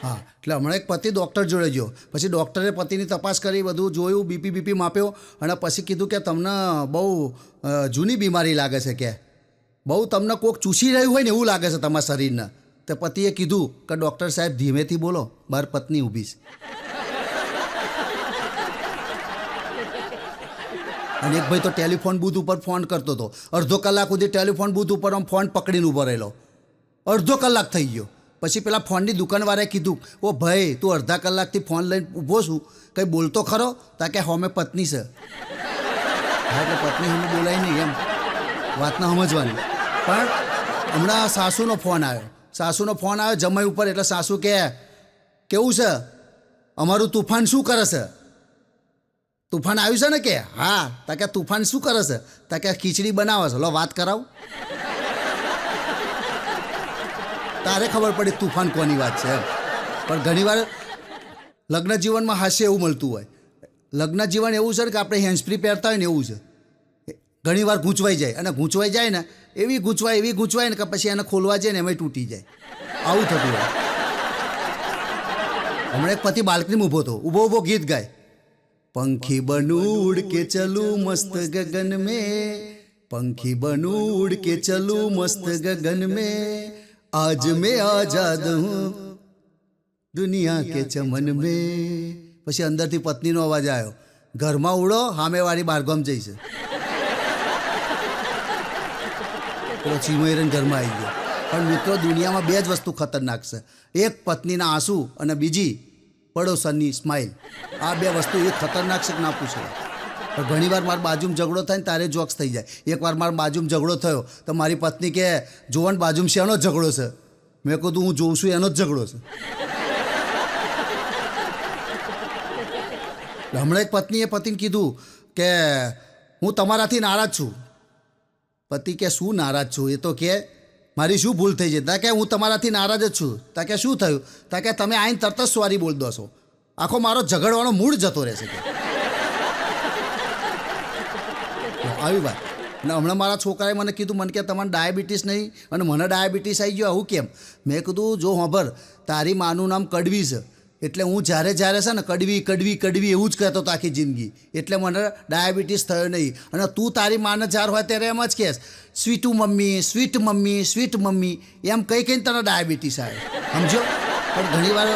હા, એટલે હમણાં એક પતિ ડૉક્ટર જોડે ગયો, પછી ડૉક્ટરે પતિની તપાસ કરી, બધું જોયું, બીપી માપ્યો, અને પછી કીધું કે તમને બહુ જૂની બીમારી લાગે છે, કે બહુ તમને કોક ચૂસી રહ્યું હોય ને એવું લાગે છે તમારા શરીરને. તો પતિએ કીધું કે ડૉક્ટર સાહેબ ધીમેથી બોલો, બહાર પત્ની ઊભી છે. અને એક ભાઈ તો ટેલિફોન બૂથ ઉપર ફોન કરતો હતો, અડધો કલાક સુધી ટેલિફોન બૂથ ઉપર આમ ફોન પકડીને ઊભો રહેલો, અડધો કલાક થઈ ગયો. પછી પેલા ફોનની દુકાનવાળાએ કીધું, ઓ ભાઈ તું અડધા કલાકથી ફોન લઈને ઊભો છું, કંઈ બોલતો ખરો? તા કે હોમે પત્ની છે. હા, એટલે પત્ની હમે બોલાય નહીં, એમ વાતને સમજવાની. પણ હમણાં સાસુનો ફોન આવ્યો, જમાઈ ઉપર. એટલે સાસુ કે કેવું છે અમારું તુફાન, શું કરે છે? તુફાન આવ્યું છે ને? કે હા. તા કે તુફાન શું કરે છે? તા કે ખીચડી બનાવે છે. લો વાત કરાવ, તારે ખબર પડી તુફાન કોની વાત છે એમ. પણ ઘણીવાર લગ્ન જીવનમાં હાસ્ય એવું મળતું હોય. લગ્ન જીવન એવું છે કે આપણે હેન્ડસ્ફ્રી પહેરતા હોય ને એવું છે. ઘણીવાર ગૂંચવાઈ જાય, અને ગૂંચવાઈ જાય ને એવી ગૂંચવાય ને કે પછી એને ખોલવા જાય ને એમાં તૂટી જાય. આવું થતું હોય. હમણાં એક પતિ બાલ્કનીમાં ઊભો ગીત ગાય, पंखी बनूं उड़ के चलूं मस्त गगन में, पंखी बनूं उड़ के चलूं मस्त गगन में, आज मैं आजाद हूँ दुनिया के चमन में. પછી અંદરથી પત્નીનો અવાજ આવ્યો, ઘરમાં ઉડો, સામેવાળી બારગામ જઈશે. પેલો ચીમૈરન ઘરમાં આવી ગયો. પણ મિત્રો, દુનિયામાં બે જ વસ્તુ ખતરનાક છે, એક પત્નીના આંસુ અને બીજી પડોશનની સ્માઇલ. આ બે વસ્તુ એ ખતરનાક છે કે ના પૂછો. પણ ઘણીવાર મારી બાજુમાં ઝઘડો થાય ને તારે જોક્સ થઈ જાય. એકવાર મારી બાજુમાં ઝઘડો થયો તો મારી પત્ની કે જોવન બાજુમાં શેનો જ ઝઘડો છે? મેં કીધું હું જોઉં છું એનો જ ઝઘડો છે. હમણાં એક પત્નીએ પતિને કીધું કે હું તમારાથી નારાજ છું. પતિ કે શું નારાજ છું? એ તો કે મારી શું ભૂલ થઈ છે? તા કે હું તમારાથી નારાજ જ છું. તા કે શું થયું? તા કે તમે આઈને તરત જ સોરી બોલ દો છો, આખો મારો ઝઘડવાનો મૂડ જતો રહેશે. આવી વાત. અને હમણાં મારા છોકરાએ મને કીધું, મને કે તમારે ડાયાબિટીસ નહીં અને મને ડાયાબિટીસ આવી ગયો, આવું કેમ? મેં કીધું જો સાંભળ, તારી માનું નામ કડવી છે, એટલે હું જ્યારે છે ને કડવી એવું જ કહેતો હતો આખી જિંદગી, એટલે મને ડાયાબિટીસ થયો નહીં. અને તું તારી માને જ્યારે હોય ત્યારે એમ જ કહેશ સ્વીટ મમ્મી એમ કહીને તને ડાયાબિટીસ આવે, સમજો? પણ ઘણીવાર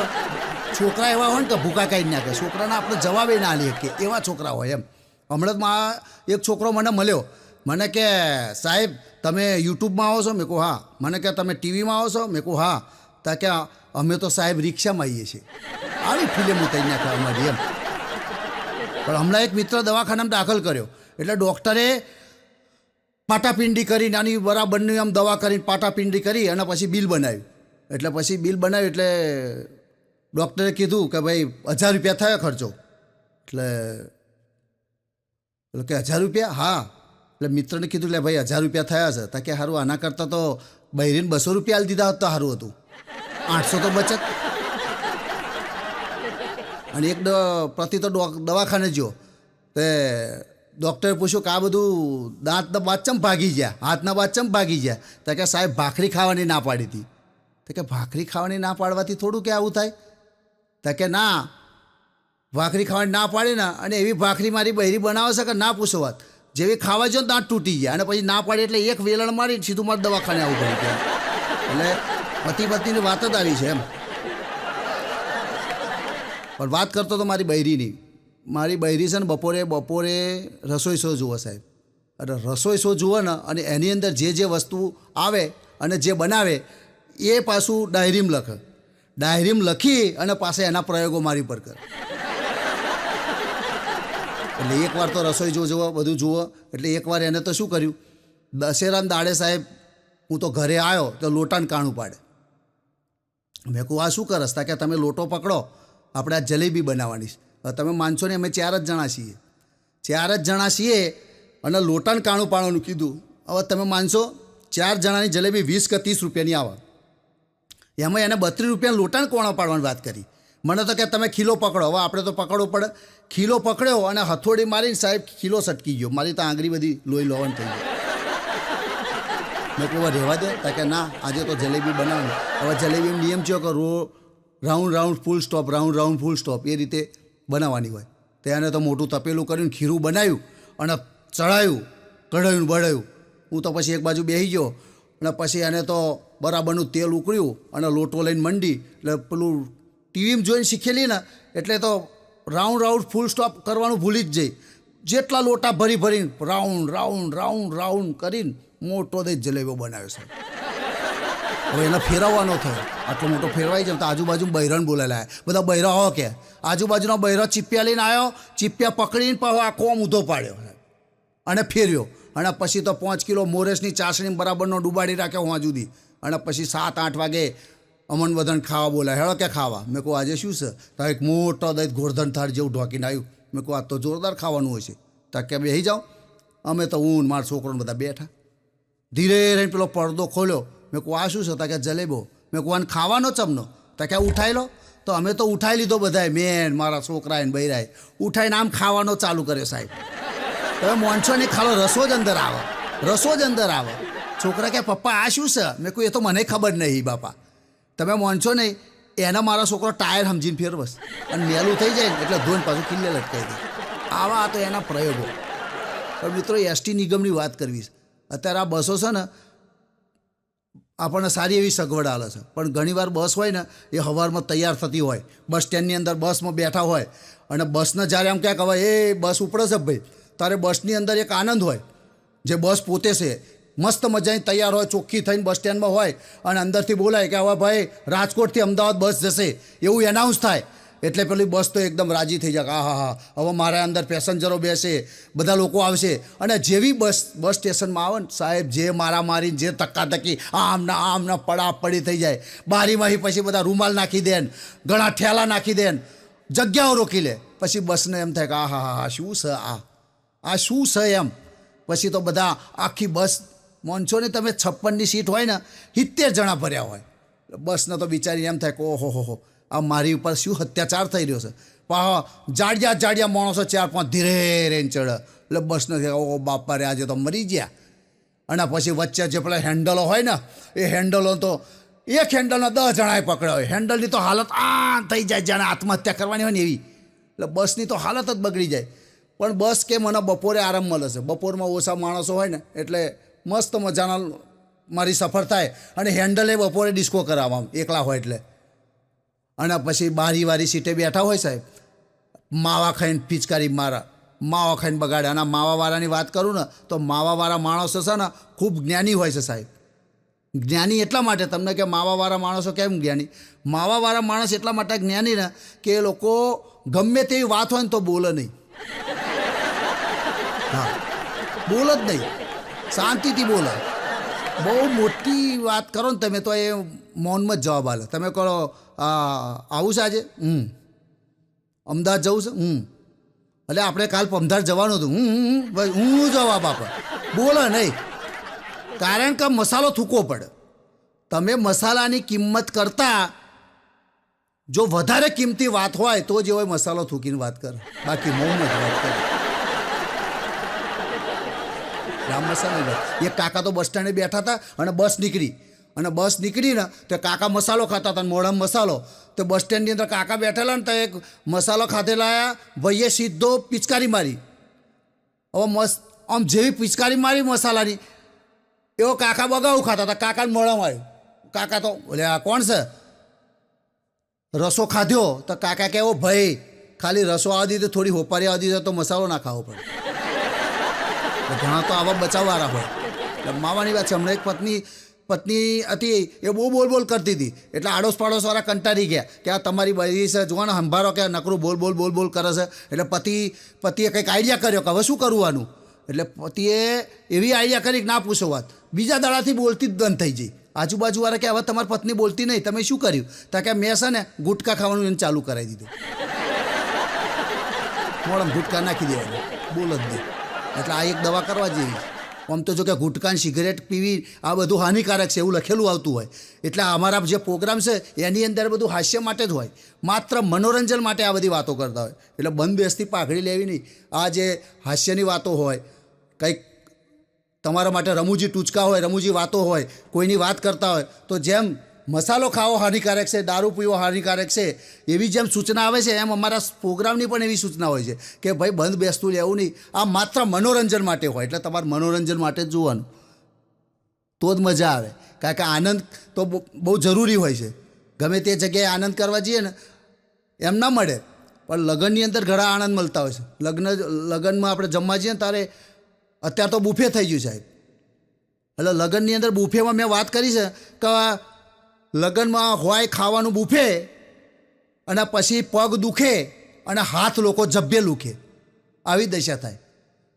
છોકરા એવા હોય ને કે ભૂકા કાઢી નાખે, છોકરાને આપણે જવાબે ના લે કે એવા છોકરા હોય એમ. હમણાં જ એક છોકરો મને મળ્યો, મને કે સાહેબ તમે યુટ્યુબમાં આવો છો? મેં કહું હા. મને કે તમે ટીવીમાં આવો છો? મેં કહું હા. તા કે અમે તો સાહેબ રિક્ષામાં આવીએ છીએ. આવી ફિલ્મ ઉતારી નાખ્યા અમારી એમ. પણ હમણાં એક મિત્ર દવાખાનામાં દાખલ કર્યો, એટલે ડૉક્ટરે પાટાપિંડી કરી, નાની બરાબરની આમ દવા કરીને પાટાપિંડી કરી અને પછી બિલ બનાવ્યું. એટલે ડૉક્ટરે કીધું કે ભાઈ 1000 રૂપિયા થયો ખર્ચો. એટલે કે 1000 રૂપિયા? હા. એટલે મિત્રને કીધું એટલે ભાઈ 1000 રૂપિયા થયા છે. તા કે સારું, આના કરતાં તો બૈરીને 200 રૂપિયા આલી દીધા હોત તો સારું હતું, 800 તો બચત. અને એક પ્રતિ તો દવાખાને ગયો, તે ડૉક્ટરે પૂછ્યું કે આ બધું દાંતના બાચમ ભાગી ગયા, હાથના બાચમ ભાગી ગયા? તો કે સાહેબ ભાખરી ખાવાની ના પાડી હતી. તો કે ભાખરી ખાવાની ના પાડવાથી થોડું કે આવું થાય? તો કે ના, ભાખરી ખાવાની ના પાડી ને, અને એવી ભાખરી મારી બૈરી બનાવે છે કે ના પૂછો વાત. જેવી ખાવા જો દાંત તૂટી ગયા, અને પછી ના પાડી એટલે એક વેલણ મારી સીધું મારે દવાખાને આવું પડ્યું કે. એટલે પતિ પત્નીની વાત જ આવી છે એમ. પણ વાત કરતો તો મારી બૈરીની. મારી બૈરી છે ને બપોરે રસોઈ શો જુઓ સાહેબ. અને રસોઈ શો જુઓ ને, અને એની અંદર જે વસ્તુ આવે અને જે બનાવે એ પાછું ડાયરીમાં લખી અને પાછા એના પ્રયોગો મારી પર કરે. એટલે એકવાર તો રસોઈ જુઓ, બધું જુઓ. એટલે એકવાર એને તો શું કર્યું, દશેરાના દાડે સાહેબ હું તો ઘરે આવ્યો તો લોટાને કાણું પાડે. મેં કહું આ શું કરસ? તા કે તમે લોટો પકડો, આપણે આ જલેબી બનાવવાની છે. તમે માનશો ને, અમે 4 જ જણા છીએ અને લોટાને કાણું પાડવાનું કીધું. હવે તમે માનશો, 4 જણાની જલેબી 20 કે 30 રૂપિયાની આવે, એમાં એને 32 રૂપિયા લોટાને કોણો પાડવાની વાત કરી. મને તો કે તમે ખીલો પકડો. હવે આપણે તો પકડવો પડે. ખીલો પકડ્યો અને હથોડી મારીને સાહેબ ખીલો સટકી ગયો. મારી તો આંગળી બધી લોહી લોહણ થઈ ગઈ. મેં કહું રહેવા દે. તા કે ના, આજે તો જલેબી બનાવવાની. હવે જલેબી નિયમ થયો કે round round full stop, round round full stop એ રીતે બનાવવાની હોય. તેને તો મોટું તપેલું કર્યું, ખીરું બનાવ્યું અને ચડાયું, કઢાયું બળાયું. હું તો પછી એક બાજુ બેસી ગયો અને પછી એને તો બરાબરનું તેલ ઉકળ્યું અને લોટો લઈને મંડી. એટલે પેલું ટીવીમાં જોઈને શીખેલી ને એટલે તો રાઉન્ડ રાઉન્ડ ફૂલ સ્ટોપ કરવાનું ભૂલી જ જઈ. જેટલા લોટા ભરી ભરીને રાઉન્ડ રાઉન્ડ રાઉન્ડ રાઉન્ડ કરીને મોટો દઈ જલેબો બનાવ્યો છે. હવે એને ફેરવવાનો થયો, આટલો મોટો ફેરવાઈ જાય તો આજુબાજુ બૈરાને બોલાયેલા, બધા બૈરા હો કે આજુબાજુનો બૈરો ચીપિયા લઈને આવ્યો, ચીપિયા પકડીને પાછો આખો આમ ઊંધો પાડ્યો અને ફેર્યો. અને પછી તો 5 કિલો મોરેસની ચાસણી બરાબરનો ડૂબાડી રાખ્યો હોવા જુદી. અને પછી 7-8 વાગે અમન બધાને ખાવા બોલાય, હેળો કે ખાવા. મેં કહું આજે શું છે? તો એક મોટો દહીં ગોરધન થાળ જેવું ઢોકીને આવ્યું. મેં કહું આ તો જોરદાર ખાવાનું હોય છે. તો કે બેસી જાઓ. અમે તો હું મારા છોકરોને બધા બેઠા. ધીરે રહીને પેલો પડદો ખોલ્યો. મેં કહું આ શું છે? તા કે જલેબો. મેં કહું આને ખાવાનો ચમનો? તા કે ઉઠાઈ લો. તો અમે તો ઉઠાઈ લીધો બધાએ, મેન મારા છોકરાએ ને બૈરાએ ઉઠાઈને આમ ખાવાનો ચાલુ કર્યો. સાહેબ તમે મોનસો નહીં ખાલો, રસો જ અંદર આવે, રસો જ અંદર આવે. છોકરા કે પપ્પા આ શું છે? મેં કહું એ તો મને ખબર નહીં બાપા, તમે મોનસો નહીં. એના મારા છોકરો ટાયર સમજીને ફેરવસ અને મેલું થઈ જાય ને એટલે ધોઈને પાછું કિલ્લે લટકાઈ દે. આવા તો એના પ્રયોગો. પણ મિત્રો એસટી નિગમની વાત કરવી છે. અત્યારે આ બસો છે ને આપણને સારી એવી સગવડ આલે છે, પણ ઘણીવાર બસ હોય ને એ સવારમાં તૈયાર થતી હોય, બસ સ્ટેન્ડની અંદર બસમાં બેઠા હોય અને બસને જ્યારે આમ ક્યાંક હવે એ બસ ઉપડે છે ભાઈ, તારે બસની અંદર એક આનંદ હોય. જે બસ પોતે છે મસ્ત મજાની તૈયાર હોય, ચોખ્ખી થઈને બસ સ્ટેન્ડમાં હોય અને અંદરથી બોલાય કે હવે ભાઈ રાજકોટથી અમદાવાદ બસ જશે એવું એનાઉન્સ થાય. એટલે પેલી બસ તો એકદમ રાજી થઈ જાય, હા હા હા હવે મારા અંદર પેસેન્જરો બેસે, બધા લોકો આવશે. અને જેવી બસ સ્ટેશનમાં આવે ને સાહેબ, જે મારામારી, જે ધક્કાધક્કી, આમના પડાપડી થઈ જાય. બારીમાંથી પછી બધા રૂમાલ નાખી દે, ઘણા ઠેલા નાખી દે, જગ્યાઓ રોકી લે. પછી બસને એમ થાય કે આ હા હા શું છે આ શું છે એમ. પછી તો બધા આખી બસ મોનસોની તમે 56ની સીટ હોય ને 70 જણા ભર્યા હોય. બસને તો બિચારી એમ થાય કે ઓહો હો આ મારી ઉપર શું અત્યાચાર થઈ રહ્યો છે. જાડિયા માણસો 4-5 ધીરે રહીને ચડે. એટલે બસને ઓહો બાપા રે આજે તો મરી ગયા. અને પછી વચ્ચે જે પેલા હેન્ડલો હોય ને એ હેન્ડલો તો એક હેન્ડલના 10 જણાએ પકડ્યા હોય. હેન્ડલની તો હાલત આ થઈ જાય જાણે આત્મહત્યા કરવાની હોય ને એવી. એટલે બસની તો હાલત જ બગડી જાય. પણ બસ કે મને બપોરે આરામ મળે છે, બપોરમાં ઓછા માણસો હોય ને એટલે મસ્ત મજાના મારી સફર થાય. અને હેન્ડલે બપોરે ડિસ્કો કરાવવા એકલા હોય એટલે. અને પછી બારીવાળી સીટે બેઠા હોય સાહેબ, માવા ખાઈને પિચકારી માવા ખાઈને બગાડે. અને માવાવાળાની વાત કરું ને તો માવાવાળા માણસો છે ને ખૂબ જ્ઞાની હોય છે સાહેબ. જ્ઞાની એટલા માટે તમને કે માવાવાળા માણસો કેમ જ્ઞાની? માવાવાળા માણસ એટલા માટે જ્ઞાની ને કે એ લોકો ગમે તેવી વાત હોય ને તો બોલે નહીં. હા બોલો જ નહીં, શાંતિથી બોલો. બહુ મોટી વાત કરો ને તમે તો એ મૌનમાં જ જવાબ આલે. તમે કહો આવું છે આજે, અમદાવાદ જવું છે, એટલે આપણે કાલ અમદાવાદ જવાનું હતું, હું જવાબ આપે, બોલો નહીં. કારણ કે મસાલો થૂકો પડે. તમે મસાલાની કિંમત કરતાં જો વધારે કિંમતી વાત હોય તો જ હોય મસાલો થૂકીને વાત કરે, બાકી મૌનમાં જ વાત કરે. રામ મસાલા વાત. એક કાકા તો બસ સ્ટેન્ડે બેઠા હતા અને બસ નીકળી ને તો કાકા મસાલો ખાતા હતા, મોઢામાં મસાલો. તો બસ સ્ટેન્ડની અંદર કાકા બેઠેલા ને તો એક મસાલો ખાધેલા ભાઈએ સીધો પિચકારી મારી. હવે આમ જેવી પિચકારી મારી મસાલાની એવો કાકા બગાવું ખાતા હતા, કાકાને મોઢામાં આવ્યું. કાકા તો બોલે આ કોણ છે? રસો ખાધ્યો તો કાકા કહેવો ભાઈ ખાલી રસો આવવા દીધો, થોડી હોપારી આવવા દીધો તો મસાલો ના ખાવો પડે. ઘણા તો આવા બચાવવાળા હોય. એટલે માવાની વાત છે. હમણાં એક પત્ની હતી એ બહુ બોલ કરતી હતી એટલે આડોશ પાડોશવાળા કંટાળી ગયા કે આ તમારી બધી છે જુઓ ને સંભાળો કે નકરું બોલ કરે છે. એટલે પતિએ કંઈક આઈડિયા કર્યો કે હવે શું કરવાનું. એટલે પતિએ એવી આઈડિયા કરી કે ના પૂછો વાત, બીજા દાડાથી બોલતી જ બંધ થઈ જઈ. આજુબાજુવાળા કે હવે તમારી પત્ની બોલતી નહીં, તમે શું કર્યું? તો કે મેં છે ને ગુટકા ખાવાનું એને ચાલુ કરાવી દીધું. મોડમ ગુટકા નાખી દેવાનું, બોલ જ નહીં. એટલે આ એક દવા કરવા જેવી. આમ તો જો કે ગુટકા સિગરેટ પીવી આ બધું હાનિકારક છે એવું લખેલું આવતું હોય. એટલે અમારા જે પ્રોગ્રામ છે એની અંદર બધું હાસ્ય માટે જ હોય, માત્ર મનોરંજન માટે આ બધી વાતો કરતા હોય. એટલે બંધ બેસતી પાઘડી લેવી નહીં. આ જે હાસ્યની વાતો હોય, કંઈક તમારા માટે રમૂજી ટૂચકા હોય, રમૂજી વાતો હોય, કોઈની વાત કરતા હોય તો જેમ મસાલો ખાવો હાનિકારક છે, દારૂ પીવો હાનિકારક છે, એવી જેમ સૂચના આવે છે એમ અમારા પ્રોગ્રામની પણ એવી સૂચના હોય છે કે ભાઈ બંધ બેસતું લેવું નહીં. આ માત્ર મનોરંજન માટે હોય, એટલે તમારે મનોરંજન માટે જ જોવાનું, તો જ મજા આવે. કારણ કે આનંદ તો બહુ જરૂરી હોય છે. ગમે તે જગ્યાએ આનંદ કરવા જઈએ ને એમ ના મળે, પણ લગ્નની અંદર ઘણા આનંદ મળતા હોય છે. લગ્નમાં આપણે જમવા જઈએ ને ત્યારે અત્યારે તો બુફે થઈ ગયું સાહેબ. એટલે લગ્નની અંદર બુફેમાં મેં વાત કરી છે કે લગ્નમાં હોય ખાવાનું બુફે અને પછી પગ દુખે અને હાથ લોકો જબ્બે લૂખે, આવી દશા થાય.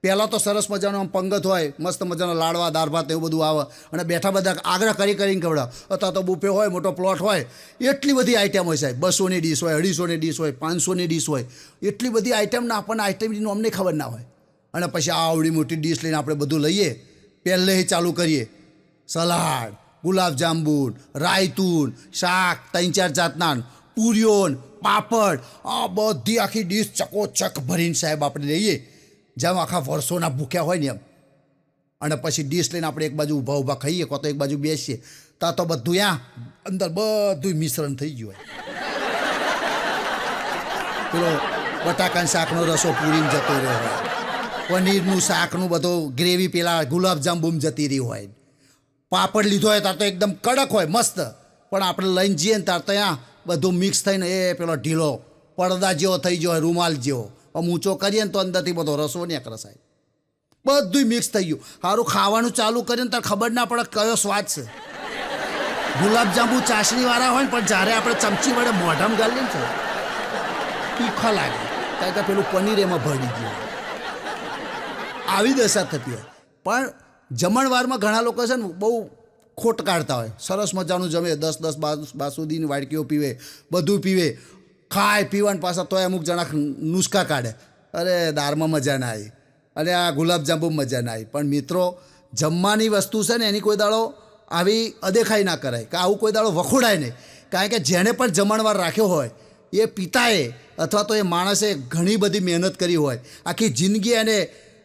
પહેલાં તો સરસ મજાનો આમ પંગત હોય, મસ્ત મજાના લાડવા દાળ ભાત એવું બધું આવે અને બેઠા બધા આગ્રહ કરીને ખવડાવે. અથવા તો બુફે હોય, મોટો પ્લોટ હોય, એટલી બધી આઈટમ હોય સાહેબ. 200ની ડીશ હોય, 250ની ડીશ હોય, 500ની ડીશ હોય, એટલી બધી આઈટમના આપણને આઈટમની અમને ખબર ના હોય. અને પછી આ આવડી મોટી ડીશ લઈને આપણે બધું લઈએ, પહેલેથી ચાલુ કરીએ. સલાડ, ગુલાબજાંબુ, રાયતું, શાક 3-4 જાતના, પૂરીઓન, પાપડ, આ બધી આખી ડીશ ચકોચક ભરીને સાહેબ આપણે લઈએ, જેમ આખા વર્ષોના ભૂખ્યા હોય ને એમ. અને પછી ડીશ લઈને આપણે એક બાજુ ઊભા ખાઈએ, કાં તો એક બાજુ બેસીએ. ત્યાં તો બધું અંદર બધું મિશ્રણ થઈ ગયું હોય. પેલો બટાકાના શાકનો રસો પૂરીને જતો રહ્યો હોય, પનીરનું શાકનું બધું ગ્રેવી પેલા ગુલાબજાંબુમ જતી રહી હોય, પાપડ લીધો હોય ત્યારે તો એકદમ કડક હોય મસ્ત, પણ આપણે લઈને જઈએ ને ત્યારે ત્યાં બધું મિક્સ થઈને એ પેલો ઢીલો પડદા જેવો થઈ ગયો હોય, રૂમાલ જેવો. ઊંચો કરીએ ને તો અંદરથી બધો રસો નીકળે સાહેબ, બધું મિક્સ થઈ ગયું. સારું ખાવાનું ચાલુ કરીએ ને ત્યારે ખબર ના પડે કયો સ્વાદ છે. ગુલાબજાંબુ ચાસણીવાળા હોય ને, પણ જ્યારે આપણે ચમચી વડે મોઢામાં ગાલીએ ને તીખા લાગે, કારણ કે પેલું પનીર એમાં ભળી ગયું. આવી દશા થતી હોય. પણ જમણવારમાં ઘણા લોકો છે ને બહુ ખોટ કાઢતા હોય. સરસ મજાનું જમે, 10 બાસુદીની વાડકીઓ પીવે, બધું પીવે, ખાય પીવાને પાછા તોય અમુક જણા નુસ્ખા કાઢે. અરે દાળમાં મજા ના આવી, અને આ ગુલાબજાંબુ મજા ના આવી. પણ મિત્રો, જમવાની વસ્તુ છે ને એની કોઈ દાડો આવી અદેખાઈ ના કરાય, કે આવું કોઈ દાડો વખોડાય નહીં. કારણ કે જેણે પણ જમણવાર રાખ્યો હોય એ પિતાએ અથવા તો એ માણસે ઘણી બધી મહેનત કરી હોય, આખી જિંદગી એને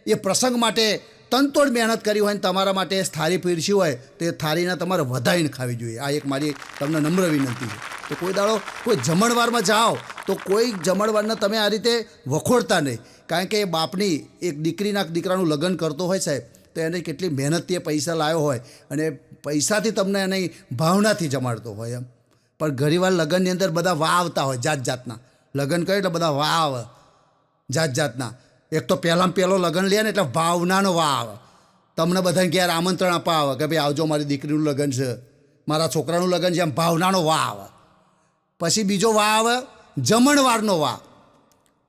એ પ્રસંગ માટે તનતોડ મહેનત કરી હોય ને તમારા માટે થાળી પીરસી હોય તો એ થાળીને તમારે વધારીને ખાવી જોઈએ. આ એક મારી તમને નમ્ર વિનંતી છે. તો કોઈ દાડો કોઈ જમણવારમાં જાઓ તો કોઈ જમણવારને તમે આ રીતે વખોડતા નહીં. કારણ કે એ બાપની એક દીકરાનું લગ્ન કરતો હોય સાહેબ, તો એને કેટલી મહેનતથી એ પૈસા લાવ્યો હોય અને પૈસાથી તમને એની ભાવનાથી જમાડતો હોય એમ. પણ ઘણીવાર લગ્નની અંદર બધા વાહ આવતા હોય જાત જાતના. લગ્ન કરે એટલે બધા વાહ આવે જાત જાતના. એક તો પહેલાં પહેલો લગ્ન લે ને એટલે ભાવનાનો વાહ આવે. તમને બધાને ઘેર આમંત્રણ આપવા આવે કે ભાઈ આવજો, મારી દીકરીનું લગ્ન છે, મારા છોકરાનું લગ્ન છે, એમ ભાવનાનો વાહ આવે. પછી બીજો વાહ આવે જમણવારનો વાહ.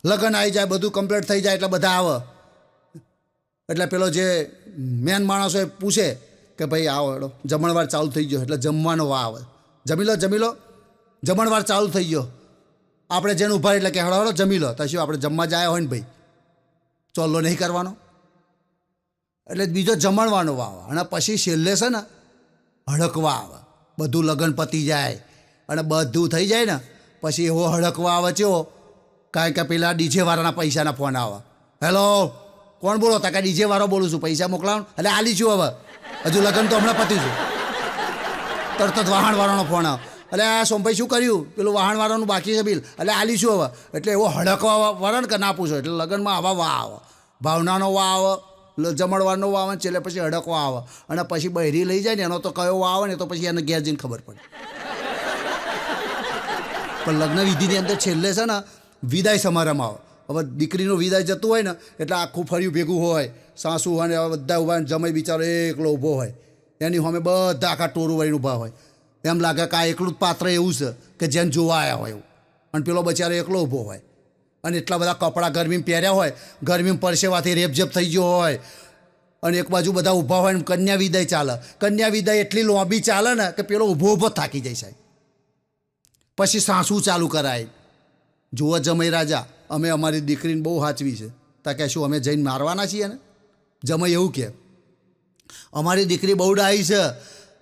લગ્ન આવી જાય, બધું કમ્પ્લીટ થઈ જાય એટલે બધા આવે. એટલે પેલો જે મેન માણસ હોય પૂછે કે ભાઈ આવો હેડો, જમણવાર ચાલુ થઈ ગયો, એટલે જમવાનો વાહ આવે. જમી લો જમણવાર ચાલુ થઈ ગયો. આપણે જેને ઊભા એટલે કે હેડો જમી લો. તો શું આપણે જમવા જાય હોય ને ભાઈ, ચોલ્લો નહીં કરવાનો. એટલે બીજો જમણવાનો વાવ આવે. અને પછી છેલ્લે છે ને હડકવા આવે. બધું લગ્ન પતી જાય અને બધું થઈ જાય ને પછી એવો હડકવા આવે છે. કારણ કે પેલા ડીજેવાળાના પૈસાના ફોન આવે. હેલો, કોણ બોલો? તા કે ડીજેવાળો બોલું છું, પૈસા મોકલાવો. એટલે આલી છું હવે, હજુ લગ્ન તો હમણાં પતી છું. તરત જ વાહણવાળાનો ફોન આવે. એટલે આ સોમભાઈ શું કર્યું? પેલું વાહણવાળાનું બાકી છે બિલ, એટલે આલી છું હવે. એટલે એવો હડકવા વરણ કે ના પૂછો. એટલે લગ્નમાં આવા વાહ આવે, ભાવનાનો વાહ આવે, જમણવારનો વાહ આવે, છેલ્લે પછી હડકવા આવે. અને પછી બહેરી લઈ જાય ને એનો તો કયો વાહ આવે ને તો પછી એને ઘેર જઈને ખબર પડે. પણ લગ્ન વિધિની અંદર છેલ્લે છે ને વિદાય સમારંભ આવે. હવે દીકરીનું વિદાય જતું હોય ને એટલે આખું ફર્યું ભેગું હોય, સાસુ અને બધા ઊભા, જમાઈ બિચારો એકલો ઊભો હોય, એની સામે બધા આખા ટોરું વળીને ઊભા હોય. એમ લાગે કે આ એકલું જ પાત્ર એવું છે કે જેને જોવા આવ્યા હોય એવું. અને પેલો બચારો એકલો ઊભો હોય અને એટલા બધા કપડાં ગરમીમાં પહેર્યા હોય, ગરમીમાં પરસેવાથી રેપઝેપ થઈ ગયો હોય. અને એક બાજુ બધા ઊભા હોય ને કન્યા વિદાય ચાલે. કન્યા વિદાય એટલી લોબી ચાલે ને કે પેલો ઊભો થાકી જાય સાહેબ. પછી સાસુ ચાલુ કરાય. જુઓ જમાઈ રાજા, અમે અમારી દીકરીને બહુ સાચવી છે. તા કે શું અમે જઈને મારવાના છીએ ને? જમાઈ એવું કહે, અમારી દીકરી બહુ ડાહી છે,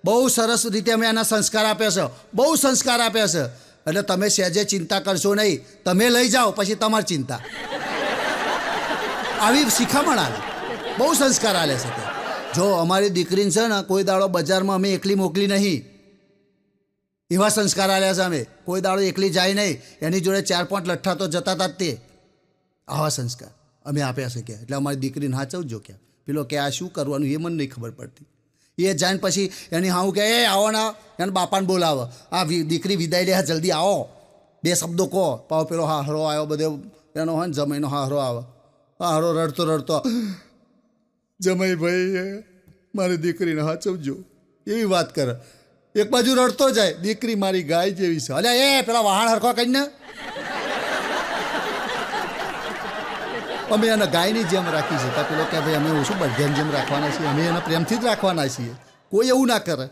બહુ સરસ રીતે અમે એના સંસ્કાર આપ્યા છે, બહુ સંસ્કાર આપ્યા છે. એટલે તમે સહેજે ચિંતા કરશો નહીં, તમે લઈ જાઓ પછી તમારી ચિંતા. આવી શિખામણ આવે, બહુ સંસ્કાર આલે છે તે. જો અમારી દીકરીને છે ને કોઈ દાડો બજારમાં અમે એકલી મોકલી નહીં. એવા સંસ્કાર આલ્યા છે અમે. કોઈ દાડો એકલી જાય નહીં, એની જોડે 4-5 લઠ્ઠા તો જતા હતા જ તે. આવા સંસ્કાર અમે આપ્યા છે ક્યાં. એટલે અમારી દીકરીને હાચવજો ક્યાં. પેલો કે આ શું કરવાનું એ મને નહીં ખબર પડતી. એ જાય પછી એની હાઉ કે એ આવો ના, એને બાપાને બોલાવો, આ દીકરી વિદાય લે, જલ્દી આવો, 2 શબ્દો કહો. પાવ પેલો હાહરો આવ્યો, બધે એનો હોય ને જમાઈનો હાહરો આવે. હાહરો રડતો રડતો, જમાઈ ભાઈ મારી દીકરીને હાચવજો, એવી વાત કરે. એક બાજુ રડતો જાય, દીકરી મારી ગાય જેવી છે. અલ્યા એ પેલા વહાણ હરખો કરીને અમે એને ગાયની જેમ રાખી છે. પેલો કે ભાઈ અમે શું બળધ્યાની જેમ રાખવાના છીએ, અમે એને પ્રેમથી જ રાખવાના છીએ. કોઈ એવું ના કરે,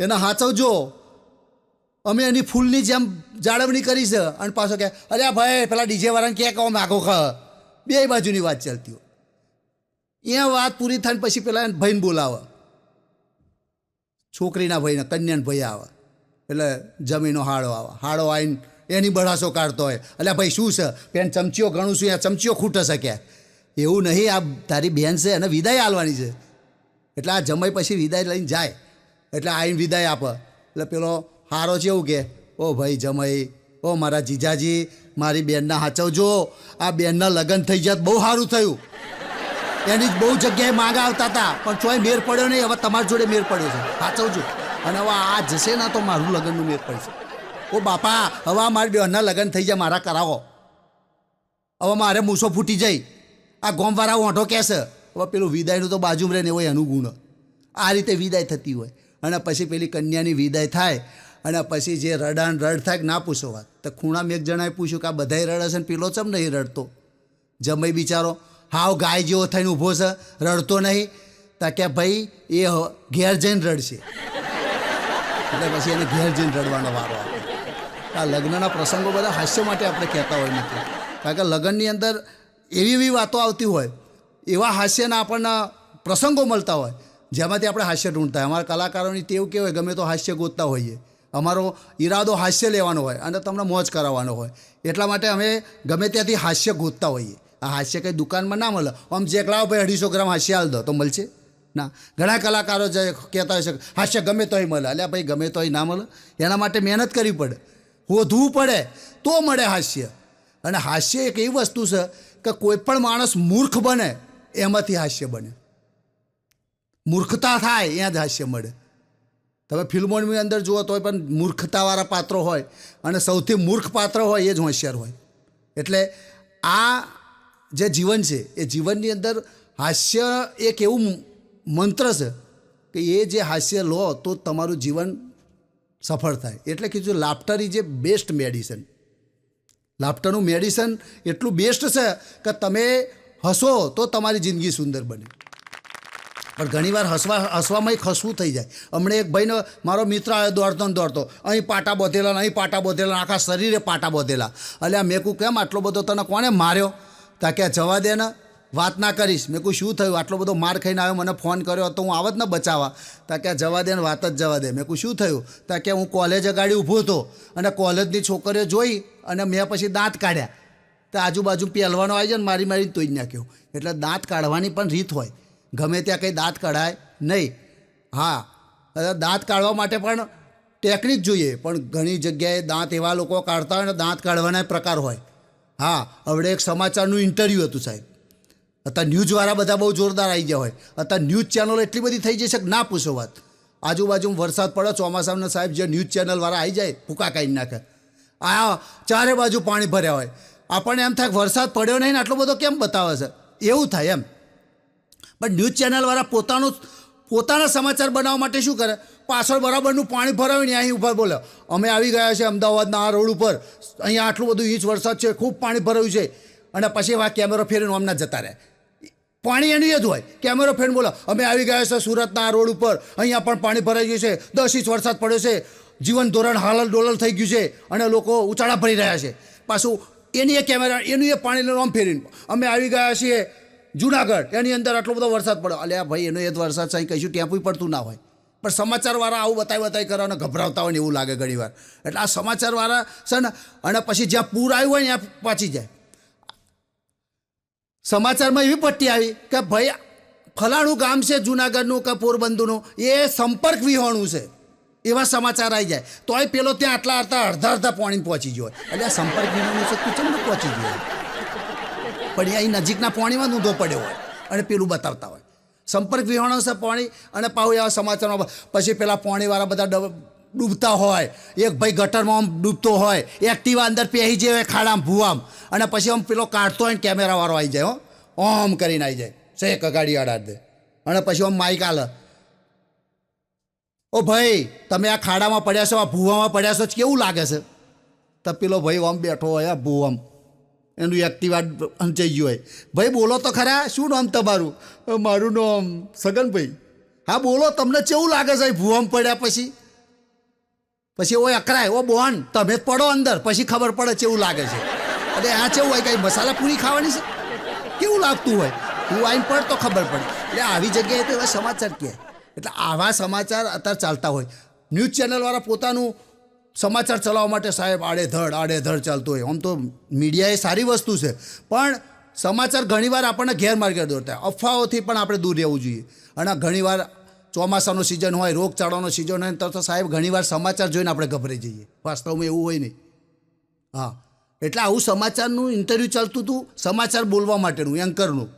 એને હાચવજો. અમે એની ફૂલની જેમ જાળવણી કરી છે. અને પાછો કે અરે ભાઈ પેલા ડીજે વાળાને કે કહો માગો ખ, 2 બાજુની વાત ચાલતી હોય. એ વાત પૂરી થાય પછી પેલા ભાઈને બોલાવે, છોકરીના ભાઈને, કન્યાના ભાઈ આવે. એટલે જમીનો હાડો આવે. હાડો આવીને એની બળાસો કાઢતો હોય. એટલે ભાઈ શું છે બેન, ચમચીઓ ઘણું છું, આ ચમચીઓ ખૂટે છે ક્યાં. એવું નહીં, આ તારી બેન છે, એને વિદાય આલવાની છે. એટલે આ જમાઈ પછી વિદાય લઈને જાય. એટલે આવીને વિદાય આપે. એટલે પેલો હારો છે એવું કે ઓ ભાઈ જમાઈ, ઓ મારા જીજાજી, મારી બેનના હાચવજો, આ બેનના લગ્ન થઈ જાત બહુ સારું થયું. એની બહુ જગ્યાએ માંગ આવતા હતા પણ ચોય મેર પડ્યો નહીં. હવે તમારી જોડે મેર પડ્યો છે, સાચવજો. અને હવે આ જશે ને તો મારું લગ્નનું મેર પડશે. ઓ બાપા, હવે મારી બેનના લગ્ન થઈ જાય, મારા કરાવો. હવે મારે મૂસો ફૂટી જાય, આ ગોમવાળા ઓંઠો કહેશે. હવે પેલું વિદાયનું તો બાજુમાં રહે ને હોય એનું ગુણ. આ રીતે વિદાય થતી હોય. અને પછી પેલી કન્યાની વિદાય થાય. અને પછી જે રડાણ રડ થાય ના પૂછો વાત. તો ખૂણામાં એક જણાએ પૂછ્યું કે આ બધાય રડે છે ને પેલો ચમ નહીં રડતો. જમાઈ બિચારો હાવ ગાય જેવો થઈને ઊભો છે, રડતો નહીં. તા કે ભાઈ એ ઘેર જઈને રડશે. એટલે પછી એને ઘેર જઈને રડવાનો વારો આવે. આ લગ્નના પ્રસંગો બધા હાસ્ય માટે આપણે કહેતા હોય નથી. કારણ કે લગ્નની અંદર એવી એવી વાતો આવતી હોય, એવા હાસ્યના આપણને પ્રસંગો મળતા હોય જેમાંથી આપણે હાસ્ય ઢૂંઢતા હોય. અમારા કલાકારોની ટેવ કેવું હોય, ગમે તો હાસ્ય ગોતતા હોઈએ. અમારો ઈરાદો હાસ્ય લેવાનો હોય અને તમને મોજ કરાવવાનો હોય. એટલા માટે અમે ગમે ત્યાંથી હાસ્ય ગોતતા હોઈએ. આ હાસ્ય કંઈ દુકાનમાં ના મળે. આમ ચેક લાવો ભાઈ 250 ગ્રામ હાસ્ય હાલ દો તો મળશે ના. ઘણા કલાકારો જે કહેતા હોય છે હાસ્ય ગમે તોય મળે. એટલે ભાઈ ગમે તોય ના મળે. એના માટે મહેનત કરવી પડે, શોધવું પડે તો મળે હાસ્ય. અને હાસ્ય એક એવી વસ્તુ છે કે કોઈ પણ માણસ મૂર્ખ બને એમાંથી હાસ્ય બને. મૂર્ખતા થાય ત્યાં જ હાસ્ય મળે. તમે ફિલ્મોની અંદર જુઓ તોય પણ મૂર્ખતાવાળા પાત્રો હોય અને સૌથી મૂર્ખ પાત્ર હોય એ જ હોશિયાર હોય. એટલે આ જે જીવન છે એ જીવનની અંદર હાસ્ય એક એવું મંત્ર છે કે એ જે હાસ્ય લો તો તમારું જીવન સફળ થાય. એટલે કીધું laughter is a best medicine. લાફ્ટરનું મેડિસન એટલું બેસ્ટ છે કે તમે હસો તો તમારી જિંદગી સુંદર બને. પણ ઘણીવાર હસવામાં ખસવું થઈ જાય. હમણાં એક ભાઈનો મારો મિત્ર આવ્યો દોડતો ને દોડતો, અહીં પાટા બોધેલા, અહીં પાટા બોધેલા, આખા શરીરે પાટા બોધેલા. એટલે મેં કહું કેમ આટલો બધો તને કોને માર્યો? તા કે જવા દે ને, વાત ના કરીશ. મેં કહું શું થયું? આટલો બધો માર ખાઈને આવ્યો, મને ફોન કર્યો તો હું આવત ને બચાવવા. તા કે જવા દે ને, વાત જ જવા દે. મેં કહું શું થયું? તા કે હું કોલેજ ગાડી ઊભો હતો અને કોલેજની છોકરીઓ જોઈ અને મેં પછી દાંત કાઢ્યા. તો આજુબાજુ પહેલવાનો આવી જાય ને મારી મારીને તોઈ નાખ્યો. એટલે દાંત કાઢવાની પણ રીત હોય. ગમે ત્યાં કંઈ દાંત કઢાય નહીં. હા, દાંત કાઢવા માટે પણ ટેકનિક જોઈએ. પણ ઘણી જગ્યાએ દાંત એવા લોકો કાઢતા હોય ને દાંત કાઢવાના પ્રકાર હોય. હા, હવે એક સમાચારનું ઇન્ટરવ્યૂ હતું સાહેબ. અત્યારે ન્યૂઝવાળા બધા બહુ જોરદાર આવી ગયા હોય. અત્યારે ન્યૂઝ ચેનલો એટલી બધી થઈ જશે કે ના પૂછો વાત. આજુબાજુમાં વરસાદ પડે ચોમાસામાં સાહેબ, જે ન્યૂઝ ચેનલવાળા આવી જાય ભૂકા કાઢી નાખે. આ ચારે બાજુ પાણી ભર્યા હોય. આપણને એમ થાય વરસાદ પડ્યો નહીં ને આટલો બધો કેમ બતાવે છે, એવું થાય એમ. પણ ન્યૂઝ ચેનલવાળા પોતાના સમાચાર બનાવવા માટે શું કરે, પાછળ બરાબરનું પાણી ભરાવીને અહીં ઉપર બોલે અમે આવી ગયા છે અમદાવાદના આ રોડ ઉપર, અહીંયા આટલું બધું ઇંચ વરસાદ છે, ખૂબ પાણી ભરાયું છે. અને પછી એવા કેમેરો ફેરીને આમના જતા રહે. પાણી એની જ હોય. કેમેરો ફેરીને બોલે અમે આવી ગયા છે સુરતના આ રોડ ઉપર, અહીંયા પણ પાણી ભરાઈ ગયું છે, 10 ઇંચ વરસાદ પડ્યો છે, જીવન ધોરણ હાલલ ડોલલ થઈ ગયું છે અને લોકો ઉચાળા ભરી રહ્યા છે. પાછું એની એ કેમેરા એનું એ પાણીને આમ ફેરીને અમે આવી ગયા છીએ જુનાગઢ, એની અંદર આટલો બધો વરસાદ પડ્યો. અલ્યા ભાઈ, એનો એ જ વરસાદ સાંઈ કહીશું ટેમ્પું પડતું ના હોય. પણ સમાચારવાળા આવું બતાવી કરવાને ગભરાવતા હોય ને એવું લાગે ઘણીવાર. એટલે આ સમાચારવાળા છે ને, અને પછી જ્યાં પૂર આવ્યું હોય ને ત્યાં પાછી જાય. સમાચારમાં એવી પટ્ટી આવી કે ભાઈ ફલાણું ગામ છે જુનાગઢનું કે પોરબંદરનું, એ સંપર્ક વિહોણું છે, એવા સમાચાર આવી જાય તોય પેલો ત્યાં આટલા અડધા પાણી પહોંચી ગયો હોય એટલે આ સંપર્ક વિહોણો છે તું ચમ પહોંચી ગયો પણ અહીં નજીકના પાણીમાં ઊંધો પડ્યો હોય અને પેલું બતાવતા હોય સંપર્ક વિહોણો છે પાણી અને પાછું એવા સમાચારમાં પછી પેલા પાણીવાળા બધા ડૂબતા હોય એક ભાઈ ગટરમાં આમ ડૂબતો હોય એક્ટિવા અંદર પહેરી જાય ખાડામાં ભૂવામ અને પછી આમ પેલો કાઢતો હોય ને કેમેરાવાળો આવી જાય ઓમ કરીને આવી જાય શેક ગાડી અડાડ દે અને પછી આમ માઇક આલે ઓ ભાઈ તમે આ ખાડામાં પડ્યા છો આ ભૂવામાં પડ્યા છો કેવું લાગે છે તો પેલો ભાઈ આમ બેઠો હોય આ ભૂવામ એનું એક્ટિવા અંચાઈ ગયું હોય ભાઈ બોલો તો ખરા શું નામ તમારું મારું નામ સગનભાઈ હા બોલો તમને કેવું લાગે છે ભૂવામાં પડ્યા પછી ઓ અકરાય ઓ બોન તમે જ પડો અંદર પછી ખબર પડે કેવું લાગે છે અરે આ કેવું હોય કંઈ મસાલા પૂરી ખાવાની છે કેવું લાગતું હોય તું આવીને પડ તો ખબર પડે એટલે આવી જગ્યાએ તો એવા સમાચાર કહે એટલે આવા સમાચાર અત્યારે ચાલતા હોય ન્યૂઝ ચેનલવાળા પોતાનું સમાચાર ચલાવવા માટે સાહેબ આડેધડ ચાલતું હોય આમ તો મીડિયા એ સારી વસ્તુ છે પણ સમાચાર ઘણીવાર આપણને ગેરમાર્ગે દોરતા હોય અફવાઓથી પણ આપણે દૂર રહેવું જોઈએ અને ઘણીવાર ચોમાસાનો સિઝન હોય રોગચાળાનો સિઝન હોય તો સાહેબ ઘણીવાર સમાચાર જોઈને આપણે ગભરાઈ જઈએ વાસ્તવમાં એવું હોય નહીં હા એટલે આવું સમાચારનું ઇન્ટરવ્યૂ ચાલતું હતું સમાચાર બોલવા માટેનું એન્કરનું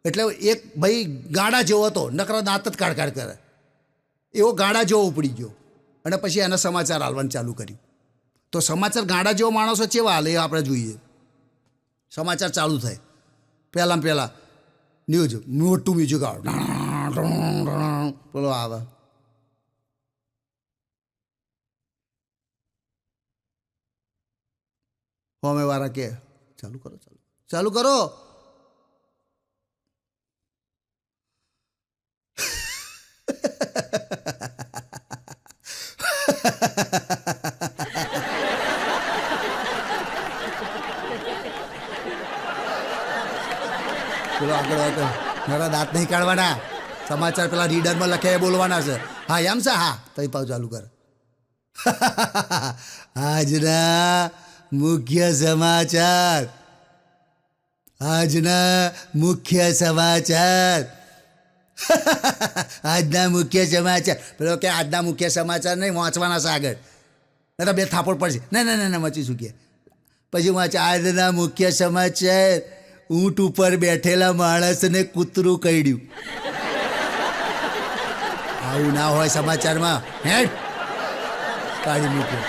એટલે એક ભાઈ ગાડા જેવો હતો નકરા દાંત જ કાઢ કરે એવો ગાડા જેવો ઉપડી ગયો અને પછી એના સમાચાર હાલવાનું ચાલુ કર્યું તો સમાચાર ગાડા જેવો માણસો કેવા હાલે એ આપણે જોઈએ સમાચાર ચાલુ થાય પહેલાં ન્યૂઝ મોટું મ્યુઝિક આવે પેલો આવે હોમેવાળા કે ચાલુ કરો પેલો આગળ મારા દાંત નહીં કાઢવાના સમાચાર પેલા રીડરમાં લખે બોલવાના છે હા એમ છે હા તઈ પાવ ચાલુ કર આજના મુખ્ય સમાચાર આજના મુખ્ય સમાચાર પેલો કે આજના મુખ્ય સમાચાર નહીં વાંચવાના છે આગળ નહીં તો બે થાપડ પડશે ના વાંચી શકીએ પછી વાંચે આજના મુખ્ય સમાચાર ઊંટ ઉપર બેઠેલા માણસને કૂતરું કરડ્યું આવું ના હોય સમાચારમાં હેડ કાઢી મૂક્યો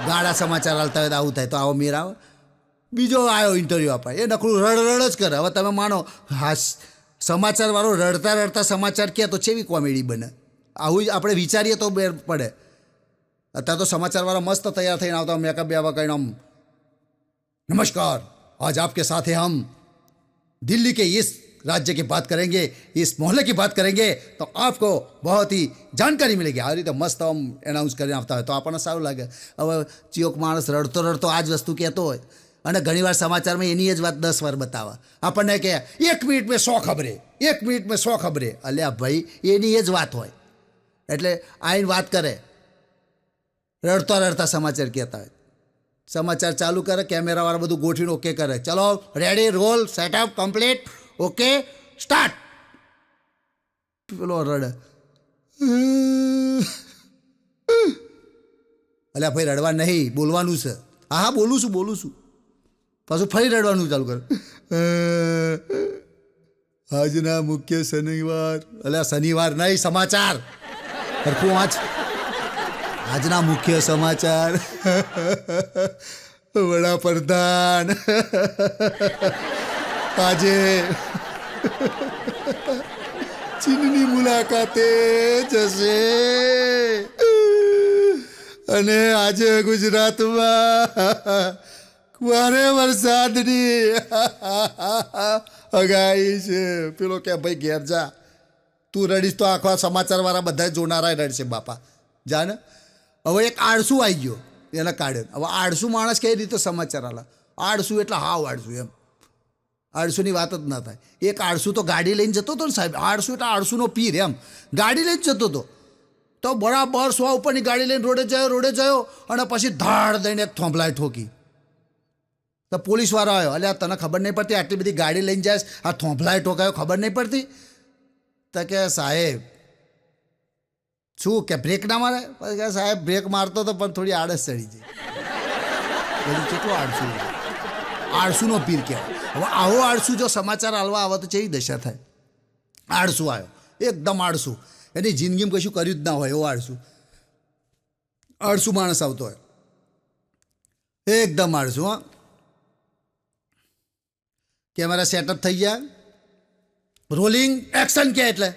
ગાળા સમાચાર હાલતા હોય તો આવું થાય તો આવો મેર આવે બીજો આવ્યો ઇન્ટરવ્યૂ આપે એ નકરું રડ જ કરે હવે તમે માનો સમાચારવાળો રડતા સમાચાર કહે તો કેવી કોમેડી બને આવું જ આપણે વિચારીએ તો બેર પડે અત્યારે તો સમાચારવાળા મસ્ત તૈયાર થઈને આવતા મેકઅપ બેવા કરીને આમ नमस्कार आज आपके साथ हैं हम दिल्ली के इस राज्य की बात करेंगे इस मोहल्ले की बात करेंगे तो आपको बहुत ही जानकारी मिलेगी आ રીતે મસ્ત આમ એનાઉન્સ કરીને આવતા હોય તો આપણને સારું લાગે હવે ચિયોક માણસ રડતો આ જ વસ્તુ કહેતો હોય અને ઘણીવાર સમાચારમાં એની જ વાત 10 વાર બતાવે આપણને કે 1 મિનિટ મેં 100 ખબરે 1 મિનિટ મેં 100 ખબરે અલ્યા ભાઈ એની જ વાત હોય એટલે આઈને વાત કરે રડતા સમાચાર કહેતા હોય સમાચાર ચાલુ કરે કેમેરાવાળા બધું ગોઠવીને ઓકે કરે ચલો ready roll setup complete okay start પેલો રડે અલ્યા ભાઈ રડવા નહીં બોલવાનું છે હા બોલું છું પાછું ફરી રડવાનું ચાલુ કરે આજના મુખ્ય શનિવાર અલ્યા શનિવાર નહીં સમાચાર સરખું વાંચ આજના મુખ્ય સમાચાર વડાપ્રધાન આજે ચીનની મુલાકાતે જશે અને આજે ગુજરાતમાં ભારે વરસાદની આગાહી છે પેલો કે ભાઈ ઘેર જા તું રડીશ તો આખા સમાચારવાળા બધા જોનારા રડશે બાપા જા ને હવે એક આળસુ આવી ગયો એને કાઢ્યો હવે આળસુ માણસ કઈ રીતે સમાચાર આલે આળસુ એટલે હાવ આળસુ એમ આળસુની વાત જ ના થાય એક આળસુ તો ગાડી લઈને જતો હતો ને સાહેબ આળસુ એટલે આળસુનો પીર એમ ગાડી લઈને જતો હતો તો બરાબર 100 ઉપરની ગાડી લઈને રોડે ગયો અને પછી ધાડ દઈને એક થોંભલાય ઠોકી તો પોલીસવાળો આવ્યો અલ્યા તને ખબર નહીં પડતી આટલી બધી ગાડી લઈને જાય આ થોંભલાય ઠોકાયો ખબર નહીં પડતી તો કે સાહેબ શું કે બ્રેક ના મારે? પછી કે સાહેબ બ્રેક મારતો તો પણ થોડી આળસ ચડી જાય. બધું કેટલું આળસું, આળસુનો પીર કહેવાય. હવે આવો આળસુ જો સમાચાર હાલવા આવે તો કેવી દશા થાય? આળસુ આવ્યો, એકદમ આળસુ, એની જિંદગીમાં કશું કર્યું જ ના હોય એવો આળસુ, આળસુ માણસ આવતો હોય, એકદમ આળસુ. હા, કેમેરા સેટઅપ થઈ ગયા, રોલિંગ એક્શન કે એટલે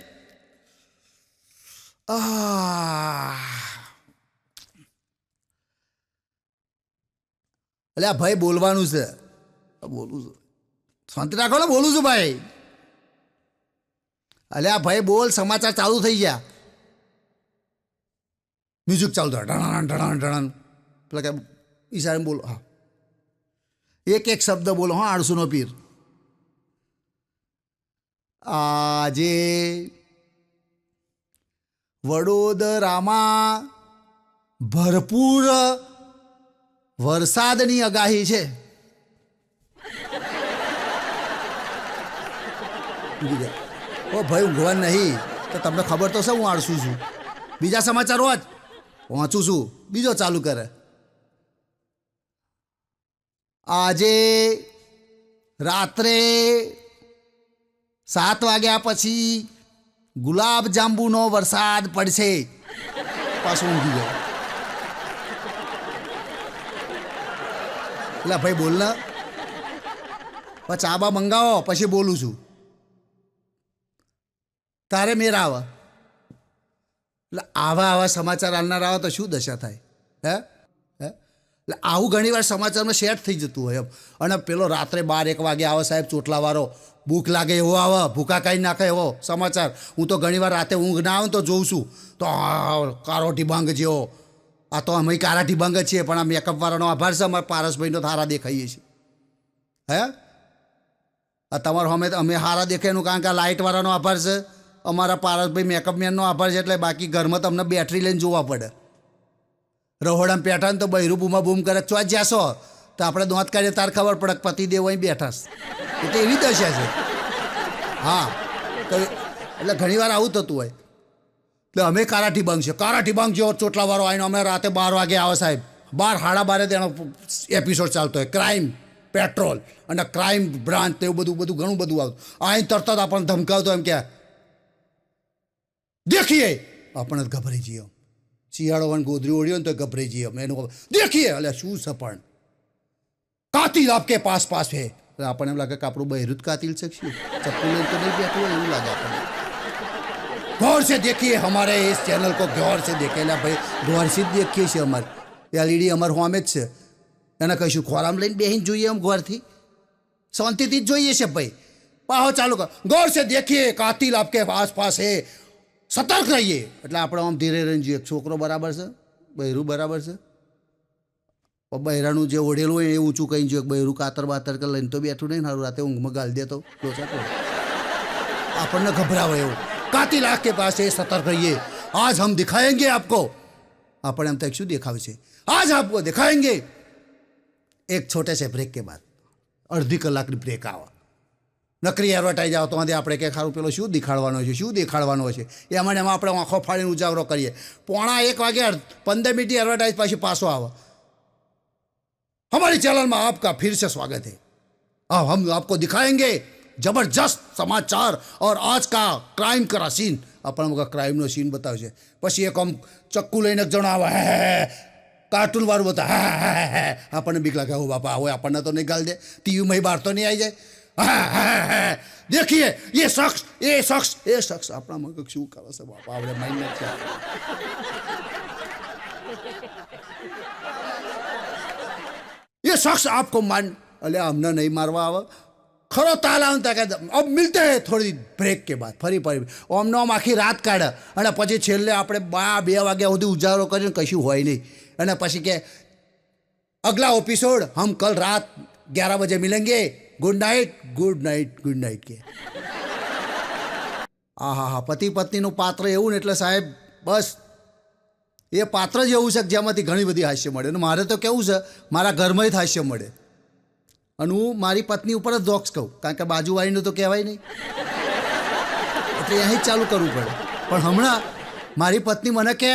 એટલે આ ભાઈ બોલવાનું છે, બોલું છું, શાંતિ રાખો ને, બોલું છું ભાઈ. એટલે આ ભાઈ બોલ, સમાચાર ચાલુ થઈ ગયા, મ્યુઝિક ચાલુ થાય, ઢણાણ ઢણાણ ઢણાણ, પેલા કે ઈશારે બોલો. હા, એક એક શબ્દ બોલો. હા, આળસુનો પીર. આજે વડોદરામાં ભરપૂર વરસાદની આગાહી છે. ઓ ભાઈ, ઊંઘવા નહીં તો તમને ખબર તો છે હું આળસું છું. બીજા સમાચાર રોજ પહોંચું છું, બીજો ચાલુ કરે. આજે રાત્રે 7 વાગ્યા પછી ગુલાબ જાંબુનો વરસાદ પડશે. પાછું ઊંઘી ગયો. એટલે ભાઈ બોલ ને, પછી ચા બા મંગાવો, પછી બોલું છું, તારે મેર આવે. એટલે આવા સમાચાર આલનાર આવે તો શું દશા થાય? હે હે એટલે આવું ઘણી વાર સમાચારમાં સેટ થઈ જતું હોય એમ. અને પેલો રાત્રે 12-1 વાગે આવે સાહેબ, ચોટલાવાળો, ભૂખ લાગે એવો આવે, ભૂખા કાઢી નાખે એવો સમાચાર. હું તો ઘણી વાર રાતે ઊંઘ ના આવે તો જોઉં છું, તો કારો ટીબાંગ જેવો. આ તો અમે કારા ટીબાંગ જ છીએ, પણ આ મેકઅપવાળાનો આભાર છે, અમારા પારસભાઈનો હારા દેખાઈએ છીએ. હે આ તમારો અમે હારા દેખાયનું કારણ કે આ લાઇટવાળાનો આભાર છે, અમારા પારસભાઈ મેકઅપ મેનનો આભાર છે. એટલે બાકી ઘરમાં તમને બેટરી લઈને જોવા પડે. રહોડામાં બેઠા ને તો બહેરું બૂમા બૂમ કરે, ચોજ જાશો તો આપણે દોંત કાઢીએ તાર ખબર પડે પતિદેવ અહીં બેઠાશ. એટલે એવી દશા છે. હા, તો એટલે ઘણી વાર આવું થતું હોય. એટલે અમે કારાઠી બંગ છે, કારાઠી બંગ જેવો ચોટલાવાળો આવીને અમે રાતે 12 વાગે આવે સાહેબ, 12-12:30 તેનો એપિસોડ ચાલતો હોય. ક્રાઇમ પેટ્રોલ અને ક્રાઇમ બ્રાન્ચ એવું બધું ઘણું બધું આવતું. અહીં તરત જ આપણને ધમકાવતો એમ કે દેખીએ, આપણે ગભરાઈ જઈએ. શિયાળો વન ગોદરી ઓળ્યો ને તો ગભરાઈ જઈએ અમે. એનું દેખીએ, એટલે શું છે પણ કાતિલ આપકે પાસ હે. આપણને એમ લાગે કે આપણું બહેરું જ કાતિલ છે, શું ચપ્પુ લઈને તો નહીં બેઠું હોય એવું લાગે આપણને. गौर से देखिए हमारे इस चैनल को, गौर से देखेला भाई, गौर से देखીએ છીએ. અમારે એલઈડી અમારું હોમે જ છે, એને કહીશું ખોરામ લઈને બેહીને જોઈએ આમ ગોરથી, શાંતિથી જ જોઈએ છે ભાઈ. પાહો ચાલુ કર, ગૌર से देखिए कातिल आपके आसपास है, સતર્ક રહીએ. એટલે આપણે આમ ધીરે રહીને જોઈએ, છોકરો બરાબર છે, બહેરું બરાબર છે. બહેરાનું જે ઓઢેલું હોય એ ઊંચું કહીને જોઈએ, બહેરું કાતર બાતર કે લઈને તો બેઠું નહીં, સારું રાતે ઊંઘમાં ગાળી દે તો લોચા પડે. આપણને ગભરાવે એવું. कातिल आग के पास है, सतर्क रहिए, आज हम दिखाएंगे आपको. આપણે એમ થાય શું દેખાવે છે, आज आपको दिखाएंगे. एक छोटे से ब्रेक के बाद અડધી કલાકની બ્રેક આવે, નકરી એડવર્ટાઈઝ આવે તો આપણે કે ખારું પેલો શું દેખાડવાનો છે, શું દેખાડવાનો છે, એમાં આપણે આંખો ફાડીને ઉજાગરો કરીએ. 12:45 વાગે 15 મિનિટની એડવર્ટાઈઝ પાછી પાછો આવે. हमारे चैनल में आपका फिर से स्वागत है. अब हम आपको दिखाएंगे जबरदस्त समाचार और आज का क्राइम का सीन. આપણને ક્રાઇમનો સીન બતાવશે. પછી એક આમ ચક્કુ લઈને એક જણો આવે, હે કાર્ટૂન વાળું બતા, હે આપણને બીક લાગે, હો બાપા હવે આપણને તો નહીં ગાલ દે, ટીવીમાં બહાર તો નહીં આવી જાય. દેખીએ એ શખ્સ આપણા મગજ શું કરે છે બાપા, આપણે માઇન્ડ નથી. ये शख्स आपको मान, अले हमने नहीं मारवा आवा, खरो ताल આવતા કે अब मिलते हैं थोड़ी ब्रेक के बाद. ફરી ઓમનો આમ આખી રાત કાઢે અને પછી છેલ્લે આપણે 2 વાગ્યા સુધી ઉજાગરો કરીને કશું હોય નહીં. અને પછી કે અગલા એપિસોડ હમ કલ રાત 11 बजे मिलेंगे, गुड नाइट કે. હા, પતિ પત્નીનું પાત્ર એવું ને એટલે સાહેબ બસ એ પાત્ર જ એવું છે કે જેમાંથી ઘણી બધી હાસ્ય મળે. અને મારે તો કેવું છે, મારા ઘરમાં જ હાસ્ય મળે. અને હું મારી પત્ની ઉપર જ જોક્સ કહું, કારણ કે બાજુવાળીનું તો કહેવાય નહીં, એટલે અહીં જ ચાલુ કરવું પડે. પણ હમણાં મારી પત્ની મને કે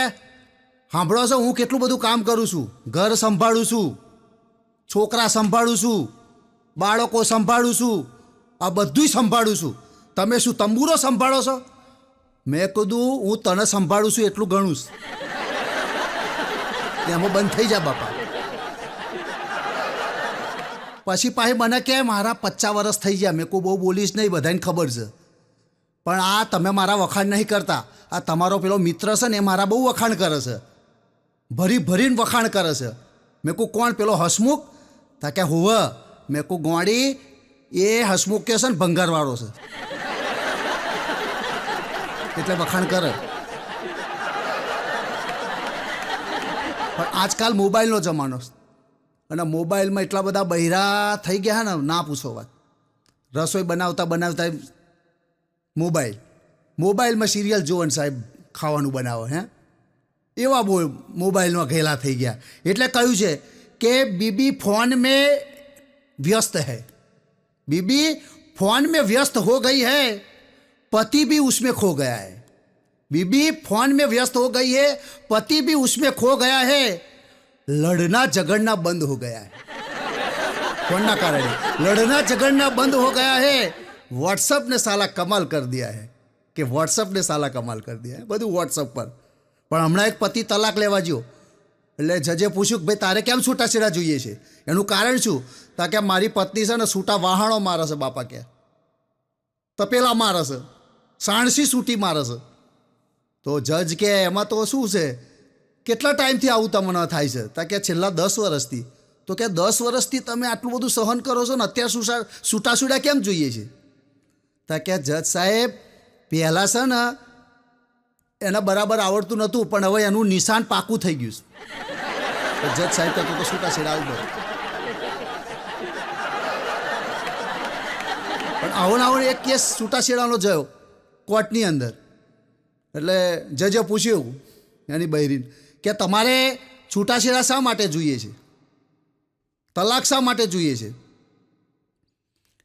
સાંભળો છો, હું કેટલું બધું કામ કરું છું, ઘર સંભાળું છું, છોકરા સંભાળું છું, બાળકો સંભાળું છું, આ બધુંય સંભાળું છું, તમે શું તંબુરો સંભાળો છો? મેં કીધું હું તને સંભાળું છું એટલું ગણું છું. એમાં બંધ થઈ જા બાપા. પછી પાછી મને કે મારા 50 વર્ષ થઈ ગયા. મેં કોઈ બહુ બોલીશ નહીં, બધાને ખબર છે, પણ આ તમે મારા વખાણ નહીં કરતા. આ તમારો પેલો મિત્ર છે ને એ મારા બહુ વખાણ કરે છે, ભરી ભરીને વખાણ કરે છે. મેં કહું કોણ? પેલો હસમુખ? તા કે હોવ. મેં કહું ગોળી એ હસમુખ કે છે ને ભંગારવાળો છે, એટલે વખાણ કરે. પણ આજકાલ મોબાઈલનો જમાનો છે અને મોબાઈલમાં એટલા બધા બહેરા થઈ ગયા ને ના પૂછો વાત. રસોઈ બનાવતા બનાવતા મોબાઈલમાં સિરિયલ જોવો ને સાહેબ ખાવાનું બનાવો. એવા બહુ મોબાઈલમાં ઘેલા થઈ ગયા. એટલે કહ્યું છે કે બીબી ફોન મેં વ્યસ્ત है, बीबी फोन में व्यस्त हो गई है, पति भी उसमें खो गया है. बीबी फोन में व्यस्त हो गई है, पति भी उसमें खो गया है, लड़ना झगड़ना बंद हो गया है. फोन ना कारण लड़ना झगड़ना बंद हो गया है. व्हाट्सअप ने साला कमाल कर दिया है कि व्हाट्सअप ने साला कमाल कर दिया है, બધું વોટ્સઅપ પર. પણ હમણાં એક પતિ તલાક લેવા ગયો એટલે જજે પૂછ્યું કે ભાઈ તારે કેમ છૂટાછેડા જોઈએ છે? એનું કારણ શું? તા કે મારી પત્ની છે ને છૂટા વહાણો મારે છે બાપા, કે તપેલા મારે છે, સાણસી સૂટી મારે છે. તો જજ કે એમાં તો શું છે, કેટલા ટાઈમથી આવું તમને થાય છે? તા કે છેલ્લા 10 વર્ષથી. તો કે 10 વર્ષથી તમે આટલું બધું સહન કરો છો ને અત્યારે છૂટાછૂટા કેમ જોઈએ છે? તા કે જજ સાહેબ પહેલાં છે ને એને બરાબર આવડતું નહોતું, પણ હવે એનું નિશાન પાકું થઈ ગયું છે. જજ સાહેબ તો છૂટાછેડા આવું પડે. પણ આવો એક કેસ છૂટાછેડાનો જયો કોર્ટની અંદર. એટલે જજે પૂછ્યું એની બહેરીને કે તમારે છૂટાછેડા શા માટે જોઈએ છે, તલાક શા માટે જોઈએ છે,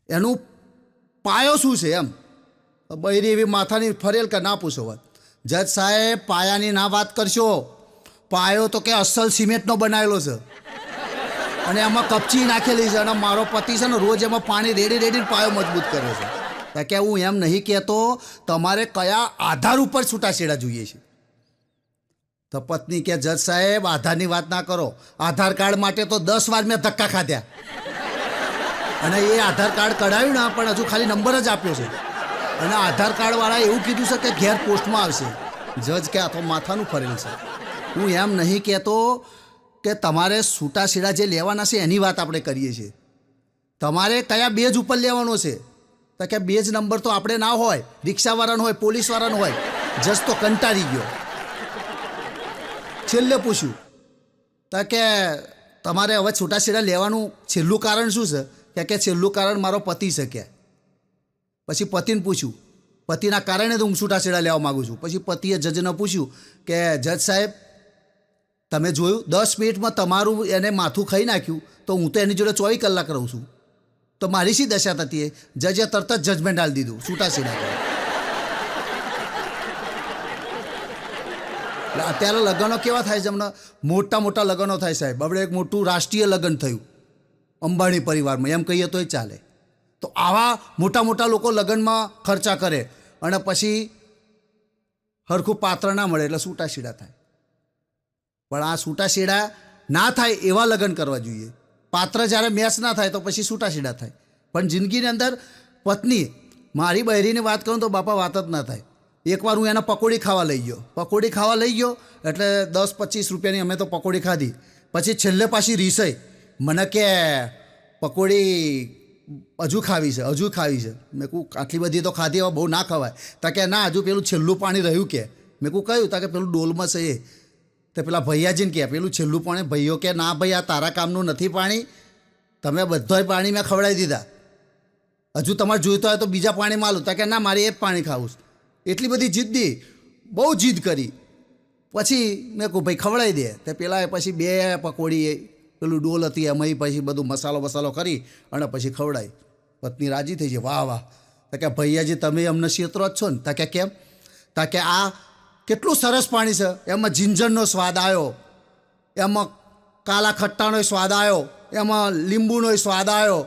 એનું પાયો શું છે? એમ બહેરી એવી માથાની ફરેલ કે ના પૂછો વાત. જજ સાહેબ પાયાની ના વાત કરશો, પાયો તો કે અસલ સિમેન્ટનો બનાવેલો છે અને એમાં કપચી નાખેલી છે, અને મારો પતિ છે ને રોજ એમાં પાણી રેડીને પાયો મજબૂત કરે છે. કે હું એમ નહીં કહેતો તમારે કયા આધાર ઉપર છૂટાછેડા જોઈએ છે. તો પત્ની કે જજ સાહેબ આધારની વાત ના કરો, આધાર કાર્ડ માટે તો 10 વાર મેં ધક્કા ખાધ્યા અને એ આધાર કાર્ડ કઢાવ્યું ના, પણ હજુ ખાલી નંબર જ આપ્યો છે અને આધાર કાર્ડવાળાએ એવું કીધું છે કે ઘેર પોસ્ટમાં આવશે. જજ કે આ તો માથાનું ફરેલ છે. હું એમ નહીં કહેતો કે તમારે છૂટાછેડા જે લેવાના છે એની વાત આપણે કરીએ છીએ. તમારે કયા બેઝ ઉપર લેવાનો છે? તો કે બેઝ નંબર તો આપણે ના હોય, રિક્ષાવાળાનો હોય, પોલીસવાળાનો હોય. જજ તો કંટાળી ગયો. છેલ્લે પૂછ્યું તો કે તમારે હવે છૂટાછેડા લેવાનું છેલ્લું કારણ શું છે? કે છેલ્લું કારણ મારો પતિ છે. કે પછી પતિને પૂછ્યું, પતિના કારણે તો હું છૂટાછેડા લેવા માગું છું. પછી પતિએ જજને પૂછ્યું કે જજ સાહેબ તમે જોયું 10 મિનિટમાં તમારું એને માથું ખાઈ નાખ્યું, તો હું તો એની જોડે 24 કલાક રહું છું, તો મારી શી દશા થતી? જજે તરત જ જજમેન્ટ આલી દીધું છૂટાછેડા. એટલે અત્યારે લગ્નો કેવા થાય છે? હમણાં મોટા લગ્નો થાય સાહેબ. આપણે એક મોટું રાષ્ટ્રીય લગ્ન થયું અંબાણી પરિવારમાં, એમ કહીએ તોય ચાલે. તો આવા મોટા લોકો લગ્નમાં ખર્ચા કરે અને પછી હરખું પાત્ર ના મળે એટલે છૂટાછેડા થાય. પણ આ છૂટાછેડા ના થાય એવા લગ્ન કરવા જોઈએ. પાત્ર જ્યારે મેચ ના થાય તો પછી છૂટાછેડા થાય. પણ જિંદગીની અંદર પત્ની, મારી બહેરીની વાત કરું તો બાપા વાત જ ના થાય. એકવાર હું એને પકોડી ખાવા લઈ ગયો એટલે 10-25 રૂપિયાની અમે તો પકોડી ખાધી. પછી છેલ્લે પાછી રીસાઈ મને કે પકોડી હજુ ખાવી છે. મેં કહું આટલી બધી તો ખાધી, હવે બહુ ના ખવાય. તા કે ના હજુ પેલું છેલ્લું પાણી રહ્યું. કે મેં કહું કયું? તા કે પેલું ડોલમાં છે એ. તો પેલા ભૈયાજીને કહે પેલું છેલ્લું પાણી. ભાઈઓ કે ના ભાઈ આ તારા કામનું નથી પાણી, તમે બધાય પાણી મેં ખવડાવી દીધા, હજુ તમારે જોઈતો હોય તો બીજા પાણી માલું. તા કે ના મારે એ જ પાણી ખાવું. એટલી બધી જિદ્દી, બહુ જીદ કરી. પછી મેં કહું ભાઈ ખવડાવી દે. તો પેલા પછી 2 પકોડી પેલું ડોલ હતી એમાં પછી બધું મસાલો કરી અને પછી ખવડાવી. પત્ની રાજી થઈ છે, વાહ વાહ. તો કે ભૈયાજી તમે અમને છેતરો જ છો ને? તા કે કેમ? તા કે આ કેટલું સરસ પાણી છે, એમાં જીંજરનો સ્વાદ આવ્યો, એમાં કાલા ખટ્ટાનો સ્વાદ આવ્યો, એમાં લીંબુનો સ્વાદ આવ્યો,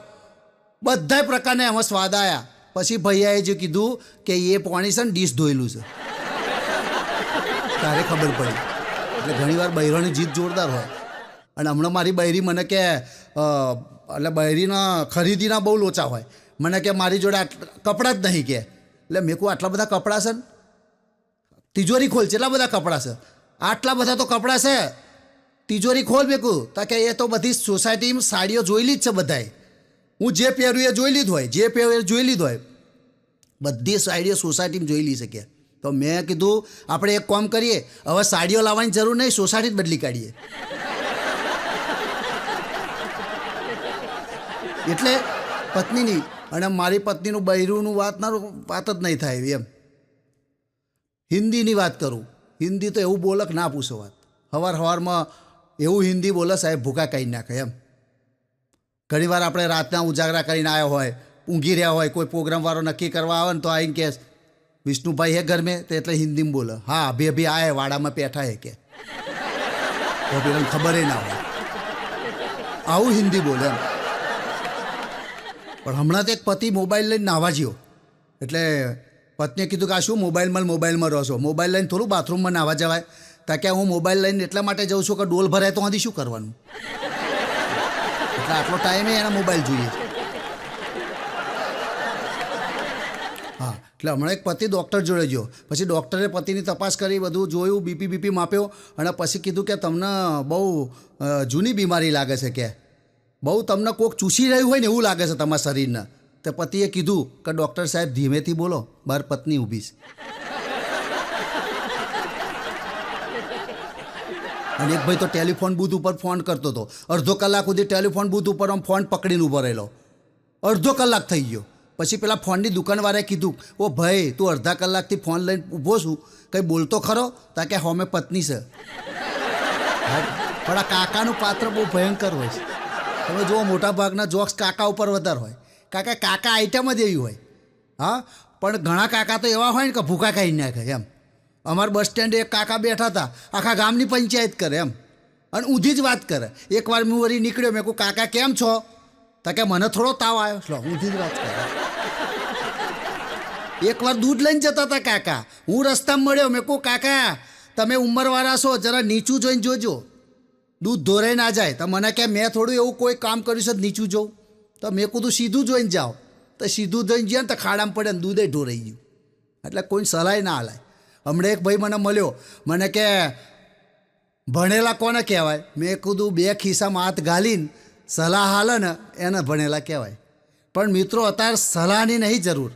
બધા પ્રકારના એમાં સ્વાદ આવ્યા. પછી ભૈયાએ જે કીધું કે એ પાણી છે ને ડીશ ધોયેલું છે, તારે ખબર પડી. એટલે ઘણીવાર બૈરોની જીત જોરદાર હોય. અને હમણાં મારી બૈરી મને કે એટલે બૈરીના ખરીદીના બહુ લોચા હોય. મને કે મારી જોડે કપડાં જ નહીં કે. એટલે મેં કહું આટલા બધા કપડાં છે ને, તિજોરી ખોલ, કેટલા બધા કપડાં છે? આટલા બધા તો કપડાં છે, તિજોરી ખોલ મેં કહું. તા કે એ તો બધી સોસાયટીમાં સાડીઓ જોયેલી જ છે બધાએ. હું જે પહેર્યું એ જોઈ લીધું હોય, જે પહેર્યું એ જોઈ લીધું હોય, બધી સાડીઓ સોસાયટીમાં જોયેલી છે કે. તો મેં કીધું આપણે એક કામ કરીએ, હવે સાડીઓ લાવવાની જરૂર નહીં, સોસાયટી જ બદલી કાઢીએ. એટલે પત્નીની અને મારી પત્નીનું બૈરુંનું વાત જ નહીં થાય એમ. હિન્દીની વાત કરું, હિન્દી તો એવું બોલક ના પૂછો વાત. સવારમાં એવું હિન્દી બોલે સાહેબ ભૂકા કાઢી નાખે એમ. ઘણીવાર આપણે રાતના ઉજાગરા કરીને આવ્યા હોય, ઊંઘી રહ્યા હોય, કોઈ પ્રોગ્રામવાળો નક્કી કરવા આવે ને તો આવીને કે વિષ્ણુભાઈ હે ઘર મેં, તો એટલે હિન્દીમાં બોલે. હા અભી અભી આયે, વાડામાં બેઠા હે કે. તો પેલાને ખબર ના હોય, આવું હિન્દી બોલે એમ. પણ હમણાં તો એક પતિ મોબાઈલ લઈને નાહવા જ્યો, એટલે પત્નીએ કીધું કે આ શું મોબાઈલમાં રહો છો? મોબાઈલ લઈને થોડું બાથરૂમમાં નાહવા જવાય. તા કે હું મોબાઈલ લઈને એટલા માટે જાઉં છું કે ડોલ ભરાય તો આથી શું કરવાનું, એટલે આટલો ટાઈમે એને મોબાઈલ જોઈએ છે. હા, એટલે હમણાં એક પતિ ડૉક્ટર જોડે ગયો. પછી ડૉક્ટરે પતિની તપાસ કરી, બધું જોયું, બીપી માપ્યો, અને પછી કીધું કે તમને બહુ જૂની બીમારી લાગે છે કે, બહુ તમને કોક ચૂસી રહ્યું હોય ને એવું લાગે છે તમારા શરીરને. તો પતિએ કીધું કે ડૉક્ટર સાહેબ ધીમેથી બોલો, બહાર પત્ની ઊભી છે. અને એક ભાઈ તો ટેલિફોન બૂથ ઉપર ફોન કરતો હતો, અડધો કલાક સુધી ટેલિફોન બૂથ ઉપર આમ ફોન પકડીને ઊભો રહેલો, અડધો કલાક થઈ ગયો. પછી પેલા ફોનની દુકાનવાળાએ કીધું, ઓ ભાઈ તું અડધા કલાકથી ફોન લઈને ઊભો છું, કંઈ બોલતો ખરો? તાકે હોમે પત્ની છે. પણ આ કાકાનું પાત્ર બહુ ભયંકર હોય છે. તમે જુઓ મોટાભાગના જોક્સ કાકા ઉપર વધારે હોય. કાકા આઈટમ જ એવી હોય. હા, પણ ઘણા કાકા તો એવા હોય ને કે ભૂકા ખાઈ નાખે એમ. અમારા બસ સ્ટેન્ડે એક કાકા બેઠા હતા, આખા ગામની પંચાયત કરે એમ, અને ઊંધી જ વાત કરે. એકવાર હું વળી નીકળ્યો, મેં કહું કાકા કેમ છો? તો કે મને થોડો તાવ આવ્યો. લો ઊંધી જ વાત કરે. એકવાર દૂધ લઈને જતા હતા કાકા, હું રસ્તામાં મળ્યો, મેં કહું કાકા તમે ઉંમરવાળા છો, જરા નીચું જોઈને જોજો, દૂધ ધોરાઈ ના જાય. તો મને કે મેં થોડું એવું કોઈ કામ કર્યું છે નીચું જોઉં? તો મેં કીધું સીધું જોઈને જાઓ. તો સીધું જોઈને જાય ને તો ખાડામાં પડે ને દૂધે ઢોરાઈ ગયું. એટલે કોઈ સલાહ ના હાલાય. હમણાં એક ભાઈ મને મળ્યો, મને કે ભણેલા કોને કહેવાય? મેં કીધું બે ખિસ્સામાં હાથ ઘાલીને સલાહ હાલે ને એને ભણેલા કહેવાય. પણ મિત્રો અત્યારે સલાહની નહીં જરૂર,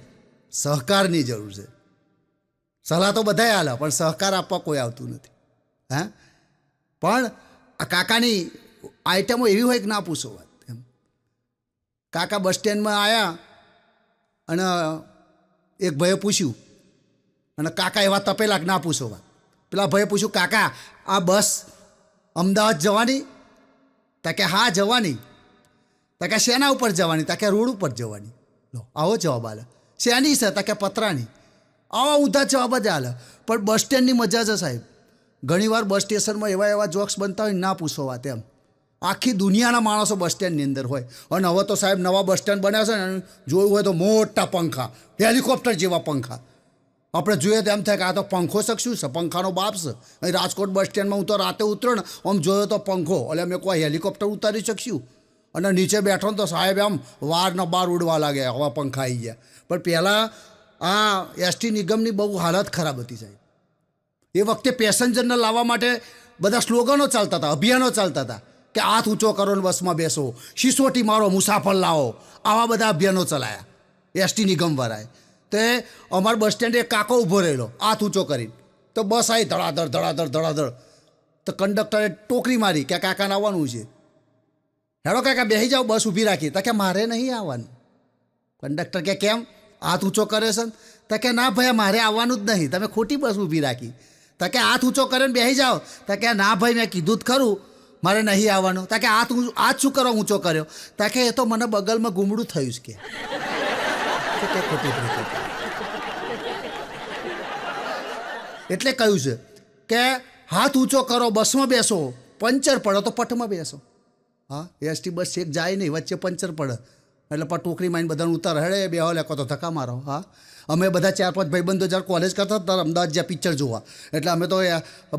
સહકારની જરૂર છે. સલાહ તો બધાય હાલે, પણ સહકાર આપવા કોઈ આવતું નથી. હા, પણ આ કાકાની આઈટમો એવી હોય કે ના પૂછો વાત એમ. કાકા બસ સ્ટેન્ડમાં આવ્યા અને એક ભાઈએ પૂછ્યું, અને કાકા એવા તપેલા કે ના પૂછો વાત. પેલા ભાઈએ પૂછ્યું, કાકા આ બસ અમદાવાદ જવાની? તા કે હા જવાની. તા કે શેના ઉપર જવાની? તા કે રોડ ઉપર જવાની. લો આવો જવાબ આલે. શેની છે? તા કે પતરાની. આવા ઊંધા જવાબ જ આલે. પણ બસ સ્ટેન્ડની મજા છે સાહેબ. ઘણીવાર બસ સ્ટેશનમાં એવા જોક્સ બનતા હોય ના પૂછો વાત એમ. આખી દુનિયાના માણસો બસ સ્ટેન્ડની અંદર હોય. અને હવે તો સાહેબ નવા બસ સ્ટેન્ડ બન્યા છે ને, જોયું હોય તો મોટા પંખા, હેલિકોપ્ટર જેવા પંખા. આપણે જોઈએ તો એમ થાય કે આ તો પંખો શકશું છે, પંખાનો બાપ છે. અહીં રાજકોટ બસ સ્ટેન્ડમાં હું તો રાતે ઉતરો ને, આમ જોયો તો પંખો, એટલે મેં કોઈ હેલિકોપ્ટર ઉતારી શકશું? અને નીચે બેઠો ને તો સાહેબ આમ વારના બાર ઉડવા લાગે, હવા પંખા આવી ગયા. પણ પહેલાં આ એસટી નિગમની બહુ હાલત ખરાબ હતી સાહેબ. એ વખતે પેસેન્જરને લાવવા માટે બધા સ્લોગનો ચાલતા હતા, અભિયાનો ચાલતા હતા કે હાથ ઊંચો કરો ને બસમાં બેસો, સિસોટી મારો, મુસાફર લાવો, આવા બધા અભિયાનો ચલાયા એસટી નિગમવાળાએ. તે અમારા બસ સ્ટેન્ડે એક કાકો ઊભો રહેલો હાથ ઊંચો કરીને. તો બસ આવી ધડાધડ. તો કંડક્ટરે ટોકરી મારી કે કાકાને આવવાનું છે. હેડો કાકા બેસી જાઓ, બસ ઊભી રાખી. તો કે મારે નહીં આવવાનું. કંડક્ટર કે કેમ? હાથ ઊંચો કરે છે? તો કે ના ભાઈ મારે આવવાનું જ નહીં, તમે ખોટી બસ ઊભી રાખી. તો કે હાથ ઊંચો કરે ને બેસી જાઓ. તો કે ના ભાઈ મેં કીધું જ ખરું મારે નહીં આવવાનું. તો કે હાથ શું કરવા ઊંચો કર્યો? તો કે એ તો મને બગલમાં ગુમડું થયું છે કે ખોટી. એટલે કહ્યું છે કે હાથ ઊંચો કરો, બસમાં બેસો, પંચર પડે તો પટમાં બેસો. હા, એસટી બસ છેક જાય નહીં, વચ્ચે પંચર પડે એટલે પણ ટોકરી માઈને બધાને ઉતાર હેડે બેહો લેકો તો ધક્કા મારો. હા, અમે બધા 4-5 ભાઈબંધો જ્યારે કોલેજ કરતા ત્યારે અમદાવાદ જ્યાં પિક્ચર જોવા, એટલે અમે તો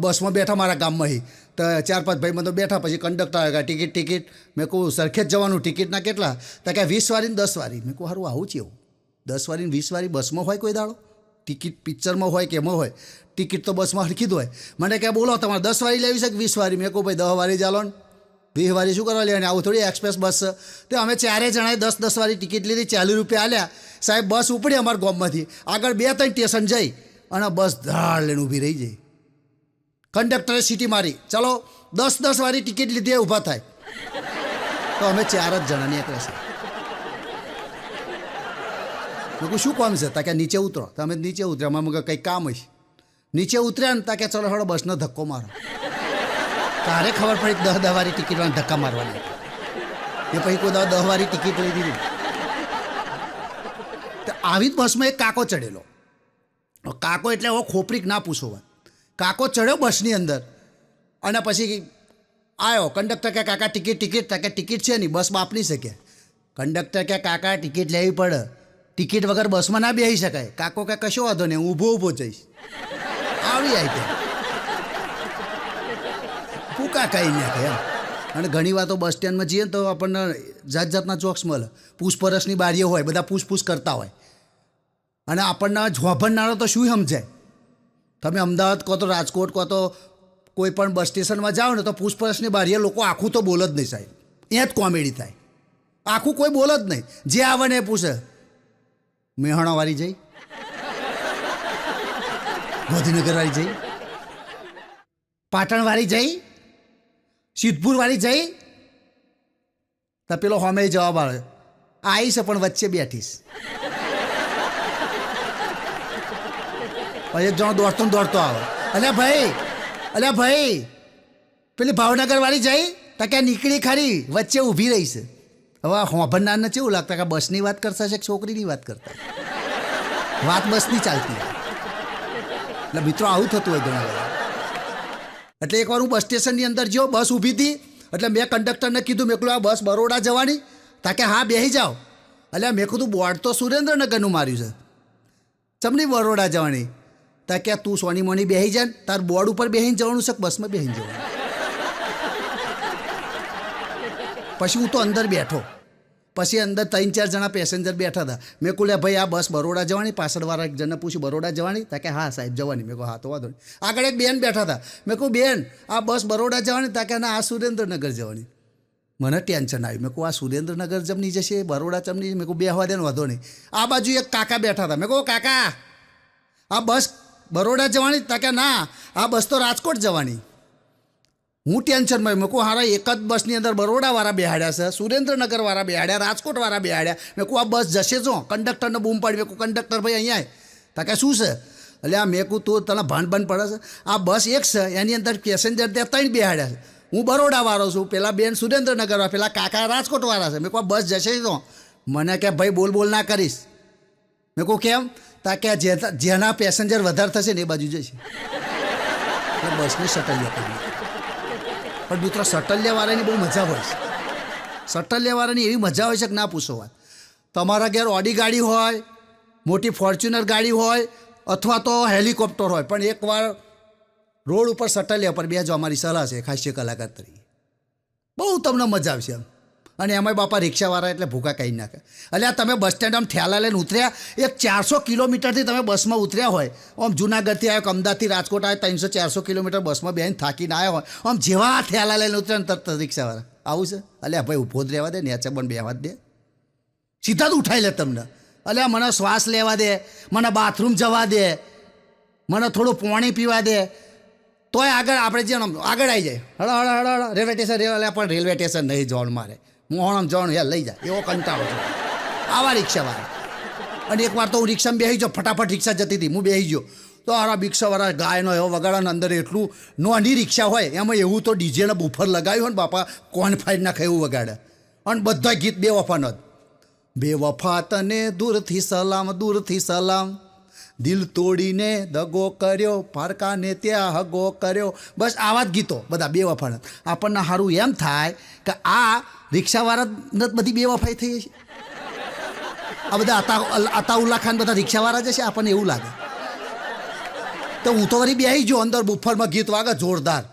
બસમાં બેઠા મારા ગામમાંથી, તો 4-5 ભાઈબંધો બેઠા. પછી કંડક્ટર આવ્યા, ટિકિટ. મેં કહું સરખેજ જવાનું, ટિકિટના કેટલા? તો કે 20 વાળી ને 10 વાળી. મેં કહું સારું આવું છે એવું, 10 વાળી ને 20 વાળી બસમાં હોય કોઈ દાડો? ટિકિટ પિક્ચરમાં હોય કે એમાં હોય, ટિકિટ તો બસમાં હરખી જ હોય. મને કે બોલો તમારે 10 વાળી લેવી છે કે 20 વાળી? મેં કહું ભાઈ 10 વાળી ચાલો ને, 20 વાળી શું કરવા લેવાની? આવું થોડી એક્સપ્રેસ બસ છે. તો અમે 4 જણાએ 10-10 વાળી ટિકિટ લીધી, 40 રૂપિયા આલ્યા. સાહેબ બસ ઉપડી અમારા ગામમાંથી, આગળ 2-3 સ્ટેશન જઈ અને બસ ધાડ લઈને ઊભી રહી જાય. કંડક્ટરે સીટી મારી, ચલો 10-10 વાળી ટિકિટ લીધી, ઊભા થાય. તો અમે 4 જ જણા નીકળ્યા છે. મેં શું કામ છે? તા કે નીચે ઉતરો. તો અમે નીચે ઉતર્યા, અમે કંઈક કામ હશે. નીચે ઉતર્યા ને તા કે ચલો થોડો બસનો ધક્કો મારો. તારે ખબર પડી 10-10 વાળી ટિકિટવાળા ધક્કા મારવાની. એ પછી કોઈ 10 વાળી ટિકિટ લઈ દીધી. તો આવી જ બસમાં એક કાકો ચડેલો. કાકો એટલે હવે ખોપરીક ના પૂછો વાત. કાકો ચડ્યો બસની અંદર અને પછી આવ્યો. કંડક્ટર કે કાકા ટિકિટ. તા કે ટિકિટ છે નહીં, બસ બાપની શકે. કંડક્ટર કે કાકા ટિકિટ લેવી પડે, ટિકિટ વગર બસમાં ના બેસી શકાય. કાકો કે કશો વાંધો નહીં, ઊભો જઈશ. આવી આવી પૂકા કહી નાખે એમ. અને ઘણી વાર તો બસ સ્ટેન્ડમાં જઈએ તો આપણને જાતના જોક્સ મળે. પૂછપરછની બારીઓ હોય, બધા પૂછપૂછ કરતા હોય અને આપણને જોભણનારો તો શું સમજાય? તમે અમદાવાદ કહો તો રાજકોટ કહો તો કોઈ પણ બસ સ્ટેશનમાં જાઓ ને તો પૂછપરછની બારીએ લોકો આખું તો બોલ જ નહીં સાહેબ. અહીંયા જ કોમેડી થાય. આખું કોઈ બોલ જ નહીં, જે આવે ને એ પૂછે. મેહાણાવાળી જઈ, ગાંધીનગરવાળી જઈ, પાટણવાળી જઈ, સિદ્ધપુરવાળી જઈ. તો પેલો હોમે જવાબ આવે, આવીશ પણ વચ્ચે બેઠીશ. પછી એક જણો દોડતો આવે, અલ્યા ભાઈ પેલી ભાવનગરવાળી જઈ? તો કે નીકળી ખરી, વચ્ચે ઊભી રહી છે. હવે હોભરનારને કેવું લાગતા કે બસની વાત કરતા છે કે છોકરીની વાત કરતા? વાત બસની ચાલતી. એટલે મિત્રો આવું થતું હોય ઘણા બધા. એટલે એકવાર હું બસ સ્ટેશનની અંદર ગયો, બસ ઊભી હતી. એટલે મેં કંડક્ટરને કીધું, મેં કહ્યું આ બસ બરોડા જવાની? તા કે હા બેસી જાઓ. એટલે મેં કીધું બોર્ડ તો સુરેન્દ્રનગરનું માર્યું છે, ચમની બરોડા જવાની? તા કે તું સોની મોની બેસી જાય ને, તાર બોર્ડ ઉપર બેસીને જવાનું છે, બસમાં બેસીને જવાનું? પછી હું તો અંદર બેઠો. પછી અંદર 3-4 જણા પેસેન્જર બેઠા હતા. મેં કહું ભાઈ આ બસ બરોડા જવાની? પાછળવાળા એક જણને પૂછ્યું બરોડા જવાની? તા કે હા સાહેબ જવાની. મેં કહું હા તો વાંધો નહીં. આગળ એક બેન બેઠા હતા. મેં કહું બેન આ બસ બરોડા જવાની? તા કે ના આ સુરેન્દ્રનગર જવાની. મને ટેન્શન આવ્યું. મેં કહું આ સુરેન્દ્રનગર જમની જશે, બરોડા ચમની? મેં કહું બેહવા દે ને, વાંધો નહીં. આ બાજુ એક કાકા બેઠા હતા. મેં કહું કાકા આ બસ બરોડા જવાની? તા કે ના આ બસ તો રાજકોટ જવાની. હું ટેન્શનમાં. મેં કહું હારા એક જ બસની અંદર બરોડાવાળા બેહાડ્યા છે, સુરેન્દ્રનગરવાળા બેહાડ્યા, રાજકોટવાળા બેહાડ્યા. મેં કહું આ બસ જશે જો? કંડક્ટરને બૂમ પાડી. મેં કહું કંડક્ટર ભાઈ અહીંયા તા કે શું છે? એટલે આ મેં કહું તું તને ભાન પડે છે? આ બસ એક છે, એની અંદર પેસેન્જર ત્યાં 3 બેહાડ્યા છે. હું બરોડાવાળો છું, પેલા બેન સુરેન્દ્રનગરવાળા, પેલા કાકા રાજકોટવાળા છે. મેં કહું બસ જશે તો? મને કે ભાઈ બોલ ના કરીશ. મેં કહું કેમ? તા કે જેના પેસેન્જર વધારે થશે ને એ બાજુ જશે. એટલે બસની શટલિયા કરી. પણ મિત્રો શટલિયાવાળાની બહુ મજા હોય છે. શટલિયાવાળાની એવી મજા હોય છે કે ના પૂછો વાત. તમારા ઘેર ઓડી ગાડી હોય, મોટી ફોર્ચ્યુનર ગાડી હોય અથવા તો હેલિકોપ્ટર હોય, પણ એકવાર રોડ ઉપર શટલિયા પર બેસજો. અમારી સલાહ છે ખાસ્ય કલાકાર તરીકે. બહુ તમને મજા આવશે એમ. અને એમાંય બાપા રિક્ષાવાળા એટલે ભૂકા કહી નાખે. એટલે આ તમે બસ સ્ટેન્ડ આમ ઠેલા લઈને ઉતર્યા, એક 400 કિલોમીટરથી તમે બસમાં ઉતર્યા હોય, આમ જુનાગઢથી આવ્યો, અમદાવાદથી રાજકોટ આવ્યો, 300-400 કિલોમીટર બસમાં બેસીને થાકીને આવ્યા હોય, આમ જેવા ઠેલા લઈને ઉતર્યા ને તરત રિક્ષાવાળા આવું છે? અલ્યા ભાઈ ઊભો જ રહેવા દે, નેચે પણ બેહવા જ દે, સીધા જ ઉઠાઈ લે તમને. અલ્યા મને શ્વાસ લેવા દે, મને બાથરૂમ જવા દે, મને થોડું પાણી પીવા દે, તોય આગળ આપણે જે આગળ આવી જાય. હળો રેલવે સ્ટેશન પણ રેલવે સ્ટેશન નહીં જવાનું મારે, મોહણમ જવાનું યાર લઈ જાય, એવો કંટાળો છે આવા રિક્ષાવાળા. અને એકવાર તો હું રિક્ષામાં બેસી ગયો, ફટાફટ રિક્ષા જતી હતી, હું બેસી ગયો તો આરા રિક્ષાવાળા ગાયનો એવો વગાડવાનો, અંદર એટલું નોની રિક્ષા હોય એમાં એવું તો ડીજેના બુફર લગાવ્યું હોય ને બાપા, કોણ ફાઈડ નાખે એવું વગાડે. અને બધા ગીત બેવફાનો જ. બેવફા તને દૂરથી સલામ, દૂરથી સલામ, દિલ તોડીને દગો કર્યો, પારકાને ત્યાં હગો કર્યો. બસ આવા જ ગીતો બધા બેવફાના. આપણને સારું એમ થાય કે આ રિક્ષાવાળા બધી બેવફાઈ થઈ છે. આ બધા અતાઉલ્લા ખાન બધા રિક્ષાવાળા જ છે, આપણને એવું લાગે. તો હું તો વળી બેસી ગયો અંદર, બુફરમાં ગીત વાગે જોરદાર,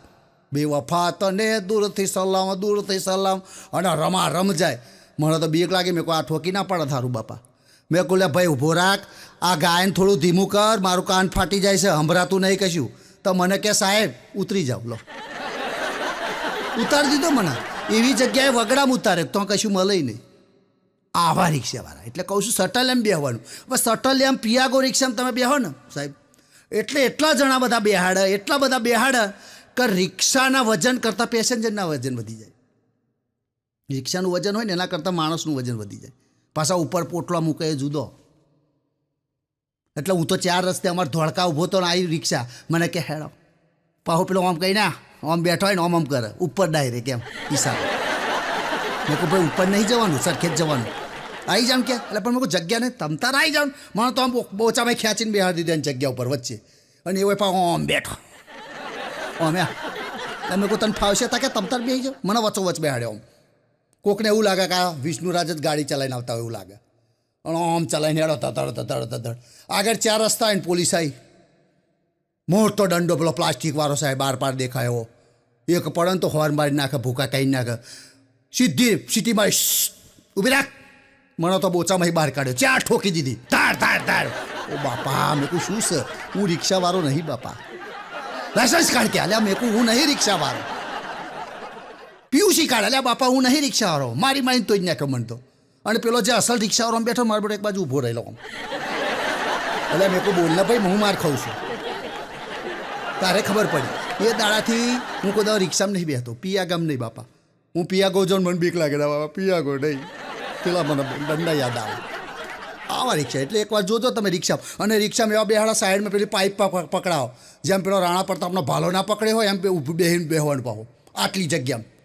બેવફા તને દૂરથી સલામ, દૂરથી સલામ, અને રમા રમ જાય. મને તો બીક લાગે. મેં કોઈ આ ઠોકી ના પડે થારું બાપા. મેં કહું લે ભાઈ ઊભો રાખ, આ ગાયન થોડું ધીમું કર, મારું કાન ફાટી જાય છે, સંભળાતું નહીં કશું. તો મને કે સાહેબ ઉતરી જાવ. લો ઉતારી દીધો મને. એવી જગ્યાએ વગડામાં ઉતારે તો કશું મળે નહીં. આવા રિક્ષાવાળા એટલે કહું છું સટલ એમ બેહવાનું. બસ સટલ એમ પિયાગો રિક્ષામાં તમે બેહો ને સાહેબ, એટલે એટલા જણા બધા બેહાડે, એટલા બધા બેહાડે કે રિક્ષાના વજન કરતાં પેસેન્જરના વજન વધી જાય. રિક્ષાનું વજન હોય ને એના કરતાં માણસનું વજન વધી જાય. પાછા ઉપર પોટલા મૂકે એ જુદો. એટલે હું તો 4 રસ્તે અમારે ધોળકા ઊભો તો આવી રિક્ષા, મને કે હેડો. પાહો પેલો આમ કહી ના આમ બેઠો હોય ને આમ કરે ઉપર ડાયરેક્ટ એમ હિસાબ. મેં કહું ભાઈ ઉપર નહીં જવાનું, સરખે જ જવાનું. આવી જામ કે એટલે પણ મેં કહું જગ્યા નહીં, તમ તાર આવી જાવ. મને તો આમ બોચામાં ખેંચીને બેહાડી દીધો એની જગ્યા ઉપર વચ્ચે, અને એ પાછો આમ બેઠો અમે. મેં કહું તને ફાવશે તા કે તમ તાર બેસી જાવ. મને વચ્ચોવચ્ચ બેહાડ્યો. આમ કોકને એવું લાગે કે આ વિષ્ણુરાજ જ ગાડી ચલાવીને આવતા હોય એવું લાગે. અને આમ ચલાવીને હેડો તતડ તતડ તતડ. આગળ 4 રસ્તા આવીને પોલીસ આવી, મોટો દંડો પેલો પ્લાસ્ટિકવાળો સાહેબ બાર પાર દેખાય એવો. એક પડે ને તો હોર્ન મારી નાખે, ભૂકા કાઢી નાખે. સીધી સિટીમાં ઊભી રાખ. મને તો બોચામાં બહાર કાઢ્યો, 4 ઠોકી દીધી, તાર તાર તાર. ઓ બાપા, મેં કહું શું સર, હું રિક્ષાવાળો નહીં બાપા. લાયસન્સ કાઢ કે અલ્યા. મેં કહું હું નહીં રિક્ષાવાળો. પીયુસી કાઢ અલ્યા બાપા, હું નહીં રિક્ષાવાળો. મારી મારીને તો જ નાખ્યો મને તો. અને પેલો જે અસલ રિક્ષાવાળો બેઠો મારા બેઠો એક બાજુ ઊભો રહેલો. એટલે મેં કહું બોલ ને ભાઈ, હું માર ખાઉં છું. તારે ખબર પડી. એ દાડાથી હું કોઈ દાડો રિક્ષામાં નહીં બેસતો. પિયાગામ નહીં બાપા. હું પિયાગો જોઈને મને બીક લાગે બાપા, પિયાગો નહીં. પેલા મને દંડા યાદ આવે. આવા રિક્ષા એટલે એકવાર જોજો તમે રિક્ષા. અને રિક્ષામાં એવા બેહાડા સાઈડમાં પેલી પાઇપ પકડાવો, જેમ પેલો રાણા પ્રતાપનો ભાલો ના પકડે હોય એમ બેહીને બેહવાનું પાહો આટલી જગ્યામાં.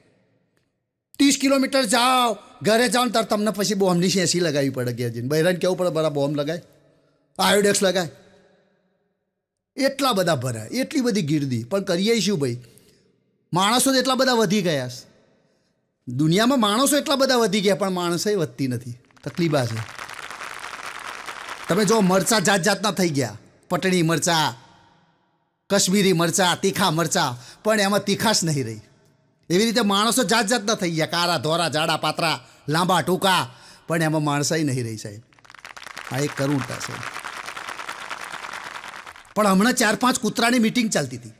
30 કિલોમીટર જાઓ, ઘરે જાઓ ને તાર તમને પછી બોમ્બની શેસી લગાવવી પડે. ઘેર જઈને બહેરાને કેવું પડે બરાબર બોમ્બ લગાય, આયોડેક્સ લગાય. એટલા બધા ભરાય, એટલી બધી ગીર્દી. પણ કરીએ શું ભાઈ? માણસો જ એટલા બધા વધી ગયા છે દુનિયામાં. માણસો એટલા બધા વધી ગયા પણ માણસો વધતી નથી. તકલીફ આ છે. તમે જો મરચાં જાત જાતના થઈ ગયા. પટણી મરચાં, કશ્મીરી મરચાં, તીખા મરચાં, પણ એમાં તીખાશ નહીં રહી. એવી રીતે માણસો જાત જાતના થઈ ગયા. કારા ધોરા, જાડા પાતરા, લાંબા ટૂંકા, પણ એમાં માણસાઈ નહીં રહી સાહેબ. આ એક કરુણતા છે. પણ હમણાં 4-5 કૂતરાની મિટિંગ ચાલતી હતી.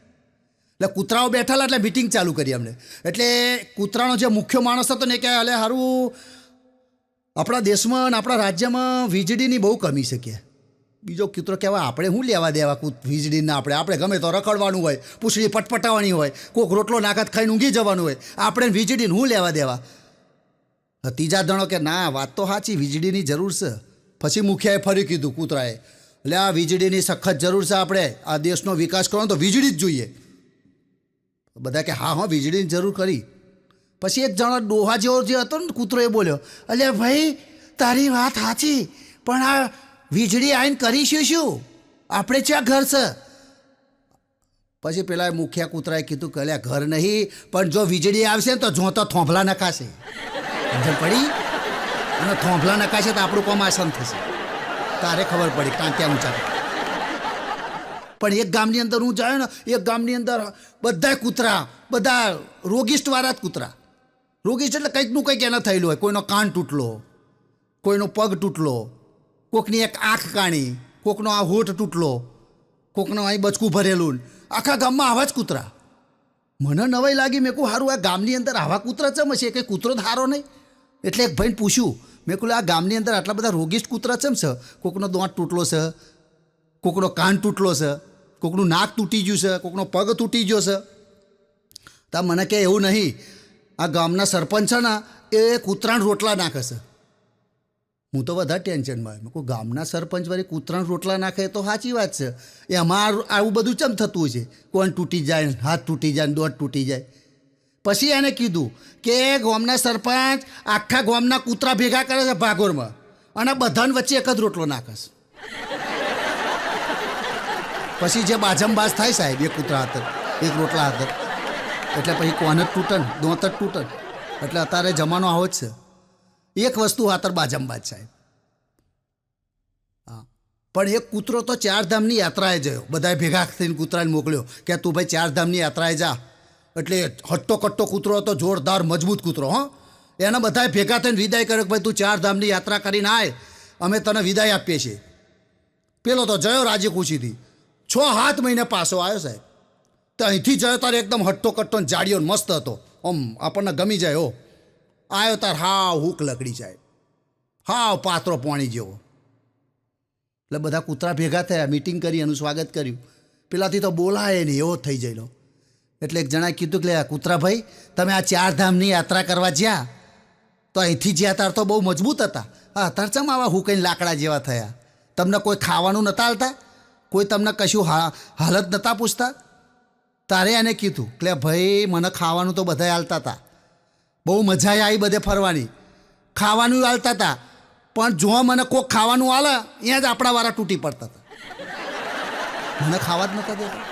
એટલે કૂતરાઓ બેઠેલા એટલે મિટિંગ ચાલુ કરી અમને. એટલે કૂતરાનો જે મુખ્ય માણસ હતો ને કે અલે સારું આપણા દેશમાં અને આપણા રાજ્યમાં વીજળીની બહુ કમી છે કે. બીજો કૂતરો કહેવાય આપણે શું લેવા દેવા વીજળીના. આપણે ગમે તો રખડવાનું હોય, પૂંછડી પટપટાવાની હોય, કોઈક રોટલો નાખત ખાઈને ઊંઘી જવાનું હોય. આપણે વીજળીને શું લેવા દેવા? ત્રીજા જણો કે ના વાત તો સાચી, વીજળીની જરૂર છે. પછી મુખિયાએ ફરી કીધું કૂતરાએ, એટલે આ વીજળીની સખત જરૂર છે. આપણે આ દેશનો વિકાસ કરવાનો તો વીજળી જ જોઈએ. બધા કે હા હા વીજળીની જરૂર કરી. પછી એક જણો ડોહા જેવો જે હતો ને કૂતરો એ બોલ્યો, અલે ભાઈ તારી વાત સાચી, પણ આ વીજળી આવીને કરીશું શું? આપણે ક્યાં ઘર છે? પછી પેલા મુખ્ય કૂતરાએ કીધું કે અલ્યા ઘર નહીં, પણ જો વીજળી આવશે ને તો જોતો થોંભલા નખાશે. સમજણ પડી? અને થોંભલા નખાશે તો આપણું કામ આસાન થશે. તારે ખબર પડી કાં ત્યાં ઊંચા. પણ એક ગામની અંદર હું જાય ને, એક ગામની અંદર બધા કૂતરા, બધા રોગિસ્ટવાળા જ કૂતરા. રોગિસ્ટ એટલે કંઈકનું કંઈક એને થયેલું હોય. કોઈનો કાન તૂટલો, કોઈનો પગ તૂટલો, કોકની એક આંખ કાણી, કોકનો આ હોઠ તૂટલો, કોકનો અહીં બચકું ભરેલું. આખા ગામમાં આવા જ કૂતરા. મને નવાઈ લાગી. મેં કહું સારું આ ગામની અંદર આવા કૂતરા ચમ છે? કંઈ કૂતરો ધારો નહીં. એટલે એક ભાઈને પૂછ્યું, મેં કહું આ ગામની અંદર આટલા બધા રોગિસ્ટ કૂતરા ચમ છે? કોકનો દાંત તૂટલો છે, કોકનો કાન તૂટલો છે, કોકનું નાક તૂટી ગયું છે, કોકનો પગ તૂટી ગયો છે. તો મને કહે એવું નહીં, આ ગામના સરપંચ છે ને એ કૂતરાના રોટલા નાખે છે. હું તો વધારે ટેન્શનમાં. મેં કહું ગામના સરપંચ વળી કૂતરાના રોટલા નાખે તો સાચી વાત છે. એમાં આવું બધું ચમ થતું હોય છે? કોણ તૂટી જાય, હાથ તૂટી જાય, દોટ તૂટી જાય. પછી એને કીધું કે ગામના સરપંચ આખા ગામના કૂતરા ભેગા કરે છે ભાગોરમાં, અને બધાને વચ્ચે એક જ રોટલો નાખે છે. પછી જે બાજમબાજ થાય સાહેબ એક કૂતરા હાથર એક રોટલા હાથર એટલે પછી કોન જ તૂટન દોત જ તૂટન એટલે અત્યારે જમાનો આવો જ છે એક વસ્તુ હાથર બાજમબાજ સાહેબ. હા પણ એક કૂતરો તો ચારધામની યાત્રાએ ગયો, બધાએ ભેગા થઈને કૂતરાને મોકલ્યો કે તું ભાઈ ચારધામની યાત્રાએ જા. એટલે હટ્ટો કટ્ટો કૂતરો હતો, જોરદાર મજબૂત કૂતરો. હં એના બધાએ ભેગા થઈને વિદાય કર્યો કે ભાઈ તું ચારધામની યાત્રા કરીને આય, અમે તને વિદાય આપીએ છીએ. પેલો તો જયો રાજી ખુશીથી 6-7 મહિને પાછો આવ્યો સાહેબ. તો અહીંથી જયો તારે એકદમ હટ્ટો કટ્ટો જાડિયો મસ્ત હતો, આમ આપણને ગમી જાય હો. આવ્યો તાર હાવ હૂક લકડી સાહેબ, હાવ પાત્રો પોણી જેવો. એટલે બધા કૂતરા ભેગા થયા, મિટિંગ કરી, એનું સ્વાગત કર્યું. પેલાથી તો બોલાય નહીં એવો થઈ જયેલો. એટલે એક જણાએ કીધું કે કૂતરાભાઈ તમે આ ચારધામની યાત્રા કરવા જ્યાં તો અહીંથી જ્યાં તાર તો બહુ મજબૂત હતા, હા તાર ચમ આવા હુકઈને લાકડા જેવા થયા? તમને કોઈ ખાવાનું નહોતા હાલતા? કોઈ તમને કશું હાલત નહોતા પૂછતા? તારે એને કીધું કે ભાઈ મને ખાવાનું તો બધાએ હાલતા હતા, બહુ મજા આવી બધે ફરવાની, ખાવાનું હાલતા હતા, પણ જો મને કોઈક ખાવાનું હાલે ત્યાં જ આપણા વાળા તૂટી પડતા હતા, મને ખાવા જ નહોતા દેતા.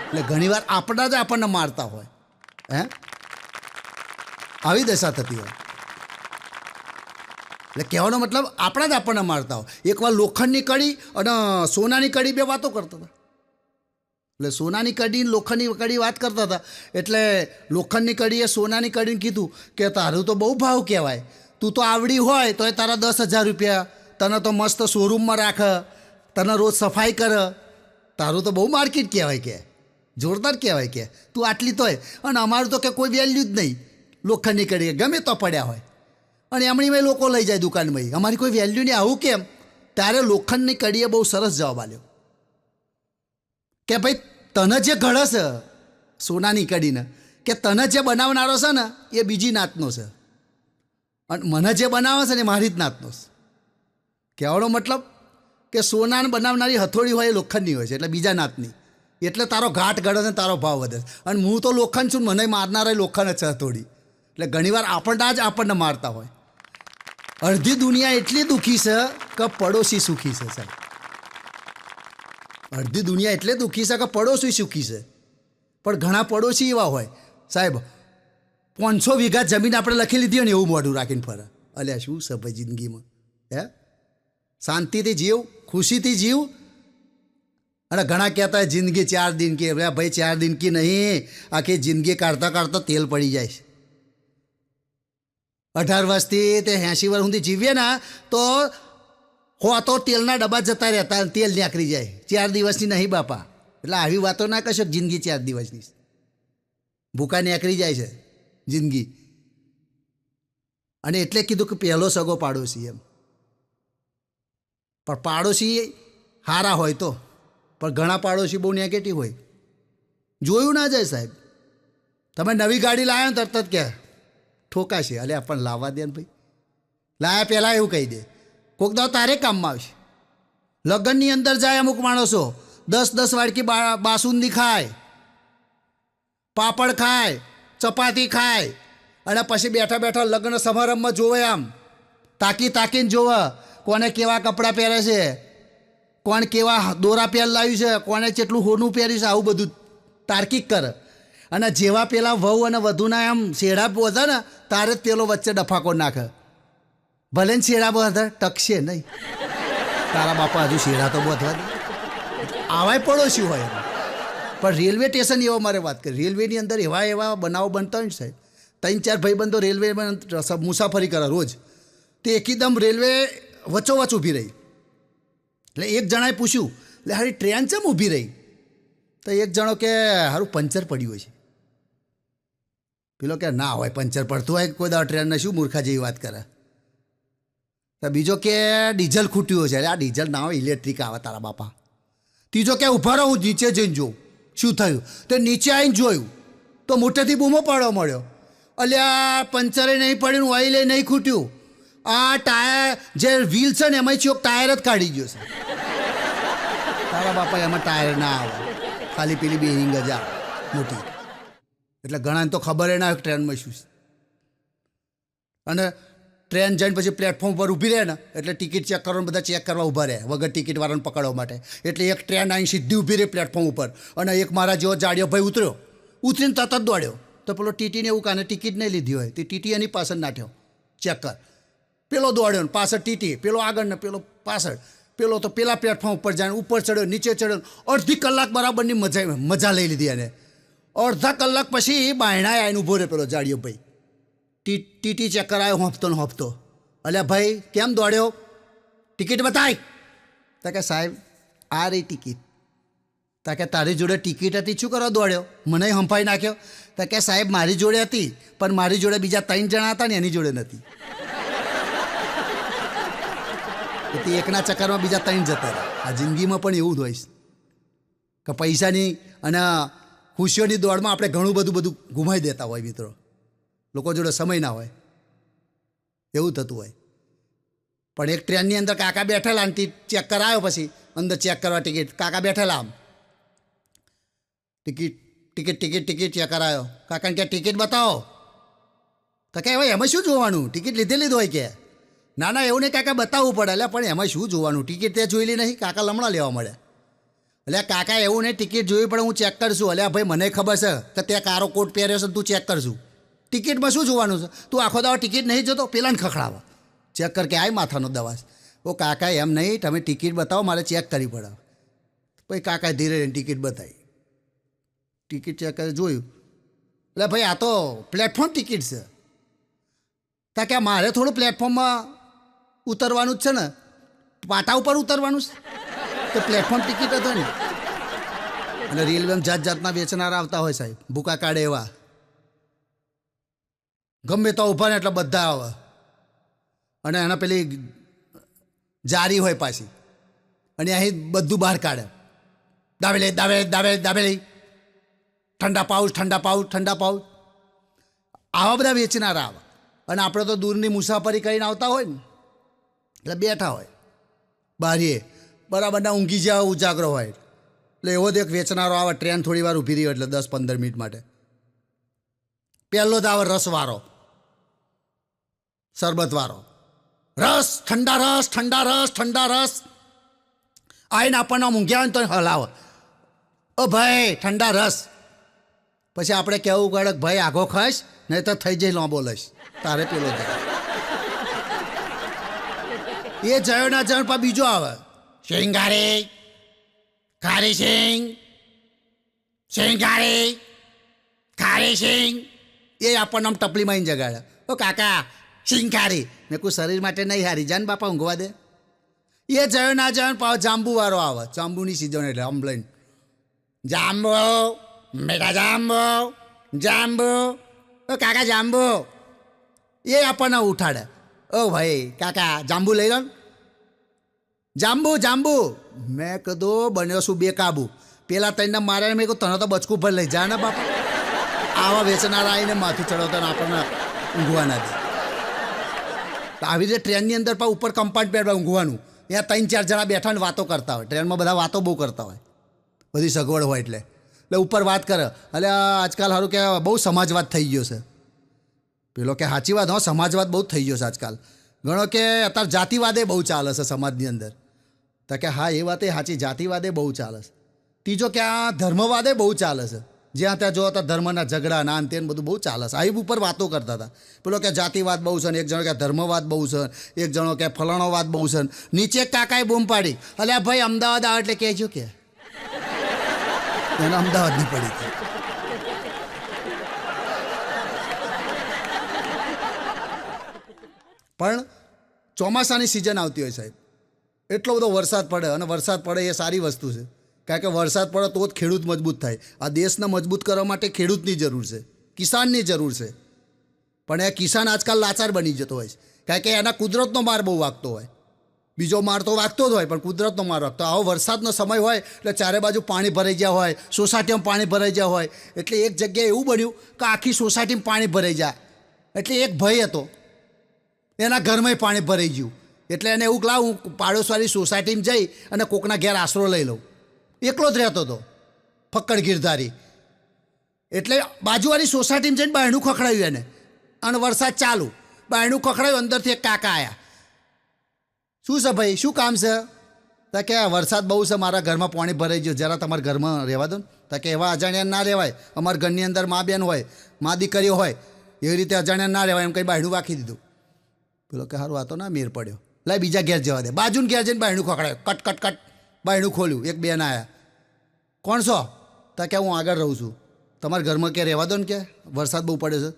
એટલે ઘણીવાર આપણા જ આપણને મારતા હોય, હે આવી દશા થતી હોય. એટલે કહેવાનો મતલબ આપણા જ આપણને મારતા હોય. એકવાર લોખંડની કડી અને સોનાની કડી બે વાતો કરતા હતા. એટલે સોનાની કડી લોખંડની કડી વાત કરતા હતા. એટલે લોખંડની કડીએ સોનાની કડીને કીધું કે તારું તો બહુ ભાવ કહેવાય, તું તો આવડી હોય તો એ તારા 10,000 રૂપિયા, તને તો મસ્ત શોરૂમમાં રાખ, તને રોજ સફાઈ કર, તારું તો બહુ માર્કેટ કહેવાય, કે જોરદાર કહેવાય, કે તું આટલી તોય. અને અમારું તો કે કોઈ વેલ્યુ જ નહીં, લોખંડની કડી ગમે તો પડ્યા હોય અને એમણીમાં લોકો લઈ જાય દુકાનમાં, અમારી કોઈ વેલ્યુ નહીં. આવું કેમ? ત્યારે લોખંડની કડીએ બહુ સરસ જવાબ આપ્યો કે ભાઈ તને જે ઘડે છે સોનાની કડીને, કે તને જે બનાવનારો છે ને એ બીજી નાતનો છે અને મને જે બનાવે છે ને એ મારી જ નાતનો છે. કહેવાનો મતલબ કે સોનાને બનાવનારી હથોડી હોય એ લોખંડની હોય છે, એટલે બીજા નાતની, એટલે તારો ઘાટ ગળે છે, તારો ભાવ વધે છે. અને હું તો લોખંડ છું, મને મારનારા લોખંડ જ છે હથોડી. એટલે ઘણીવાર આપણને જ આપણને મારતા હોય. અડધી દુનિયા એટલી દુઃખી છે કે પડોશી સુખી છે સાહેબ. અડધી દુનિયા એટલે દુઃખી છે કે પડોશી સુખી છે. પણ ઘણા પડોશી એવા હોય સાહેબ, 500 વીઘા જમીન આપણે લખી લીધી હોય ને એવું મોઢું રાખીને ફરે. અલ્યા શું છે ભાઈ જિંદગીમાં? હે શાંતિથી જીવ, ખુશીથી જીવ. અને ઘણા કહેતા હોય જિંદગી 4 દિન કી. ભાઈ 4 દિન કી નહીં, આખી જિંદગી કાઢતા કાઢતા તેલ પડી જાય છે. 18 વર્ષથી તે 80 વર્ષ સુધી જીવીએ ને તો તો તેલના ડબ્બા જતા રહેતા, તેલ નીકળી જાય. 4 દિવસની નહીં બાપા. એટલે આવી વાતો ના કશો, જિંદગી 4 દિવસની, ભૂકા નીકળી જાય છે જિંદગી. અને એટલે કીધું કે પહેલો સગો પાડોશી એમ. પણ પાડોશી સારા હોય તો, પણ ઘણા પાડોશી બહુ નેગેટિવ હોય. જોયું ના જાય સાહેબ. તમે નવી ગાડી લાવ્યો ને તરત જ કે ઠોકાશે, અલે આપણને લાવવા દે ને ભાઈ, લાયા પહેલાં એવું કહી દે. કોઈક દાવ તારે કામમાં આવશે. લગ્નની અંદર જાય અમુક માણસો 10 વાડકી બાસુંદી ખાય, પાપડ ખાય, ચપાતી ખાય, અને પછી બેઠા બેઠા લગ્ન સમારંભમાં જોવે, આમ તાકીને જોવે કોને કેવા કપડાં પહેરે છે, કોણ કેવા દોરા પહેર લાવ્યું છે, કોને કેટલું હોનું પહેર્યું છે, આવું બધું તાર્કિક કરે. અને જેવા પેલા વહુ અને વધુના એમ શેડા બોધે ને તારે જ પેલો વચ્ચે ડફાકો નાખે. ભલે ને શેડા બોધે ટકશે નહીં, તારા બાપા હજુ શેડા તો બોધવા દે. આવાય પડોશી હોય. પણ રેલવે સ્ટેશન એવા મારે વાત કરી, રેલવેની અંદર એવા બનાવો બનતા હોય ને સાહેબ. 3-4 ભાઈબંધો રેલવેમાં મુસાફરી કરે રોજ, તે એકદમ રેલવે વચ્ચોવચ ઊભી રહી. એટલે એક જણાએ પૂછ્યું, એટલે હારી ટ્રેન ચમ ઊભી રહી? તો એક જણો કે સારું પંચર પડ્યું હોય છે. પેલો કે ના હોય, પંચર પડતું હોય કોઈ દા ટ્રેનને શું મૂર્ખા જેવી વાત કરે. તો બીજો કે ડીઝલ ખૂટ્યું છે. આ ડીઝલ ના હોય, ઇલેક્ટ્રિક આવે તારા બાપા. ત્રીજો કે ઊભા રહો, હું નીચે જઈને જોઉં શું થયું. તો નીચે આવીને જોયું તો મોટેથી બૂમો પાડવા મળ્યો, અલ્યા પંચરે નહીં પડ્યું, ઓઇલે નહીં ખૂટ્યું, આ ટાયર જે વ્હીલ છે ને એમાં ચોક ટાયર જ કાઢી ગયો છે. તારા બાપા એમાં ટાયર ના આવે, ખાલી પેલી બેરિંગ જ આવે મોટી. એટલે ઘણાને તો ખબર ના હોય ટ્રેનમાં શું છે. અને ટ્રેન જઈને પછી પ્લેટફોર્મ પર ઊભી રહે ને એટલે ટિકિટ ચેક કરવાનું બધા ચેક કરવા ઊભા રહે વગર ટિકિટવાળાને પકડવા માટે. એટલે એક ટ્રેન આવીને સીધી ઊભી રહી પ્લેટફોર્મ ઉપર અને એક મારા જેવો જાડિયો ભાઈ ઉતર્યો, ઉતરીને તરત જ દોડ્યો. તો પેલો ટીટીને એવું કાને ટિકિટ નહીં લીધી હોય તે ટીટી એની પાછળ નાખ્યો ચેક કર. પેલો દોડ્યો ને પાછળ ટીટી, પેલો આગળ ને પેલો પાછળ. પેલો તો પેલા પ્લેટફોર્મ ઉપર જાય, ઉપર ચડ્યો, નીચે ચડ્યો. અડધી કલાક બરાબરની મજા લઈ લીધી એને. અડધા કલાક પછી બાયણાએ આવીને ઊભો રહે પેલો જાડિયો ભાઈ. ટીટી ચેક કરાયો હોંપતો ને હોંપતો. અલ્યા ભાઈ કેમ દોડ્યો, ટિકિટ બતાય. તા કે સાહેબ આ રહી ટિકિટ. તા કે તારી જોડે ટિકિટ હતી શું કરવા દોડ્યો, મને હંફાઈ નાખ્યો. તા કે સાહેબ મારી જોડે હતી પણ મારી જોડે બીજા 3 જણા હતા ને એની જોડે નથી. એટલે એકના ચક્કરમાં બીજા 3 જતા રહ્યા. આ જિંદગીમાં પણ એવું જ હોય કે પૈસાની અને ખુશીઓની દોડમાં આપણે ઘણું બધું ગુમાવી દેતા હોય મિત્રો. લોકો જોડે સમય ના હોય એવું થતું હોય. પણ એક ટ્રેનની અંદર કાકા બેઠેલા અને ચેક કરાયો પછી અંદર ચેક કરવા ટિકિટ. કાકા બેઠેલા આમ ટિકિટ ચેક કરાયો. કાકાને કે ટિકિટ બતાવો. કાકા હવે એમાં શું જોવાનું, ટિકિટ લીધેલી જ હોય કે. ના ના એવું નહીં કાકા બતાવવું પડે. એટલે પણ એમાં શું જોવાનું, ટિકિટ ત્યાં જોયેલી નહીં. કાકા લમણા લેવા મળે. એટલે કાકા એવું નહીં ટિકિટ જોવી પડે, હું ચેક કરશું. એટલે ભાઈ મને ખબર છે કે ત્યાં કારો કોટ પહેર્યો છે તું ચેક કરશું. ટિકિટમાં શું જોવાનું છે, તું આખો દાવા ટિકિટ નહીં જોતો પેલાને ખખડાવો ચેક કર કે આય માથાનો દવા. ઓ કાકા એમ નહીં, તમે ટિકિટ બતાવો મારે ચેક કરવી પડે. પછી કાકાએ ધીરે રહીને ટિકિટ બતાવી. ટિકિટ ચેક કરી જોયું. એટલે ભાઈ આ તો પ્લેટફોર્મ ટિકિટ છે. તા કે મારે થોડું પ્લેટફોર્મમાં ઉતરવાનું જ છે ને, પાટા ઉપર ઉતરવાનું છે. તો પ્લેટફોર્મ ટિકિટ હતો ને. અને રેલવેમાં જાતના વેચનારા આવતા હોય સાહેબ, ભૂકા કાઢે એવા. ગમે તો ઊભા ને એટલે બધા આવે. અને એના પેલી જારી હોય પાછી અને અહીં બધું બહાર કાઢે. દાબેલી ઠંડા પાઉચ. આવા બધા વેચનારા આવે. અને આપણે તો દૂરની મુસાફરી કરીને આવતા હોય ને એટલે બેઠા હોય બારીએ, બરાબરના ઊંઘી જાય ઉજાગરો હોય. એટલે એવો જ એક વેચનારો આવે. ટ્રેન થોડી વાર ઊભી રહી એટલે 10-15 મિનિટ માટે. પહેલો જ આવે રસવાળો, શરબતવાળો. ઠંડા રસ આવીને આપણને ઊંઘ્યા હોય ને તો હલાવે, ઓ ભાઈ ઠંડા રસ. પછી આપણે કહેવું પડે કે ભાઈ આઘો ખાઈશ નહીં તો થઈ જઈ લોબો લઈશ. તારે પેલો જાય. એ જયો ના જણ પા બીજો આવે, શિંગારી ખારી સિંગ. એ આપણને આમ ટપલીમાં આવીને જગાડે, ઓ કાકા સિંગ ખારી. મેં કોઈ શરીર માટે નહીં હારી, જાન બાપા ઊંઘવા દે. એ જયો ના જણ પાવ જાંબુવાળો આવે. જાંબુની સિઝન એટલે આમ લઈને જાંબુ મેઠા જાંબુ. ઓ કાકા જાંબુ. એ આપણને ઉઠાડે, ઓ ભાઈ કાકા જાંબુ લઈ લો. જાંબુ. મેં કીધું બન્યો છું બેકાબુ. પેલા તઈને મારે મેં કહું તને તો બચકું ભર લઈ જા ને બાપા. આવા વેચનારા આવીને માથું ચડાવતા ને આપણને ઊંઘવા ના દે. આવી રીતે ટ્રેનની અંદર પણ ઉપર કમ્પાર્ટમેન્ટમાં ઊંઘવાનું. ત્યાં 3-4 જણા બેઠા ને વાતો કરતા હોય. ટ્રેનમાં બધા વાતો બહુ કરતા હોય, બધી સગવડ હોય એટલે ઉપર વાત કરે. એટલે આજકાલ સારું કે બહુ સમાજવાદ થઈ ગયો છે. પેલો કે સાચી વાત, હા સમાજવાદ બહુ થઈ ગયો છે આજકાલ. ઘણો કે અત્યારે જાતિવાદે બહુ ચાલે છે સમાજની અંદર. તો કે હા એ વાત એ સાચી, જાતિવાદે બહુ ચાલે છે. ત્રીજો કે આ ધર્મવાદે બહુ ચાલે છે. જ્યાં ત્યાં જો તો ધર્મના ઝઘડા નાન તેન બધું બહુ ચાલે છે. આ ઉપર વાતો કરતા હતા. પેલો કે જાતિવાદ બહુ છે ને એક જણો કે ધર્મવાદ બહુ છે, એક જણો કે ફલાણોવાદ બહુ છે. નીચે કાકાએ બૂમ પાડી, અલ્યા ભાઈ અમદાવાદ આવે એટલે કહેજો કે એને અમદાવાદની પડી હતી. પણ ચોમાસાની સિઝન આવતી હોય સાહેબ, એટલો બધો વરસાદ પડે. અને વરસાદ પડે એ સારી વસ્તુ છે, કારણ કે વરસાદ પડે તો જ ખેડૂત મજબૂત થાય. આ દેશને મજબૂત કરવા માટે ખેડૂતની જરૂર છે, કિસાનની જરૂર છે. પણ એ કિસાન આજકાલ લાચાર બની જતો હોય છે, કારણ કે એના કુદરતનો માર બહુ વાગતો હોય. બીજો માર તો વાગતો જ હોય પણ કુદરતનો માર વાગતો. આવો વરસાદનો સમય હોય એટલે ચારે બાજુ પાણી ભરાઈ ગયા હોય, સોસાયટીમાં પાણી ભરાઈ ગયા હોય. એટલે એક જગ્યાએ એવું બન્યું કે આખી સોસાયટીમાં પાણી ભરાઈ જાય. એટલે એક ભાઈ હતો, એના ઘરમાં પાણી ભરાઈ ગયું. એટલે એને એવું લાવું પાડોશવાળી સોસાયટીમાં જઈ અને કોકના ઘેર આશરો લઈ લઉં. એકલો જ રહેતો હતો, ફક્કડ ગીરધારી. એટલે બાજુવાળી સોસાયટીમાં જઈને બહેણું ખખડાવ્યું એને. અને વરસાદ ચાલુ. બાયણું ખખડાયું, અંદરથી એક કાકા આવ્યા. શું છે ભાઈ, શું કામ છે? તો કે વરસાદ બહુ છે, મારા ઘરમાં પાણી ભરાઈ ગયું, જરા તમારા ઘરમાં રહેવા દો ને. તો કે એવા અજાણ્યા ના રહેવાય, અમારા ઘરની અંદર મા બેન હોય, મા દીકરીઓ હોય, એવી રીતે અજાણ્યા ના રહેવાય એમ કંઈ બાયણું વાંખી દીધું. પેલો કે સારું આ તો ના મેર પડ્યો, લાય બીજા ઘેર જવા દે. બાજુને ઘેર જઈને બાયણું ખખડાયું, કટ કટ કટ બાયણું ખોલ્યું. એક બેન આવ્યા. કોણ છો? તો કે હું આગળ રહું છું, તમારા ઘરમાં કે રહેવા દો ને, કે વરસાદ બહુ પડે છે.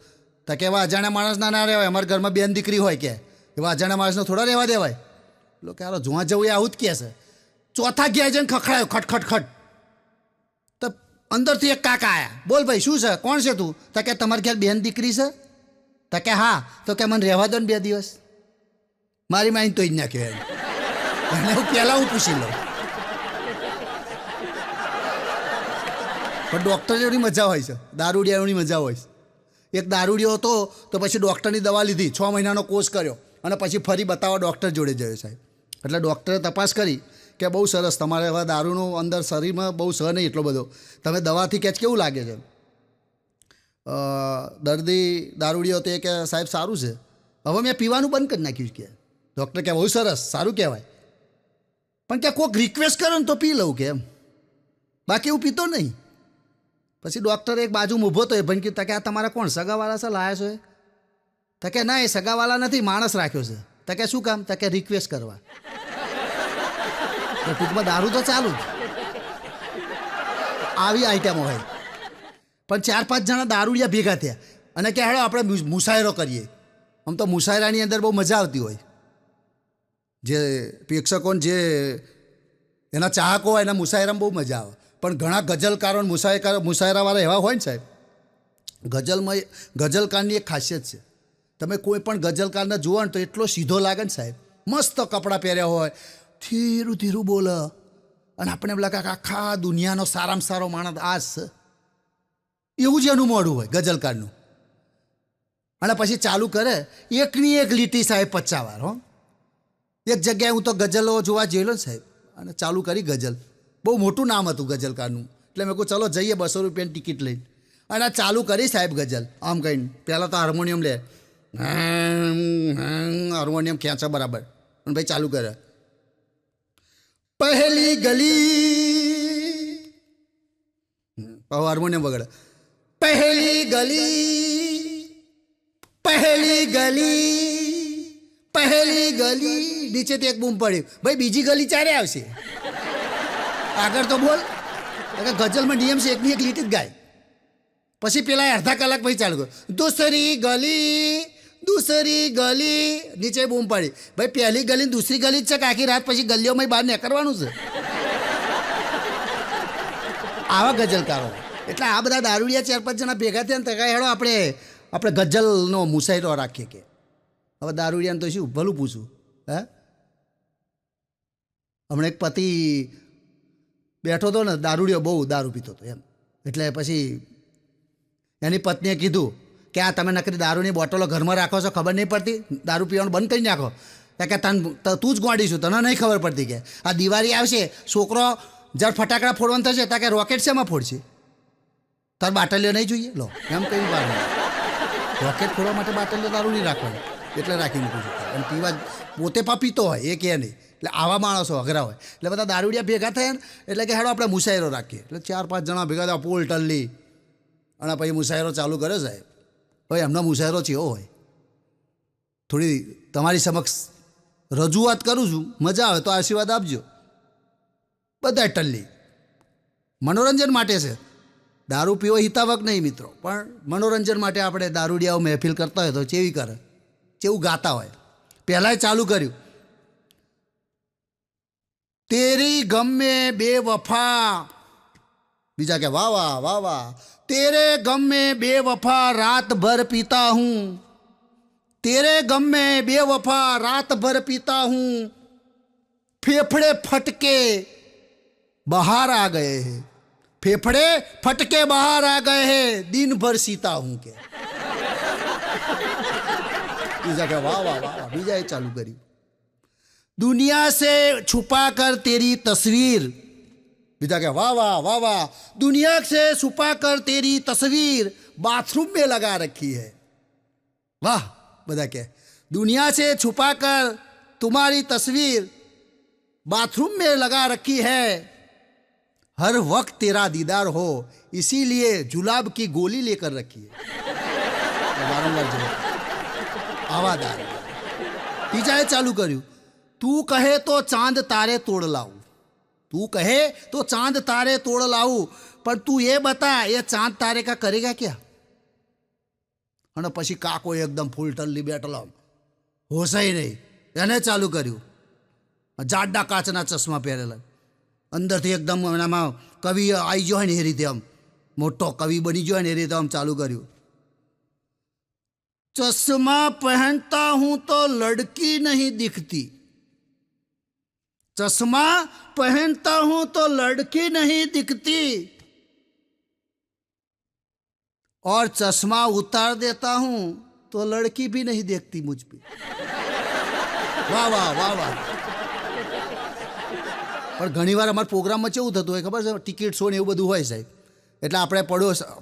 તો કે એવા અજાણ્યા માણસના ના રહેવાય, અમારા ઘરમાં બેન દીકરી હોય, કે એવા અજાણ્યા માણસને થોડા રહેવા દેવાય. પેલો કે હારો જોવા જવું એ આવું જ કહે છે. ચોથા ઘેર જઈને ખખડાયો, ખટ ખટ ખટ. તો અંદરથી એક કાકા આવ્યા. બોલ ભાઈ શું છે, કોણ છે તું? તો કે તમારે ઘેર બેન દીકરી છે? તો કે હા. તો કે મને રહેવા દો ને 2 દિવસ. મારી માઇન્ડ તો જ નાખ્યો એને હું પહેલાં હું પૂછી લઉં. પણ ડૉક્ટર જેવડી મજા હોય છે, દારૂડિયા એવડી મજા હોય છે. એક દારૂડિયો હતો તો પછી ડૉક્ટરની દવા લીધી, 6 મહિનાનો કોર્સ કર્યો અને પછી ફરી બતાવવા ડૉક્ટર જોડે ગયો સાહેબ. એટલે ડૉક્ટરે તપાસ કરી કે બહુ સરસ, તમારે હવે દારૂનું અંદર શરીરમાં બહુ સહ નહીં એટલો બધો, તમે દવાથી કેચ કેવું લાગે છે? દર્દી દારૂડિયો હતો એ કે સાહેબ સારું છે, હવે મેં પીવાનું બંધ કરી નાખ્યું કે. ડૉક્ટર કે બહુ સરસ, સારું કહેવાય, પણ કે કોઈક રિક્વેસ્ટ કરો ને તો પી લઉં કે એમ, બાકી એવું પીતો નહીં. પછી ડૉક્ટર એક બાજુ ઊભો હતો, એ ભાઈ કીધું કે આ તમારા કોણ સગાવાળા છે લાયા છો એ? તો કે ના એ સગાવાળા નથી, માણસ રાખ્યો છે. તો કે શું કામ? તો કે રિક્વેસ્ટ કરવા. તો ટૂંકમાં દારૂ તો ચાલુ જ, આવી આઈટમો હોય. પણ 4-5 જણા દારૂડિયા ભેગા થયા અને કે હેડો આપણે મુશાયરો કરીએ. આમ તો મુશાયરાની અંદર બહુ મજા આવતી હોય, જે પ્રેક્ષકોને જે એના ચાહકો હોય એના મુશાયરામાં બહુ મજા આવે. પણ ઘણા ગઝલકારો મુશાયરાવાળા એવા હોય ને સાહેબ, ગઝલકારની એક ખાસિયત છે, તમે કોઈ પણ ગઝલકારને જુઓ ને તો એટલો સીધો લાગે ને સાહેબ, મસ્ત કપડાં પહેર્યા હોય, ધીરું ધીરું બોલે, અને આપણે એમ લાગે કે આખા દુનિયાનો સારામાં સારો માણસ આ છે, એવું જ એનું મોઢું હોય ગઝલકારનું. અને પછી ચાલુ કરે એકની એક લીટી સાહેબ 50 વાર. હો, એક જગ્યાએ હું તો ગઝલો જોવા ગયેલો ને સાહેબ, અને ચાલુ કરી ગઝલ. બહુ મોટું નામ હતું ગઝલકારનું, એટલે મેં કહું ચલો જઈએ 200 રૂપિયાની ટિકિટ લઈને. અને આ ચાલુ કરી સાહેબ ગઝલ આમ કહીને. પહેલાં તો હાર્મોનિયમ લે, હાર્મોનિયમ ખેંચા બરાબર, અને ભાઈ ચાલુ કરે પહેલી ગલી, હાર્મોનિયમ વગેરે પહેલી ગલી, પહેલી ગલી, પહેલી ગલી. નીચેથી એક બૂમ પડી, ભાઈ બીજી ગલી ચારે આવશે, આગળ તો બોલ. ગઝલમાં નિયમ છે એકની એક લીટી જ ગાય. પછી પેલા અડધા કલાક પછી ચાલુ કર્યું, દૂસરી ગલી, દૂસરી ગલી. નીચે બૂમ પડી, ભાઈ પહેલી ગલી દૂસરી ગલી જ છે કે આખી રાત પછી ગલીઓમાં બહાર નીકળવાનું છે? આવા ગઝલકારો. એટલે આ બધા દારૂડિયા 4-5 જણા ભેગા થયા ને તો કાંઈ હેડો આપણે ગઝલનો મુશાયરો રાખીએ. કે હવે દારૂડિયાને તો શું ભલું પૂછું. હે, હમણાં એક પતિ બેઠો હતો ને, દારૂડિયો બહુ દારૂ પીતો હતો એમ. એટલે પછી એની પત્નીએ કીધું કે આ તમે નકરી દારૂની બોટલો ઘરમાં રાખો છો, ખબર નહીં પડતી? દારૂ પીવાનું બંધ કરી નાખો. કે તું જ ગોડીશું, તને નહીં ખબર પડતી? કે આ દિવાળી આવશે, છોકરો જ્યારે ફટાકડા ફોડવાનું થશે ત્યાં કે રોકેટ શેમાં ફોડશે? તાર બાટલીઓ નહીં જોઈએ? લો એમ કહ્યું, બાર રોકેટ ફોડવા માટે બાટલીઓ દારૂ નહીં રાખવાની, એટલે રાખી મૂકું છું. અને પીવા પોતે પણ પીતો હોય એ કે નહીં. એટલે આવા માણસો અઘરા હોય. એટલે બધા દારૂડિયા ભેગા થયા ને, એટલે કે હેડો આપણે મુશાયરો રાખીએ. એટલે 4-5 જણા ભેગા થયા, પોલ ટલ્લી, અને પછી મુશાયરો ચાલુ કર્યો સાહેબ. ભાઈ એમનો મુશાયરો છે એવો હોય, થોડી તમારી સમક્ષ રજૂઆત કરું છું, મજા આવે તો આશીર્વાદ આપજો. બધા ટલ્લી મનોરંજન માટે છે, દારૂ પીવો હિતાવક નહીં મિત્રો, પણ મનોરંજન માટે આપણે દારૂડિયાઓ મહેફિલ કરતા હોય તો ચેવી કરે, ચેવું ગાતા હોય. પહેલાંય ચાલુ કર્યું, તેરી ગમ મેં બેવફા. બીજા કે વાહ વાહ વાહ વાહ. तेरे गम में बेवफा रात भर पीता हूँ, तेरे गम में बेवफा रात भर पीता हूँ, फेफड़े फटके बाहर आ गए हैं, फेफड़े फटके बाहर आ गए हैं, दिन भर सीता हूँ. के बीजा के वाह वाह वाह. बीजा चालू करी, दुनिया से छुपा कर तेरी तस्वीर. बीजा के वाह वाह वाह वाह. दुनिया से छुपा कर तेरी तस्वीर बाथरूम में लगा रखी है. वाह. બધા કે दुनिया से छुपा कर तुम्हारी तस्वीर बाथरूम में लगा रखी है, हर वक्त तेरा दीदार हो इसीलिए जुलाब की गोली लेकर रखी है. વારંવાર જોયું આવા દાર. બીજાએ ચાલુ કર્યું, તું કહે તો ચાંદ તારે તોડ લાવું, તું કહે તો ચાંદ તારે તોડ લાવું, પણ તું એ બતા એ ચાંદ તારે કા કરેગા ક્યાં. અને પછી કાકો એકદમ ફૂલ ટલ્લી બેઠલો, હોશાઈ નહીં. એને ચાલુ કર્યું, જાડા કાચના ચશ્મા પહેરેલા, અંદરથી એકદમ એનામાં કવિ આવી ગયો હોય ને એ રીતે, આમ મોટો કવિ બની ગયો ને એ રીતે આમ ચાલુ કર્યું. चश्मा पहनता हूं तो लड़की नहीं दिखती, चश्मा पहनता हूं तो लड़की नहीं दिखती, और चश्मा उतार देता हूं तो लड़की भी नहीं देखती मुझ पे. વાહ વાહ વાહ વાહ. પણ ઘણીવાર અમારા પ્રોગ્રામમાં કેવું થતું હોય ખબર છે, ટિકિટ શો ને એવું બધું હોય સાહેબ. એટલે આપણે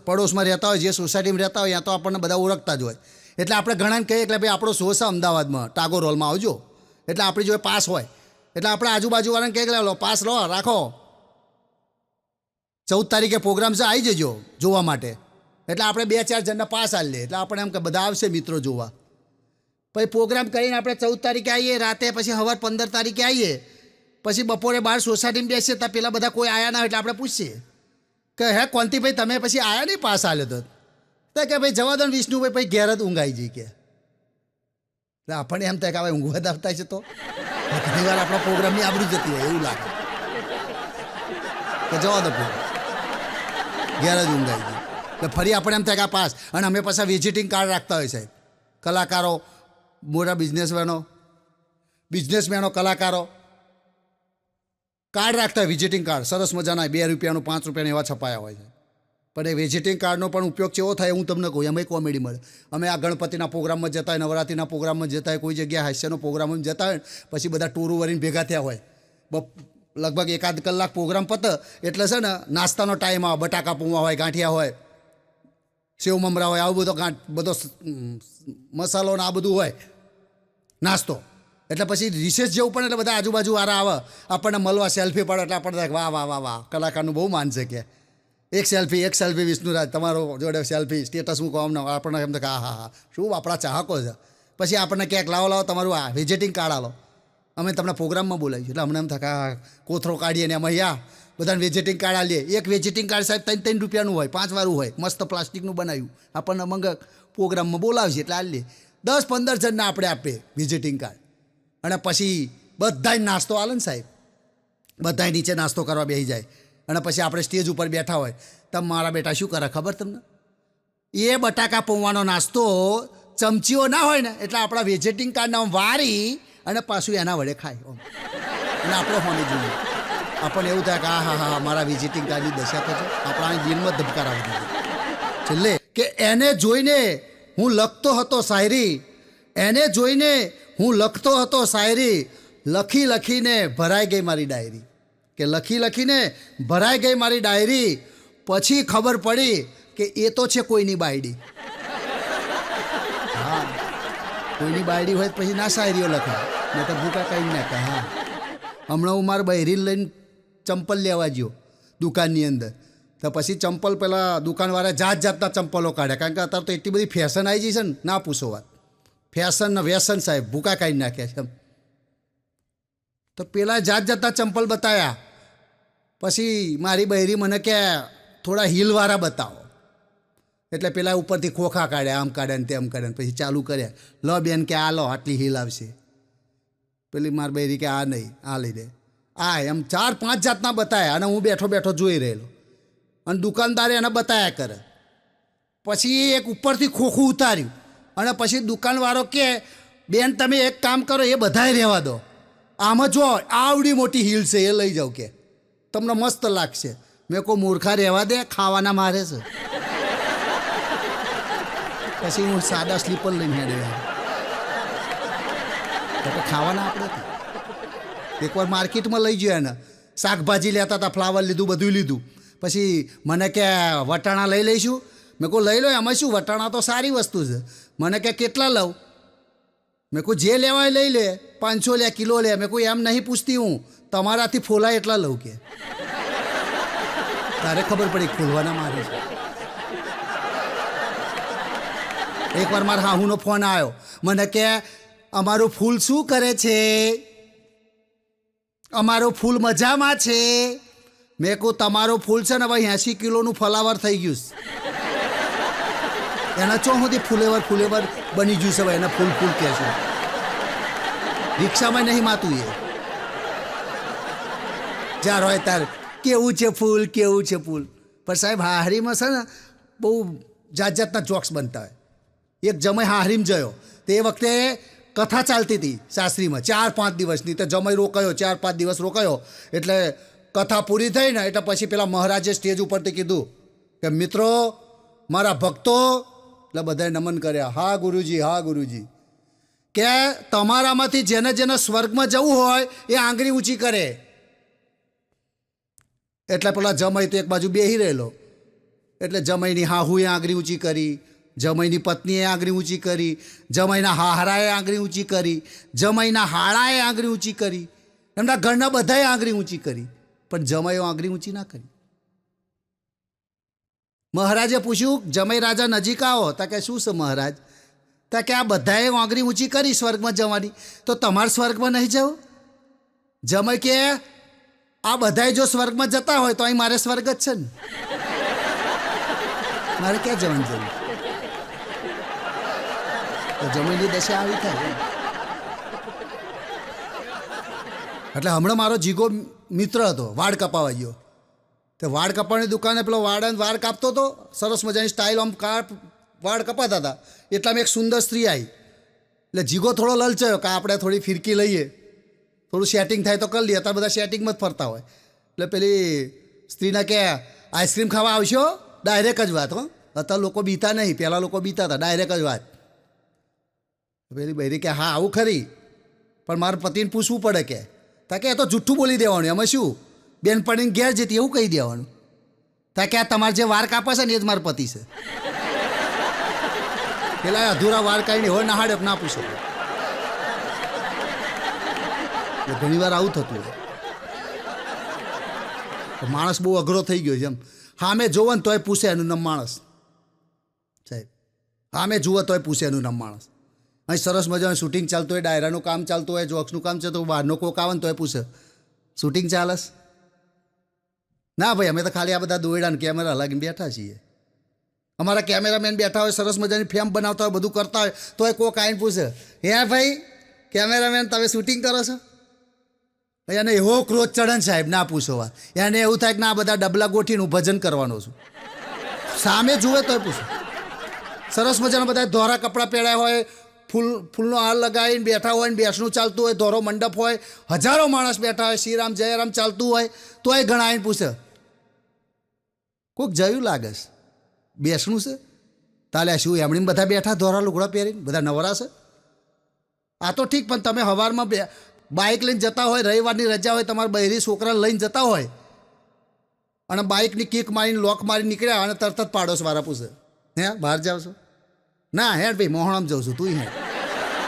પડોશમાં રહેતા હોય, જે સોસાયટીમાં રહેતા હોય ત્યાં તો આપણને બધા ઓળખતા જ હોય. એટલે આપણે ઘણાને કહીએ એટલે ભાઈ આપણો શો છે અમદાવાદમાં ટાગોર હોલમાં આવજો, એટલે આપણી જોડે પાસ હોય. એટલે આપણે આજુબાજુવાળાને કહીએ કે લો પાસ લો રાખો, 14 તારીખે પ્રોગ્રામ છે આવી જજો જોવા માટે. એટલે આપણે 2-4 જણના પાસ આલી લે, એટલે આપણે એમ કે બધા આવશે મિત્રો જોવા. પછી પ્રોગ્રામ કરીને આપણે 14 તારીખે આવીએ રાતે, પછી સવાર 15 તારીખે આવીએ, પછી બપોરે બહાર સોસાયટીમાં બેસીએ ત્યાં પેલા બધા કોઈ આવ્યા ના હોય એટલે આપણે પૂછીએ કે હે કોંતીભાઈ તમે પછી આવ્યા નહીં પાસ આલ્યો તો કે ભાઈ જવા દો ને વિષ્ણુભાઈ પછી ઘેર જ ઊંઘાઈ જઈ કે. એટલે આપણને એમ થાય કે હવે ઊંઘવા જ આવતા છે, તો ઘણી વાર આપણા પ્રોગ્રામની આબરૂ જતી હોય એવું લાગે કે જવા દો ઘેર જ ઊંઘાઈ ગઈ. એટલે ફરી આપણે એમ થાય કે આ પાસ. અને અમે પાછા વિઝિટિંગ કાર્ડ રાખતા હોય સાહેબ, કલાકારો, મોટા બિઝનેસમેનો કલાકારો કાર્ડ રાખતા હોય, વિઝિટિંગ કાર્ડ સરસ મજાના 2 રૂપિયાનું 5 રૂપિયાનું એવા છપાયા હોય છે. પણ એ વિઝિટિંગ કાર્ડનો પણ ઉપયોગ કેવો થાય હું તમને કહું, એમાં કોમેડી મળે. અમે આ ગણપતિના પ્રોગ્રામમાં જતા હોય, નવરાત્રિના પ્રોગ્રામમાં જતા હોય, કોઈ જગ્યાએ હાસ્યનો પ્રોગ્રામમાં જતા હોય, પછી બધા ટોરું વરીને ભેગા થયા હોય, લગભગ 1-1.5 કલાક પ્રોગ્રામ પતે એટલે છે ને નાસ્તાનો ટાઈમ આવે, બટાકા પૌવા હોય, ગાંઠિયા હોય, સેવ મમરા હોય, આવું બધો મસાલો ને આ બધું હોય નાસ્તો. એટલે પછી રિસેસ જેવું પણ એટલે બધા આજુબાજુવાળા આવે આપણને મળવા, સેલ્ફી પાડો એટલે આપણને વાહ વાહ વાહ વાહ કલાકારનું બહુ માન છે કે એક સેલ્ફી વિષ્ણુરાજ તમારો જોડે સેલ્ફી સ્ટેટસ મૂકો અમને, આપણને એમ કે હા હા શું આપણા ચાહકો છે. પછી આપણને ક્યાંક લાવો તમારું આ વિઝિટિંગ કાર્ડ આલો, અમે તમને પ્રોગ્રામમાં બોલાવીશું. એટલે અમને એમ થાય કે આ કોથરો કાઢીએ ને એમાં બધાને વિઝિટિંગ કાર્ડ આલીએ. એક વિઝિટિંગ કાર્ડ સાહેબ 3 રૂપિયાનું હોય, 5 વાળું હોય, મસ્ત પ્લાસ્ટિકનું બનાવ્યું, આપણને પ્રોગ્રામમાં બોલાવશે એટલે આલીએ. 10-15 જણને આપણે આપીએ વિઝિટિંગ કાર્ડ. અને પછી બધાય નાસ્તો આલે ને સાહેબ, બધાય નીચે નાસ્તો કરવા બેસી જાય. અને પછી આપણે સ્ટેજ ઉપર બેઠા હોય તો મારા બેટા શું કરે ખબર તમને, એ બટાકા પૌવાનો નાસ્તો ચમચીઓ ના હોય ને એટલે આપણા વિઝિટિંગ કાર્ડને વારી અને પાછું એના વડે ખાય. અને આપણે હોની જોઈએ આપણને એવું થાય કે હા હા મારા વિઝિટિંગ કાર્ડની દશા થશે, આપણા દિલમાં ધબકારા વધી જાય. છેલ્લે કે એને જોઈને હું લખતો હતો શાયરી, એને જોઈને હું લખતો હતો શાયરી, લખી લખીને ભરાઈ ગઈ મારી ડાયરી. કે લખી લખીને ભરાઈ ગઈ મારી ડાયરી, પછી ખબર પડી કે એ તો છે કોઈની બાયડી. હા કોઈની બાયડી હોય પછી ના શાયરીઓ લખાય, મેં તો ભૂકા કહી નાખે. હા હમણાં હું મારા બહેરીને લઈને ચંપલ લેવા ગયો દુકાનની અંદર, તો પછી ચંપલ પેલા દુકાનવાળા જાતના ચંપલો કાઢ્યા, કારણ કે અત્યારે તો એટલી બધી ફેશન આવી જઈ છે ને ના પૂછો વાત. ફેશન ને વ્યસન સાહેબ ભૂકા કાઢી નાખ્યા છે. તો પેલા જાતના ચંપલ બતાવ્યા, પછી મારી બહેરી મને કે થોડા હીલવાળા બતાવો. એટલે પેલા ઉપરથી ખોખા કાઢ્યા, આમ કાઢ્યા ને તેમ કાઢ્યા, પછી ચાલુ કર્યા, લો બેન કે આ લો આટલી હીલ આવશે. પેલી મારી બહેરી કે આ નહીં, આ લઈ દે, આ એમ 4-5 જાતના બતાવ્યા. અને હું બેઠો બેઠો જોઈ રહેલો, અને દુકાનદારે એને બતાવ્યા કરે. પછી એક ઉપરથી ખોખું ઉતાર્યું, અને પછી દુકાનવાળો કે બેન તમે એક કામ કરો, એ બધાય રહેવા દો, આમાં જો આવડી મોટી હીલ છે એ લઈ જાઓ કે તમને મસ્ત લાગશે. મેં કોઈ મૂર્ખા રહેવા દે, ખાવાના મારે છે. પછી હું સાદા સ્લીપર લઈને હેડ્યો, ખાવાના આપણે એકવાર માર્કેટમાં લઈ ગયો એને, શાકભાજી લેતા હતા, ફ્લાવર લીધું, બધું લીધું. પછી મને કે વટાણા લઈ લઈશું, મેં કહું લઈ લો, એમાં શું વટાણા તો સારી વસ્તુ છે. મને કે કેટલા લઉં, મેં કોઈ જે લેવાય લઈ લે, 500 લે, કિલો લે, મેં કોઈ એમ નહીં પૂછતી હું તમારાથી ફોલાય એટલા લઉં કે તારે ખબર પડી ખોલવાના મારે છે. એકવાર મારા હાહુનો ફોન આવ્યો, મને કે અમારું ફૂલ શું કરે છે, અમારું ફૂલ મજામાં છે. મેં કહું તમારું ફૂલ છે ને ભાઈ 80 કિલોનું ફલાવર થઈ ગયું એના ચો સુધી ફૂલેવર બની ગયું છે ભાઈ, એને ફૂલ કહે છે. રિક્ષામાં નહીં માતું એ જ્યાં હોય તાર કેવું છે ફૂલ. પણ સાહેબ હાહરીમાં છે ને બહુ જાતના જોક્સ બનતા હોય. એક જમાઈ હાહરીમાં જયો તો એ વખતે કથા ચાલતી હતી સાસરીમાં 4-5 દિવસની. તો જમાઈ રોકાયો, 4-5 દિવસ રોકાયો. એટલે કથા પૂરી થઈ ને એટલે પછી પેલા મહારાજે સ્ટેજ ઉપરથી કીધું કે મિત્રો મારા ભક્તો, એટલે બધાએ નમન કર્યા. હા ગુરુજી. કે તમારામાંથી જેને સ્વર્ગમાં જવું હોય એ આંગળી ઊંચી કરે. એટલે પેલા જમાઈ તો એક બાજુ બેહી રહેલો. એટલે જમાઈની હાહુએ આંગળી ઊંચી કરી, જમાઈની પત્નીએ આંગળી ઊંચી કરી, જમાઈના હાહરાએ આંગળી ઊંચી કરી, જમાઈના હાળાએ આંગળી ઊંચી કરી, એમના ઘરના બધાએ આંગળી ઊંચી કરી. પણ જમાઈઓ આંગળી ઊંચી ના કરી. મહારાજે પૂછ્યું જમાઈ રાજા નજીક આવો. તા કે શું છે મહારાજ? તા કે આ બધાએ આંગળી ઊંચી કરી સ્વર્ગમાં જવાની, તો તમારે સ્વર્ગમાં નહીં જવું? જમાઈ કે આ બધાએ જો સ્વર્ગમાં જતા હોય તો અહીં મારે સ્વર્ગ જ છે ને, મારે ક્યાં જવાનું જરૂર? તો જમાઈની દશા આવી થાય. એટલે હમણાં મારો જીગો મિત્ર હતો, વાળ કપાવા ગયો. તો વાળ કપાવાની દુકાને પેલો વાળ કાપતો હતો, સરસ મજાની સ્ટાઇલ આમ વાળ કપાતા હતા. એટલામાં એક સુંદર સ્ત્રી આવી. એટલે જીગો થોડો લલચાયો કે આપણે થોડી ફિરકી લઈએ, થોડું સેટિંગ થાય તો કરી લઈએ. અત્યારે બધા સેટિંગમાં જ ફરતા હોય. એટલે પેલી સ્ત્રીને કે આઈસ્ક્રીમ ખાવા આવશો? ડાયરેક્ટ જ વાત. અત્યારે લોકો બીતા નહીં, પહેલાં લોકો બીતા હતા. ડાયરેક્ટ જ વાત. પેલી બૈરી કે હા આવું ખરી, પણ મારા પતિને પૂછવું પડે કે. તા કે એ તો જુઠ્ઠું બોલી દેવાનું, એમાં શું? બેનપણીને ઘેર જતી એવું કહી દેવાનું. તા કે આ તમારે જે વાર કાપે છે ને એ જ મારા પતિ છે. પેલા અધૂરા વાર કાઢીને હોય ના હાડે ના પૂછો. ઘણી વાર આવું થતું હોય. માણસ બહુ અઘરો થઈ ગયો છે એમ. હા મેં જોવો ને તોય પૂછે એનું નામ માણસ. સાહેબ હા મેં જુઓ તોય પૂછે એનું નામ માણસ. અહીં સરસ મજાનું શૂટિંગ ચાલતું હોય, ડાયરાનું કામ ચાલતું હોય, જોક્સનું કામ છે, તો બહારનો કોક આવે ને તોય પૂછે શૂટિંગ ચાલસ? ના ભાઈ અમે તો ખાલી આ બધા દોયડાને કેમેરા લાગીને બેઠા છીએ. અમારા કેમેરામેન બેઠા હોય, સરસ મજાની ફિલ્મ બનાવતા હોય, બધું કરતા હોય, તોય કોક આવીને પૂછે હે ભાઈ કેમેરામેન તમે શૂટિંગ કરો છો? એને એવો ક્રોધ ચડન સાહેબ ના પૂછો વાત. એને એવું થાય કે ના બધા ડબલા ગોઠીને હું ભજન કરવાનો છું. સામે જુએ તોય પૂછો. સરસ મજાના બધા ધોરા કપડાં પહેર્યા હોય, ફૂલનો હાર લગાવીને બેઠા હોય ને બેસણું ચાલતું હોય, ધોરો મંડપ હોય, હજારો માણસ બેઠા હોય, શ્રીરામ જયરામ ચાલતું હોય, તોય ઘણા આવીને પૂછે કોઈક જયું લાગે છે બેસણું છે? તાલે શું એમણે બધા બેઠા ધોરા લુગડા પહેરીને બધા નવરા છે? આ તો ઠીક, પણ તમે સવારમાં બાઇક લઈને જતા હોય, રવિવારની રજા હોય, તમારા બહેરી છોકરા લઈને જતા હોય અને બાઇકની કિક મારીને લોક મારી નીકળ્યા અને તરત જ પાડોશવાળા પૂછે હે બહાર જાવ છો? ના હેડ ભાઈ મોહણામ જાઉં છું, તું હેડ.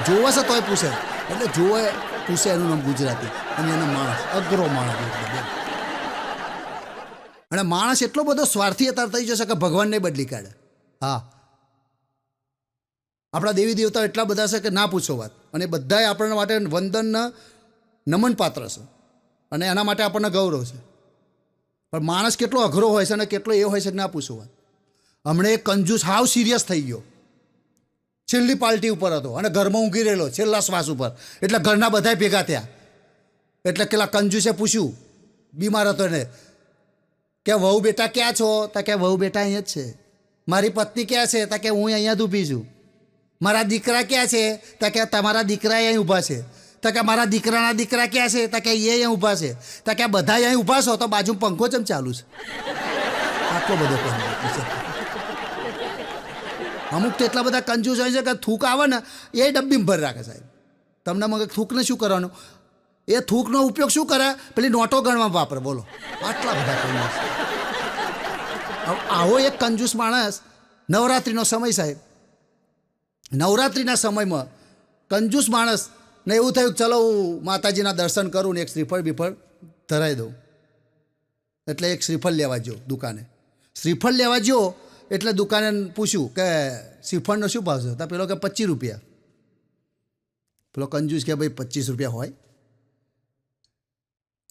જોવે છે તોય પૂછે. એટલે જોવે પૂછે એનું નામ ગુજરાતી અને એનો માણસ અઘરો માણસ. અને માણસ એટલો બધો સ્વાર્થી અત્યારે થઈ જશે કે ભગવાનને બદલી કાઢે. હા આપણા દેવી દેવતાઓ એટલા બધા છે કે ના પૂછો વાત. અને બધાએ આપણા માટે વંદનના નમન પાત્ર છે અને એના માટે આપણને ગૌરવ છે. પણ માણસ કેટલો અઘરો હોય છે અને કેટલો એ હોય છે કે ના પૂછો વાત. હમણાં એક કંજૂસ હાવ સિરિયસ થઈ ગયો, છેલ્લી પાર્ટી ઉપર હતો અને ઘરમાં ઊંઘી રહેલો છેલ્લા શ્વાસ ઉપર. એટલે ઘરના બધા ભેગા થયા. એટલે પેલા કંજૂસે પૂછ્યું, બીમાર હતો એને, કે વહુ બેટા ક્યાં છો? તા કે વહુ બેટા અહીંયા જ છે. મારી પત્ની ક્યાં છે? તા કે હું અહીંયા જ ઊભી છું. મારા દીકરા ક્યાં છે? તા કે તમારા દીકરા અહીં ઊભા છે. તા કે મારા દીકરાના દીકરા ક્યાં છે? તા કે એ અહીં ઊભા છે. તા કે બધા અહીં ઊભા છો તો બાજુમાં પંખો ચમ ચાલુ છે? આટલો બધો પંખો. અમુક તો એટલા બધા કંજૂસ હોય છે કે થૂક આવે ને એ ડબ્બીમાં ભર રાખે સાહેબ. તમને મગર થૂકને શું કરવાનું? એ થૂકનો ઉપયોગ શું કરે? પેલી નોટો ગણવા વાપરે. બોલો આટલા બધા કંજૂસ. આવો એક કંજૂસ માણસ નવરાત્રિનો સમય સાહેબ, નવરાત્રિના સમયમાં કંજૂસ માણસ ને એવું થયું કે ચલો હું માતાજીના દર્શન કરું ને એક શ્રીફળ બીફળ ધરાવી દઉં. એટલે એક શ્રીફળ લેવા ગયો દુકાને. શ્રીફળ લેવા ગયો એટલે દુકાને પૂછ્યું કે શ્રીફળનો શું ભાવ છે? તો પેલો કે 25 રૂપિયા. પેલો કંજૂસ કે ભાઈ 25 રૂપિયા હોય?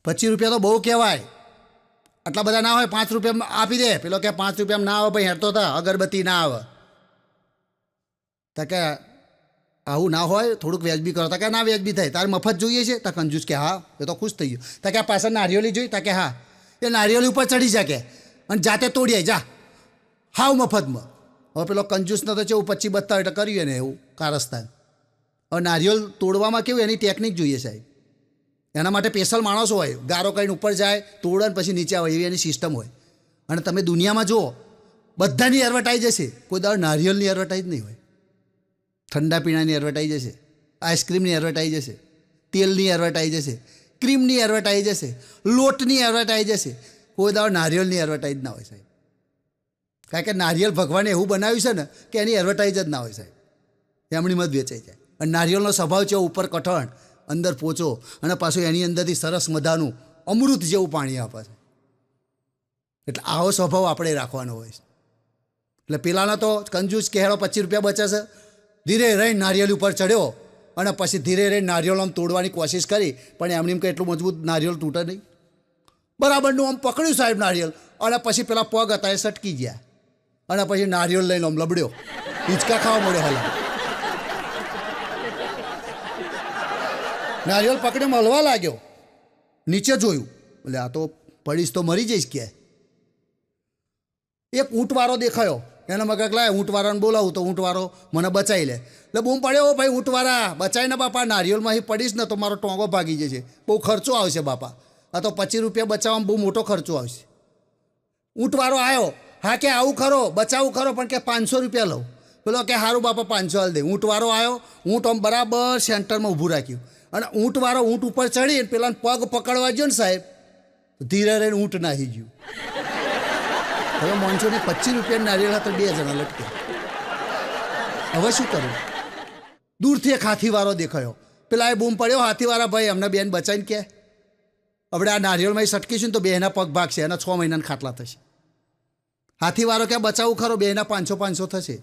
25 રૂપિયા તો બહુ કહેવાય, આટલા બધા ના હોય, 5 રૂપિયા આપી દે. પેલો કે 5 રૂપિયામાં ના આવે ભાઈ, હેરતો હતા અગરબત્તી ના આવે. તા કે આવું ના હોય, થોડુંક વ્યાજબી કરો. તા કે ના વ્યાજબી થાય, તારે મફત જોઈએ છે? તા કંજૂસ કે હા. એ તો ખુશ થઈ ગયો. તા કે આ પાછળ નારિયેળી જોઈ? તા કે હા. એ નારિયેળી ઉપર ચડી શકે અને જાતે તોડી જા હાવ મફતમાં. હવે પેલો કંજૂસનો તો કેવું 25 બત્તા એટલે કર્યું ને એવું કારસ્તાન. હવે નારિયેળ તોડવામાં કેવું એની ટેકનિક જોઈએ સાહેબ. એના માટે સ્પેશિયલ માણસો હોય, ગારો કરીને ઉપર જાય, તોડે ને પછી નીચે આવે, એવી એની સિસ્ટમ હોય. અને તમે દુનિયામાં જુઓ બધાની એડવર્ટાઈઝ હશે, કોઈ દાડો નારિયેળની એડવર્ટાઈઝ નહીં હોય. ઠંડા પીણાની એડવર્ટાઈઝ હશે, આઈસ્ક્રીમની એડવર્ટાઈઝ હશે, તેલની એડવર્ટાઈઝ હશે, ક્રીમની એડવર્ટાઈઝ હશે, લોટની એડવર્ટાઈઝ હશે. કોઈ દાડો નારિયેળની એડવર્ટાઈઝ ના હોય સાહેબ. કારણ કે નારિયેળ ભગવાને એવું બનાવ્યું છે ને કે એની એડવર્ટાઈઝ જ ના હોય સાહેબ. એમની મત વેચાઈ જાય. અને નારિયેળનો સ્વભાવ છે ઉપર કઠણ, અંદર પોચો, અને પાછું એની અંદરથી સરસ મજાનું અમૃત જેવું પાણી આપે છે. એટલે આવો સ્વભાવ આપણે રાખવાનો હોય છે. એટલે પેલાના તો કંજૂસ કે હેડો 25 રૂપિયા બચાશે, ધીરે રહીને નારિયેળ ઉપર ચડ્યો અને પછી ધીરે રહીને નારિયેળ આમ તોડવાની કોશિશ કરી, પણ એમની એમ કે એટલું મજબૂત નારિયેળ તૂટે નહીં. બરાબરનું આમ પકડ્યું સાહેબ નારિયેળ, અને પછી પેલા પગ હતા એ સટકી ગયા, અને પછી નારિયેળ લઈને આમ લબડ્યો, હિંચકા ખાવા મળ્યો. હાલ નારિયેળ પકડીને હલવા લાગ્યો, નીચે જોયું, એટલે આ તો પડીશ તો મરી જઈશ ક્યાંય. એક ઊંટવાળો દેખાયો, એને મગજ લાય ઊંટવાળાને બોલાવું તો ઊંટવાળો મને બચાવી લે. એટલે બૂમ પડ્યો, ભાઈ ઊંટવાળા બચાવીને બાપા, નારિયેળમાંથી પડીશ ને તો મારો ટોંગો ભાગી જશે, બહુ ખર્ચો આવશે બાપા. આ તો 25 રૂપિયા બચાવવામાં બહુ મોટો ખર્ચો આવશે. ઊંટવાળો આવ્યો, હા કે આવું ખરો, બચાવું ખરો, પણ કે 500 રૂપિયા લઉં. પેલો કે સારું બાપા 500 હાલ દે. ઊંટવાળો આવ્યો, ઊંટ આમ બરાબર સેન્ટરમાં ઊભું રાખ્યું, અને ઊંટવાળો ઊંટ ઉપર ચડી પેલા પગ પકડવા ગયો ને સાહેબ, ધીરે રહીને ઊંટ નાહી ગયું. હવે મોનસોને 25 રૂપિયા નારિયેળ હતા, 2 જણા લટક્યા. હવે શું કરું? દૂરથી એક હાથીવાળો દેખાયો, પેલા એ બૂમ પડ્યો, હાથીવાળા ભાઈ અમને બેન બચાવીને કે આપણે આ નારિયેળમાં સટકીશું ને તો બેના પગ ભાગશે, એના 6 મહિનાના ખાટલા થશે. હાથીવાળો કે બચાવું ખરો, બેના 500 થશે.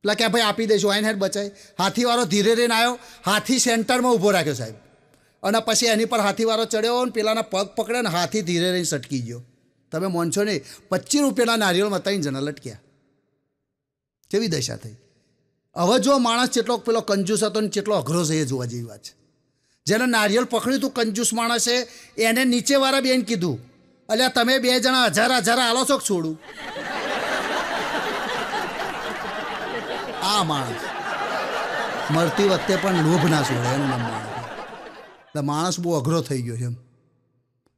પેલા કે ભાઈ આપી દઈશું, આઈને હેડ બચાય. હાથીવાળો ધીરે રહીને આવ્યો, હાથી સેન્ટરમાં ઊભો રાખ્યો સાહેબ, અને પછી એની પર હાથીવાળો ચડ્યો ને પેલાના પગ પકડે ને હાથી ધીરે રહીને સટકી ગયો. તમે માનશો નહીં, 25 રૂપિયાના નારિયેળમાં 3 જણા લટક્યા. કેવી દશા થઈ. હવે જો માણસ જેટલો પેલો કંજૂસ હતો ને જેટલો અઘરો છે એ જોવા જેવી વાત છે. જેને નારિયેળ પકડ્યું હતું કંજૂસ માણસે, એને નીચેવાળા બેન કીધું, અલ્યા તમે 2 જણા હજાર આલો છો છોડું. આ માણસ મરતી વખતે પણ લોભ ના છોડે, એનું નામ માણસ. એટલે માણસ બહુ અઘરો થઈ ગયો છે એમ.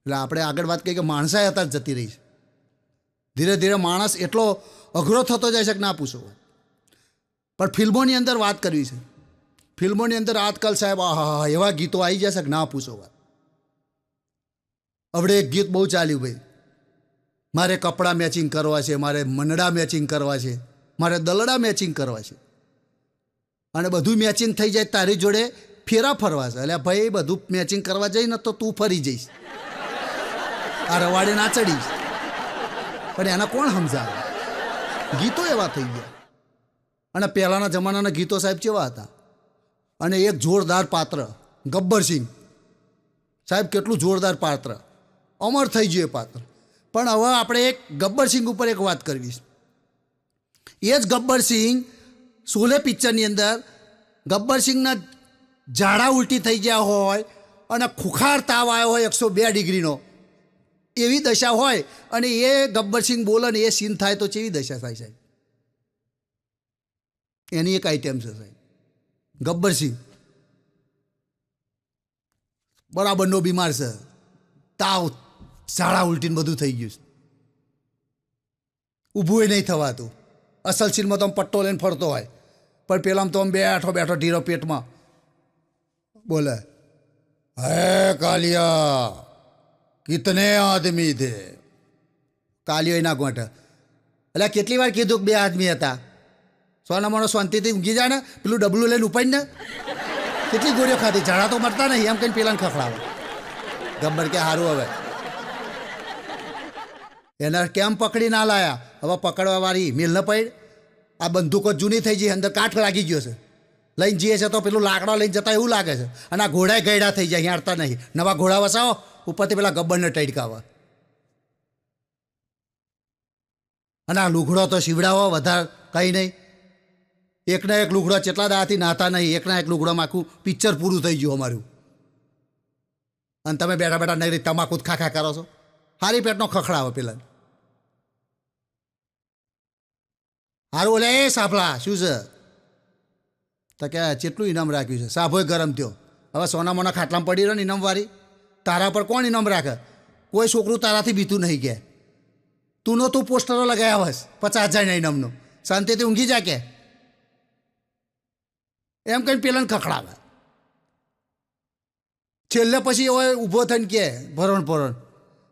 એટલે આપણે આગળ વાત કરીએ કે માણસાઈ હતા જતી રહી છે. ધીરે ધીરે માણસ એટલો અઘરો થતો જાય છે કે ના પૂછો. પણ ફિલ્મોની અંદર વાત કરવી છે. ફિલ્મોની અંદર આજકાલ સાહેબ આહા એવા ગીતો આવી જશે કે ના પૂછો વાત. હવે એક ગીત બહુ ચાલ્યું ભાઈ, મારે કપડાં મેચિંગ કરવા છે, મારે મનડા મેચિંગ કરવા છે, મારે દલડા મેચિંગ કરવા છે, અને બધું મેચિંગ થઈ જાય તારી જોડે ફેરા ફરવા છે. એટલે ભાઈ બધું મેચિંગ કરવા જઈને તો તું ફરી જઈશ, આ રવાડે ના ચડીશ. પણ એના કોણ સમજાવે? ગીતો એવા થઈ ગયા. અને પહેલાંના જમાનાના ગીતો સાહેબ કેવા હતા. અને એક જોરદાર પાત્ર ગબ્બરસિંહ સાહેબ, કેટલું જોરદાર પાત્ર, અમર થઈ ગયું એ પાત્ર. પણ હવે આપણે એક ગબ્બરસિંહ ઉપર એક વાત કરવી છે. એ જ ગબ્બરસિંહ શોલે પિક્ચરની અંદર ગબ્બરસિંહના ઝાડા ઉલટી થઈ ગયા હોય અને ખુખાર તાવ આવ્યો હોય 102 ડિગ્રીનો, એવી દશા હોય, અને એ ગબ્બરસિંહ બોલે ને એ સીન થાય તો કેવી દશા થાય સાહેબ. એની એક આઈટમ છે સાહેબ, ગબ્બરસિંહ બરાબરનો બીમાર છે, તાવ ઝાડા ઉલટીને બધું થઈ ગયું છે, ઊભું નહીં થવાતું. અસલ સીનમાં તો આમ પટ્ટો લઈને ફરતો હોય, પણ પેલામાં તો આમ બેઠો બેઠો ઢીરો પેટમાં બોલે, હે કાલિયા કિતને આદમી થે. કાલિયો એના ગોઠ. એટલે કેટલી વાર કીધું કે 2 આદમી હતા, સોનામાનો શાંતિથી ઊંઘી જાય ને, પેલું ડબલું લઈને ઉપાડીને કેટલી ગોળીઓ ખાધી, ઝાડા તો મરતા નહીં એમ કહીને પેલાને ખખડાવે. ગબ્બર કે સારું હવે એને કેમ પકડી ના લાયા, હવે પકડવા વાળી મેલ ન પડ. આ બંદૂકો જૂની થઈ ગઈ, અંદર કાઠ લાગી ગયો છે, લઈને જઈએ છે તો પેલું લાકડા લઈને જતા એવું લાગે છે. અને આ ઘોડા ગયડા થઈ જાય, હારતા નહીં. નવા ઘોડા વસાવો, ઉપરથી પેલા ગબ્બરને ટાઈટકાવા. અને આ લુગડો તો શીવડાવો વધારે કંઈ નહીં. એકના એક લુગડો કેટલા દાથી નાતા નહીં, એકના એક લુગડોમાં આખું પિક્ચર પૂરું થઈ ગયું અમારું. અને તમે બેઠા બેઠા નહીં તમાકુ જ ખાખા કરો છો. હારી પેટનો ખખડાવો પેલા. હારું ઓલે એ સાફલા શું છે તો કે કેટલું ઇનામ રાખ્યું છે. સાફોય ગરમ થયો. હવે સોનામાના ખાટલામાં પડી રહ્યો ને ઇનામવાળી. તારા પર કોણ ઇનામ રાખે? કોઈ છોકરું તારાથી બીતું નહીં કે. તું પોસ્ટરો લગાવ્યા હસ 50,000 ઇનામનું. શાંતિથી ઊંઘી જા કે એમ કહીને પેલાને ખખડાવે. છેલ્લે પછી હવે ઊભો થઈને કે ભરણ ભરણ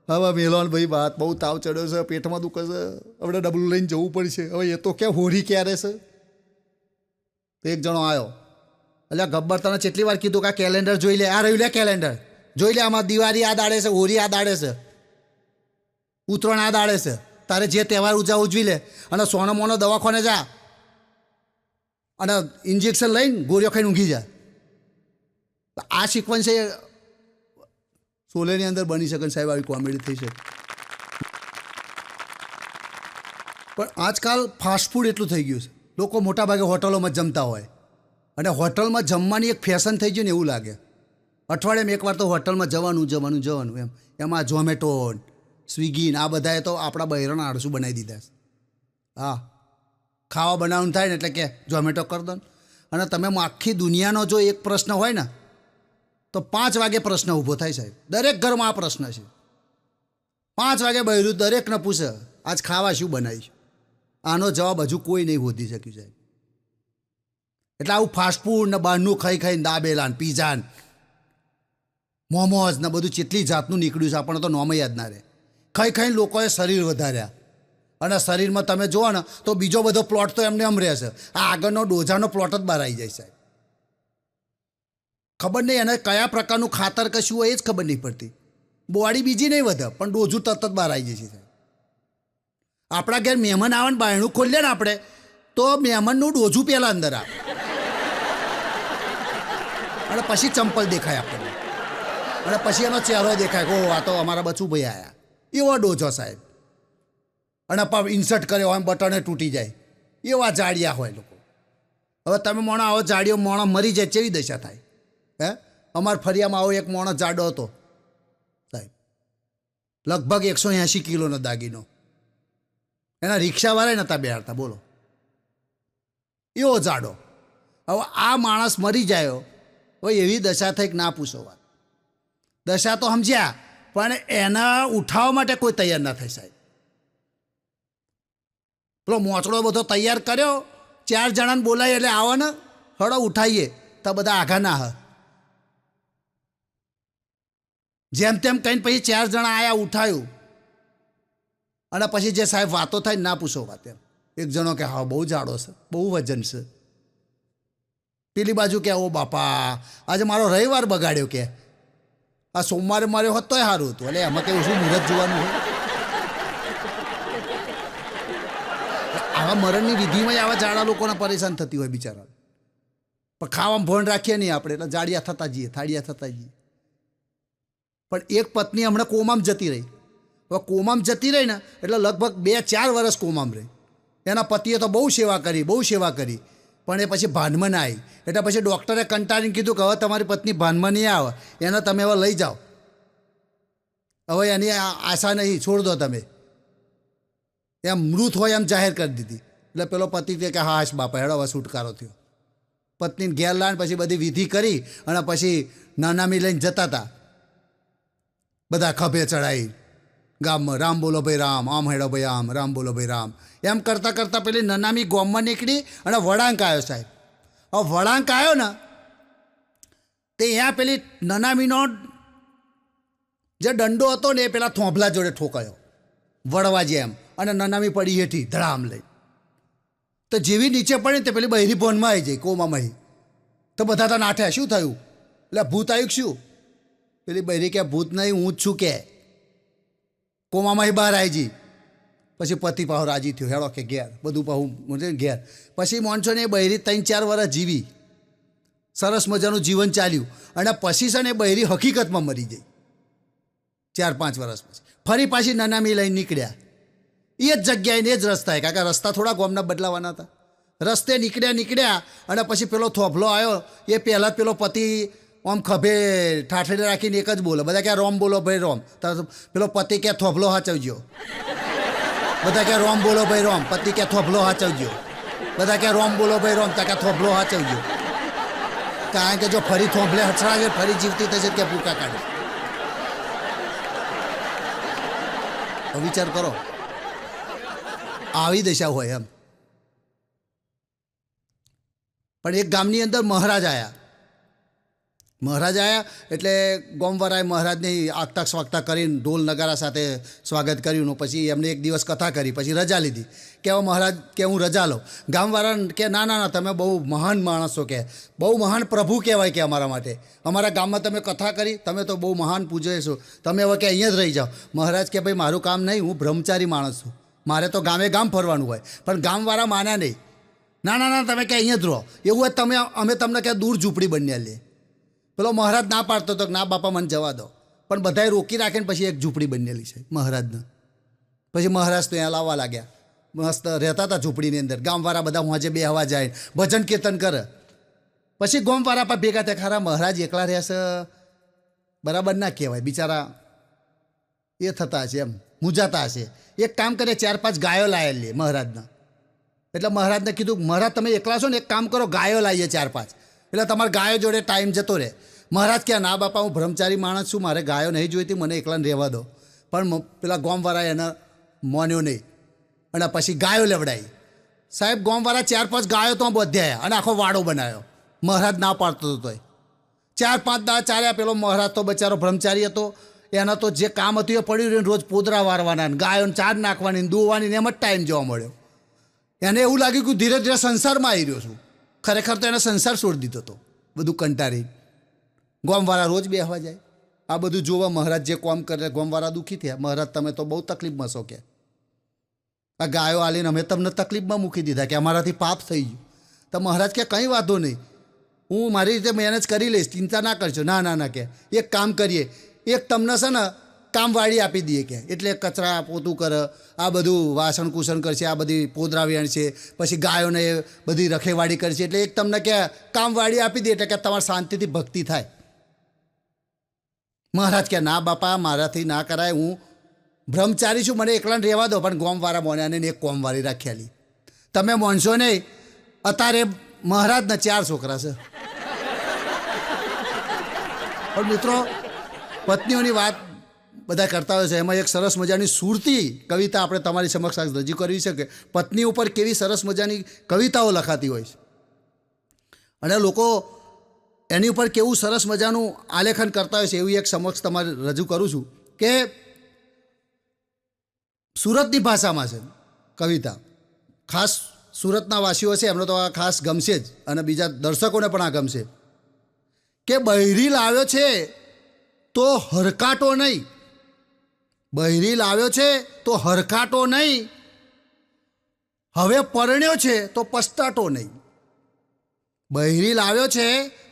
હવે મેલોન ભાઈ વાત બહુ તાવ ચડ્યો છે, પેટમાં દુખે છે, હવે ડબલું લઈને જવું પડશે. હવે એ તો ક્યાં હોળી ક્યારે છે. એક જણો આવ્યો, એટલે ગબ્બર તને કેટલી વાર કીધું કે આ કેલેન્ડર જોઈ લે. આ રહ્યું લે કેલેન્ડર જોઈ લે, આમાં દિવાળી આ દાડે છે, હોળી આ દાડે છે, ઉત્તરાયણ આ દાડે છે. તારે જે તહેવાર ઉજવી લે. અને સોનો મોનો દવાખાને જા અને ઇન્જેક્શન લઈને ગોળીઓ ખાઈને ઊંઘી જા. આ સિક્વન્સ એ સોલેની અંદર બની શકે સાહેબ, આવી કોમેડી થઈ શકે. પણ આજકાલ ફાસ્ટફૂડ એટલું થઈ ગયું છે, લોકો મોટાભાગે હોટલોમાં જમતા હોય અને હોટલમાં જમવાની એક ફેશન થઈ ગયું ને એવું લાગે. અઠવાડિયામાં એકવાર તો હોટલમાં જવાનું એમ. એમાં ઝોમેટો સ્વિગી આ બધાએ તો આપણા બહેરાના આળસુ બનાવી દીધા છે. હા, ખાવા બનાવવાનું થાય ને એટલે કે ઝોમેટો કરી દો. અને તમે આખી દુનિયાનો જો એક પ્રશ્ન હોય ને તો 5 વાગે પ્રશ્ન ઊભો થાય સાહેબ. દરેક ઘરમાં આ પ્રશ્ન છે. 5 વાગે બહેરું દરેકને પૂછે આજ ખાવા શું બનાવીશું. આનો જવાબ હજુ કોઈ નહીં શોધી શક્યું સાહેબ. એટલે આવું ફાસ્ટફૂડ ને બહારનું ખાઈને દાબેલા ને પીઝા ને મોમોઝ ને બધું કેટલી જાતનું નીકળ્યું છે, આપણને તો નોમ યાદ ના રહે. ખાઈને લોકોએ શરીર વધાર્યા. અને શરીરમાં તમે જુઓ ને તો બીજો બધો પ્લોટ તો એમને એમ રહેશે. આ આગળનો ડોઝાનો પ્લોટ જ બહાર આવી જાય સાહેબ. ખબર નહીં એને કયા પ્રકારનું ખાતર કશું હોય એ જ ખબર નહીં પડતી. બોડી બીજી નહીં વધે પણ ડોઝું તરત જ બહાર આવી જાય છે સાહેબ. આપણા ઘેર મહેમાન આવે ને બાયણું ખોલીએ ને આપણે તો મહેમાનનું ડોઝું પહેલાં અંદર આવે અને પછી ચંપલ દેખાય આપણને અને પછી એનો ચહેરો દેખાય કે ઓ આ તો અમારા બચું ભાઈ આવ્યા. એવો ડોઝો સાહેબ. અને ઇન્સર્ટ કર્યો હોય બટને તૂટી જાય એવા જાડિયા હોય લોકો. હવે તમે મોણો આવો જાડિયો મોણો મરી જાય કેવી દશા થાય. હે અમારા ફરિયામાં આવો એક મોણો જાડો હતો સાહેબ, લગભગ 180 કિલોનો દાગીનો. એના રિક્ષાવાળા નહોતા બેહાડતા બોલો, એવો જાડો. હવે આ માણસ મરી જાય હવે એવી દશા થઈ કે ના પૂછો વાત. દશા તો સમજ્યા પણ એના ઉઠાવવા માટે કોઈ તૈયાર ના થાય સાહેબ. પેલો મોચડો બધો તૈયાર કર્યો, 4 જણાને બોલાય એટલે આવો ને હળો ઉઠાવીએ તો બધા આઘા ના હ. જેમ તેમ કહીને પછી 4 જણા આયા, ઉઠાયું અને પછી જે સાહેબ વાતો થાય ના પૂછો વાત. એમ એક જણો કે હા બહુ જાડો છે, બહુ વજન છે. પેલી બાજુ કે ઓ બાપા આજે મારો રવિવાર બગાડ્યો, કે આ સોમવારે માર્યો હોત તોય સારું હતું. એટલે એમાં કંઈ શું મુહૂર્ત જોવાનું હોય. આવા મરણની વિધિમાં જ આવા જાડા લોકોને પરેશાન થતી હોય બિચારા. પણ ખાવામાં ભણ રાખીએ નહીં આપણે એટલે જાડિયા થતા જઈએ, થાળિયા થતા જઈએ. પણ એક પત્ની હમણાં કોમામાં જતી રહી. હવે કોમામાં જતી રહી ને એટલે લગભગ 2-4 વર્ષ કોમામાં રહી. એના પતિએ તો બહુ સેવા કરી પણ એ પછી ભાનમાં ના આવી. એટલે પછી ડૉક્ટરે કંટાળીને કીધું કે હવે તમારી પત્ની ભાનમાં નહીં આવે, એને તમે હવે લઈ જાઓ, હવે એની આશા નહીં, છોડ દો તમે. એમ મૃત હોય એમ જાહેર કરી દીધી. એટલે પેલો પતિ કે હાશ બાપા હેડો હવે છુટકારો થયો. પત્નીને ઘેર લાવીને પછી બધી વિધિ કરી અને પછી નાનામી લઈને જતા હતા બધા ખભે ચડાવી ગામમાં, રામ બોલો ભાઈ રામ, આમ હેડો ભાઈ આમ, રામ બોલો ભાઈ રામ. એમ કરતાં કરતાં પેલી નનામી ગામમાં નીકળી અને વળાંક આવ્યો સાહેબ. હવે વળાંક આવ્યો ને તે અહીંયા પેલી નનામીનો જે દંડો હતો ને એ પેલા થોંભલા જોડે ઠોકાયો વળવા જેમ, અને નનામી પડી હેઠી ધડામ લઈ. તો જેવી નીચે પડી તે પેલી બહેરી ફોનમાં આવી જાય કોમામાં. તો બધા તો નાઠ્યા, શું થયું? એટલે ભૂત આવ્યું શું? પેલી બહેરી કે ભૂત નહીં, હું જ છું કે. કોમામાં બહાર આવી જઈ. પછી પતિ પાહુ રાજી થયો, હેડો કે ઘેર, બધું પાહું ઘેર. પછી મોનસો ને એ બહેરી 3-4 વર્ષ જીવી, સરસ મજાનું જીવન ચાલ્યું. અને પછી છે ને એ બહેરી હકીકતમાં મરી ગઈ 4-5 વર્ષ પછી. ફરી પાછી નનામી લઈને નીકળ્યા એ જ જગ્યાએ ને એ જ રસ્તાએ, કારણ કે રસ્તા થોડા ગામના બદલાવાના હતા. રસ્તે નીકળ્યા અને પછી પેલો થોભલો આવ્યો. એ પહેલાં જ પેલો પતિ આમ ખભે ઠાઠડી રાખીને એક જ બોલો, બધા ક્યાં રોમ બોલો ભાઈ રોમ. તો પેલો પતિ કે થોભલો હાચવજો, બધા કે રોમ બોલો ભાઈ રોમ. પતિ કે થોભલો હાચવજો, બધા કે રોમ બોલો ભાઈ રોમ. તા કે થોભલો હાચવજો, કારણ કે જો ફરી થોભલે હચડાશે ફરી જીવતી થશે કે ભૂકા કાઢે. વિચાર કરો, આવી દશા હોય એમ. પણ એક ગામની અંદર મહારાજ આવ્યા એટલે ગોમવાળાએ મહારાજને આગતા સ્વાગતા કરીને ઢોલ નગારા સાથે સ્વાગત કર્યું. પછી એમને એક દિવસ કથા કરી, પછી રજા લીધી. કે હવે મહારાજ કે હું રજા લઉં. ગામવાળા કે ના ના ના, તમે બહુ મહાન માણસો, કે બહુ મહાન પ્રભુ કહેવાય કે અમારા માટે. અમારા ગામમાં તમે કથા કરી, તમે તો બહુ મહાન પૂજ્ય છો, તમે હવે કે અહીંયા જ રહી જાઓ. મહારાજ કે ભાઈ મારું કામ નહીં, હું બ્રહ્મચારી માણસ છું, મારે તો ગામે ગામ ફરવાનું હોય. પણ ગામવાળા માન્યા નહીં. ના ના ના, તમે કે અહીંયા જ રહો. એવું હોય તમે અમે તમને કે દૂર ઝૂંપડી બન્યા લે. પેલો મહારાજ ના પાડતો હતો કે ના બાપા મને જવા દો, પણ બધાએ રોકી રાખીને પછી એક ઝૂંપડી બનેલી છે મહારાજને. પછી મહારાજ તો ત્યાં લાવવા લાગ્યા, મસ્ત રહેતા હતા ઝૂંપડીની અંદર. ગામવાળા બધા વાંચે બેહવા જાય, ભજન કીર્તન કરે. પછી ગામવાળા પર ભેગા થયા, ખરા મહારાજ એકલા રહેશે, બરાબર ના કહેવાય, બિચારા એ થતા હશે એમ, મૂંઝાતા હશે. એક કામ કરે, 4-5 ગાયો લાવેલી મહારાજના. એટલે મહારાજને કીધું, મહારાજ તમે એકલા છો ને, એક કામ કરો, ગાયો લાવીએ 4-5, એટલે તમારા ગાયો જોડે ટાઈમ જતો રહે. મહારાજ કહે ના બાપા, હું બ્રહ્મચારી માણસ છું, મારે ગાયો નહીં જોઈતી, મને એકલાને રહેવા દો. પણ પેલા ગામવાળાએ એને માન્યો નહીં અને પછી ગાયો લેવડાવી. સાહેબ ગામવાળા 4-5 ગાયો તો બધ્યા અને આખો વાડો બનાવ્યો. મહારાજ ના પાડતો હતો. 4-5 દાડા ચાલ્યા. પેલો મહારાજ તો બચારો બ્રહ્મચારી હતો, એના તો જે કામ હતું એ પડ્યું રહીને રોજ પોદરા વારવાના, ગાયોને ચાર નાખવાની, દોવાની, એમ જ ટાઈમ જોવા મળ્યો. એને એવું લાગ્યું કે ધીરે ધીરે સંસારમાં આવી રહ્યો છું. ખરેખર તો એને સંસાર છોડી દીધો હતો, બધું કંટાળી. ગામવાળા રોજ બેહવા જાય, આ બધું જોવા મહારાજ જે કામ કરે. ગામવાળા દુઃખી થયા, મહારાજ તમે તો બહુ તકલીફમાં છો, કે આ ગાયો આલીને અમે તમને તકલીફમાં મૂકી દીધા, કે અમારાથી પાપ થઈ ગયું. તો મહારાજ કે કંઈ વાંધો નહીં, હું મારી રીતે મેનેજ કરી લઈશ, ચિંતા ના કરશો. ના ના ના, કે એક કામ કરીએ, એક તમને છે ને કામવાળી આપી દઈએ, કે એટલે કચરા પોતું કરે, આ બધું વાસણ કુસણ કરશે, આ બધી પોદરા વેણશે, પછી ગાયોને બધી રખેવાળી કરશે. એટલે એક તમને કે કામવાળી આપી દે, એટલે કે તમારે શાંતિથી ભક્તિ થાય. મહારાજ કે ના બાપા, મારાથી ના કરાય, હું બ્રહ્મચારી છું, મને એકલાને રહેવા દો. પણ ગામવાળા મોન્યા ને એક કોમવાળી રાખેલી. તમે માનશો નહીં, અત્યારે મહારાજના 4 છોકરા છે. પણ મિત્રો, પત્નીઓની વાત બધા કરતા હોય છે, એમાં એક સરસ મજાની સુરતી કવિતા આપણે તમારી સમક્ષ રજૂ કરવી છે, કે પત્ની ઉપર કેવી સરસ મજાની કવિતાઓ લખાતી હોય છે અને લોકો એની ઉપર કેવું સરસ મજાનું આલેખન કરતા હોય છે. એવી એક સમક્ષ તમારે રજૂ કરું છું, કે સુરતની ભાષામાં છે કવિતા. ખાસ સુરતના વાસીઓ છે એમને તો આ ખાસ ગમશે જ, અને બીજા દર્શકોને પણ આ ગમશે. કે બૈરી લાવ્યો છે તો હરકાટો નહીં, બૈરી લાવ્યો છે તો હરકાટો નહીં, હવે પરણ્યો છે તો પસ્તાટો નહીં. બૈરી લાવ્યો છે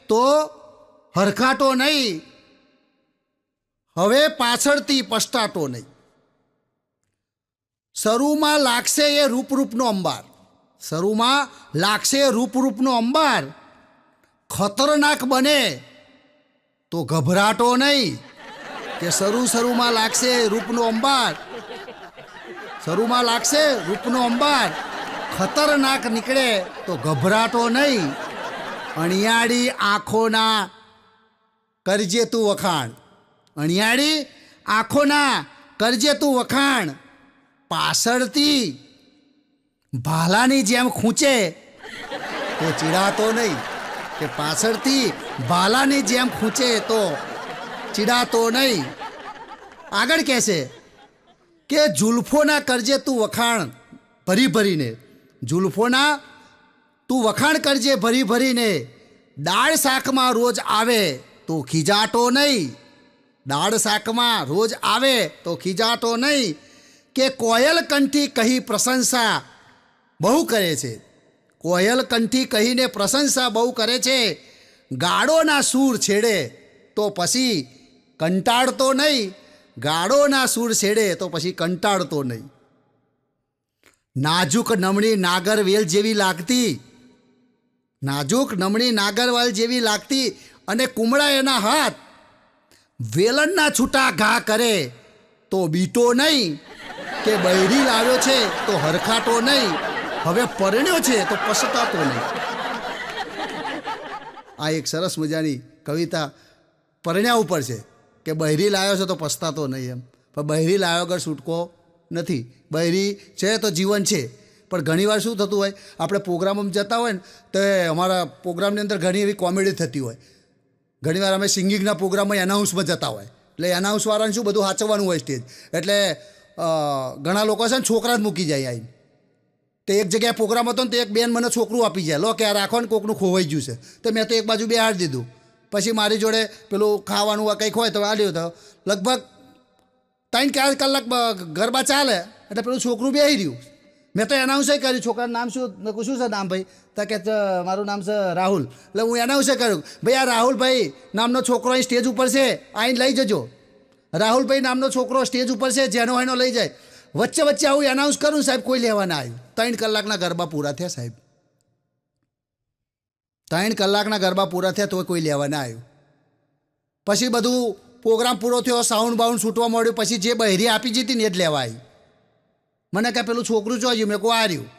તો હરકાટો નહીં, હવે પાછળથી પસ્તાટો નહીં. શરૂમાં લાગશે એ રૂપરૂપનો અંબાર, શરૂમાં લાગશે એ રૂપરૂપનો અંબાર, ખતરનાક બને તો ગભરાટો નહીં. કે શરૂમાં લાગશે રૂપનો અંબાર, શરૂમાં લાગશે રૂપનો અંબાર, ખતરનાક નીકળે તો ગભરાટો નહીં. અણિયાળી આંખોના કરજે તું વખાણ, અણિયાળી આંખોના કરજે તું વખાણ, પાછળથી ભાલાની જેમ ખૂંચે તો ચીડાતો નહીં. કે પાછળથી ભાલાની જેમ ખૂંચે તો ચીડાતો નહીં. આગળ કહેશે કે જુલ્ફોના કરજે તું વખાણ ભરી ભરીને, જુલ્ફોના તું વખાણ કરજે ભરી ભરીને, દાળ શાકમાં રોજ આવે તો ખીજાતો નહીં, દાળ શાકમાં રોજ આવે તો ખીજાતો નહીં, કે કોયલ કંઠી કહી પ્રશંસા બહુ કરે છે, કોયલ કંઠી કહીને પ્રશંસા બહુ કરે છે, ગાળોના સૂર છેડે તો પછી કંટાળતો નહીં, ગાળોના સૂર છેડે તો પછી કંટાળતો નહીં. નાજુક નમણી નાગરવેલ જેવી લાગતી, નાજુક નમણી નાગરવેલ જેવી લાગતી, અને કુમળા એના હાથ વેલણના છૂટા ઘા કરે તો બીતો નહીં, કે બૈરી લાવ્યો છે તો હરખાતો નહીં, હવે પરણ્યો છે તો પછતાતો નહીં. આ એક સરસ મજાની કવિતા પરણ્યા ઉપર છે કે બૈરી લાવ્યો છે તો પછતાતો નહીં એમ. પણ બૈરી લાવ્યો વગર છૂટકો નથી. બૈરી છે તો જીવન છે. પણ ઘણીવાર શું થતું હોય, આપણે પ્રોગ્રામમાં જતા હોય ને તો અમારા પ્રોગ્રામની અંદર ઘણી એવી કોમેડી થતી હોય. ઘણીવાર અમે સિંગિંગના પ્રોગ્રામમાં એનાઉન્સમાં જતા હોય, એટલે એનાઉન્સવાળાને શું બધું સાચવવાનું હોય સ્ટેજ, એટલે ઘણા લોકો છે ને છોકરા જ મૂકી જાય આવીને. તો એક જગ્યાએ પ્રોગ્રામ હતો ને તો એક બેન મને છોકરું આપી જાય, લો કે આ રાખો ને કોકનું ખોવાઈ ગયું છે. તો મેં તો એક બાજુ બેહાડી દીધું. પછી મારી જોડે પેલું ખાવાનું કંઈક હોય તો આલ્યું, તો લગભગ 3-4 કલાક ગરબા ચાલે એટલે પેલું છોકરું બેસી રહ્યું. મેં તો એનાઉન્સ કર્યું, છોકરાનું નામ શું, મેં કહું શું છે નામ ભાઈ? તો કે મારું નામ છે રાહુલ. એટલે હું એનાઉન્સ કર્યું, ભાઈ આ રાહુલભાઈ નામનો છોકરો અહીં સ્ટેજ ઉપર છે, આવીને લઈ જજો. રાહુલભાઈ નામનો છોકરો સ્ટેજ ઉપર છે, જેનો એનો લઈ જાય. વચ્ચે વચ્ચે આવું એનાઉન્સ કરું, સાહેબ કોઈ લેવા ના આવ્યું. 3 કલાકના ગરબા પૂરા થયા સાહેબ, 3 કલાકના ગરબા પૂરા થયા તો કોઈ લેવા ના આવ્યું. પછી બધું પ્રોગ્રામ પૂરો થયો, સાઉન્ડ બાઉન્ડ છૂટવા મળ્યું, પછી જે બહેરી આપી જતી ને એ જ લેવા આવી. મને કહે પેલું છોકરું જોયું, મેં કહું આ રહ્યું.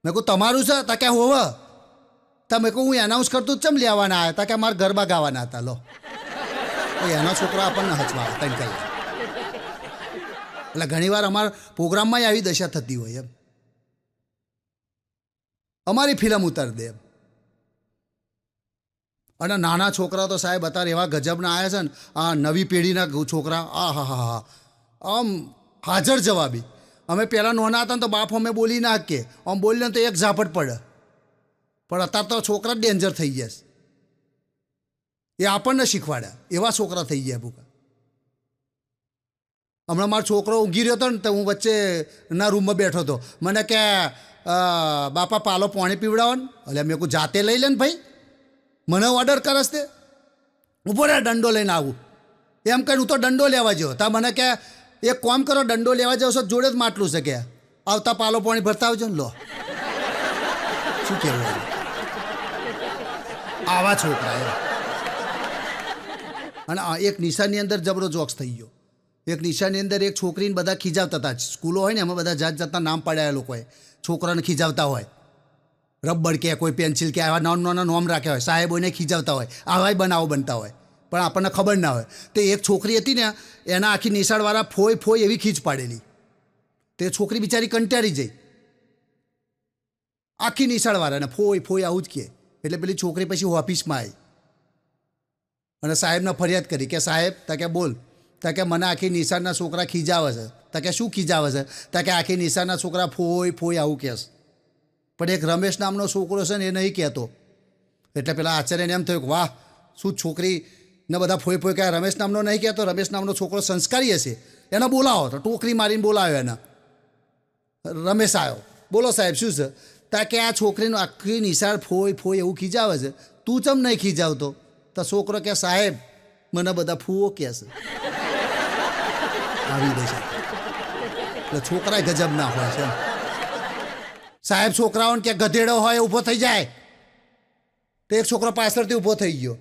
મેં કહું તમારું છે? તા કે હોવ. તા મેં કહું હું એનાઉન્સ કરતું જ ચમ લેવાના આવ્યા? તા કે મારા ગરબા ગાવાના હતા. લો એના છોકરા આપણને હચવા 3 કલાક. એટલે ઘણીવાર અમારા પ્રોગ્રામમાં આવી દશા થતી હોય એમ. અમારી ફિલ્મ ઉતારી દે એમ. અને નાના છોકરા તો સાહેબ અત્યારે એવા ગજબના આવ્યા છે ને, આ નવી પેઢીના છોકરા, આ હા હા હા આમ હાજર જવાબી. અમે પહેલાં નોના હતા ને તો બાપ અમે બોલી ના કે આમ બોલીને તો એક ઝાપટ પડે. પણ અત્યારે તો છોકરા જ ડેન્જર થઈ ગયા છે. એ આપણને શીખવાડ્યા એવા છોકરા થઈ ગયા ભૂકા. હમણાં મારો છોકરો ઊંઘી રહ્યો હતો ને તો હું વચ્ચેના રૂમમાં બેઠો હતો. મને કે બાપા પાલો પાણી પીવડાવો ને. એટલે મેં કહું જાતે લઈ લે ને ભાઈ, મને ઓર્ડર કરસ તે ઊભો રહે દંડો લઈને આવું એમ કહીને હું તો દંડો લેવા ગયો. તા મને કે એક કામ કરો, દંડો લેવા જાવ છો જોડે જ માટલું છે, કે આવતા પાલો પાણી ભરતા આવજો ને. લો શું કહેવું આવા છોકરા એમ. અને એક નિશાની અંદર જબરો જોક્સ થઈ ગયો. એક નિશાની અંદર એક છોકરીને બધા ખીજાવતા હતા. સ્કૂલો હોય ને એમાં બધા જાત જાતના નામ પાડ્યા લોકોએ, છોકરાને ખીજાવતા હોય. રબર કે કોઈ પેન્સિલ કે આવા નાના નાના નોમ રાખ્યા હોય, સાહેબોને ખીજાવતા હોય, આવા બનાવો બનતા હોય, પણ આપણને ખબર ના હોય. તો એક છોકરી હતી ને, એના આખી નિશાળવાળા ફોય ફોય એવી ખીચ પાડેલી. તે છોકરી બિચારી કંટાળી જઈ. આખી નિશાળવાળાને ફોય ફોય આવું જ કહે. એટલે પેલી છોકરી પછી ઓફિસમાં આવી અને સાહેબને ફરિયાદ કરી કે સાહેબ તા કે બોલ. તા કે મને આખી નિશાળના છોકરા ખીજાવે છે. તા કે શું ખીજાવે છે? તા કે આખી નિશાળના છોકરા ફોય ફોય આવું કહે છે. પણ એક રમેશ નામનો છોકરો છે ને એ નહીં કહેતો. એટલે પેલા આચાર્યને એમ થયું કે વાહ શું છોકરીને બધા ફોય ફોય કહે, રમેશ નામનો નહીં કહેતો, રમેશ નામનો છોકરો સંસ્કારી હશે, એને બોલાવો. તો ટોકરી મારીને બોલાવ્યો એને. રમેશ આવ્યો, બોલો સાહેબ શું છે? તા કે આ છોકરીનું આખી નિશાળ ફોય ફોય એવું ખીજાવે છે, તું ચમ નહીં ખીજાવતો? તો છોકરો કે સાહેબ મને બધા ફૂઓ કહે છે. આવી દે છે. એટલે છોકરા ગજબ ના હોય છે. સાહેબ છોકરાઓને કે ગધેડો હોય ઊભો થઈ જાય. તો એક છોકરો પાછળથી ઊભો થઈ ગયો.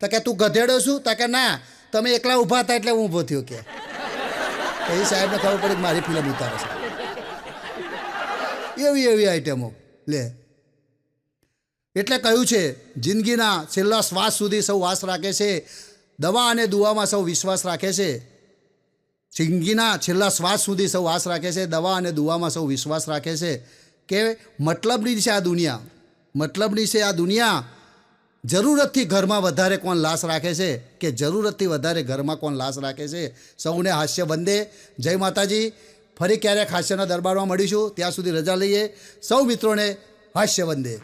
તો કે તું ગધેડો છું? તો કે ના, તમે એકલા ઊભા હતા એટલે હું ઊભો થયો. કે એ સાહેબને ખબર પડી કે મારી ફિલ્મ ઉતારે છે. એવી એવી આઈટમો લે. એટલે કહ્યું છે જિંદગીના છેલ્લા શ્વાસ સુધી સૌ વાસ રાખે છે, દવા અને દુઆમાં સૌ વિશ્વાસ રાખે છે. જિંદગીના છેલ્લા શ્વાસ સુધી સૌ વાસ રાખે છે, દવા અને દુઆમાં સૌ વિશ્વાસ રાખે છે. કે મતલબની છે આ દુનિયા, મતલબની છે આ દુનિયા. જરૂરતથી ઘરમાં વધારે કોણ લાશ રાખે છે, કે જરૂરતથી વધારે ઘરમાં કોણ લાશ રાખે છે. સૌને હાસ્ય વંદે. જય માતાજી. ફરી ક્યારેક હાસ્યના દરબારમાં મળીશું. ત્યાં સુધી રજા લઈએ. સૌ મિત્રોને હાસ્ય વંદે.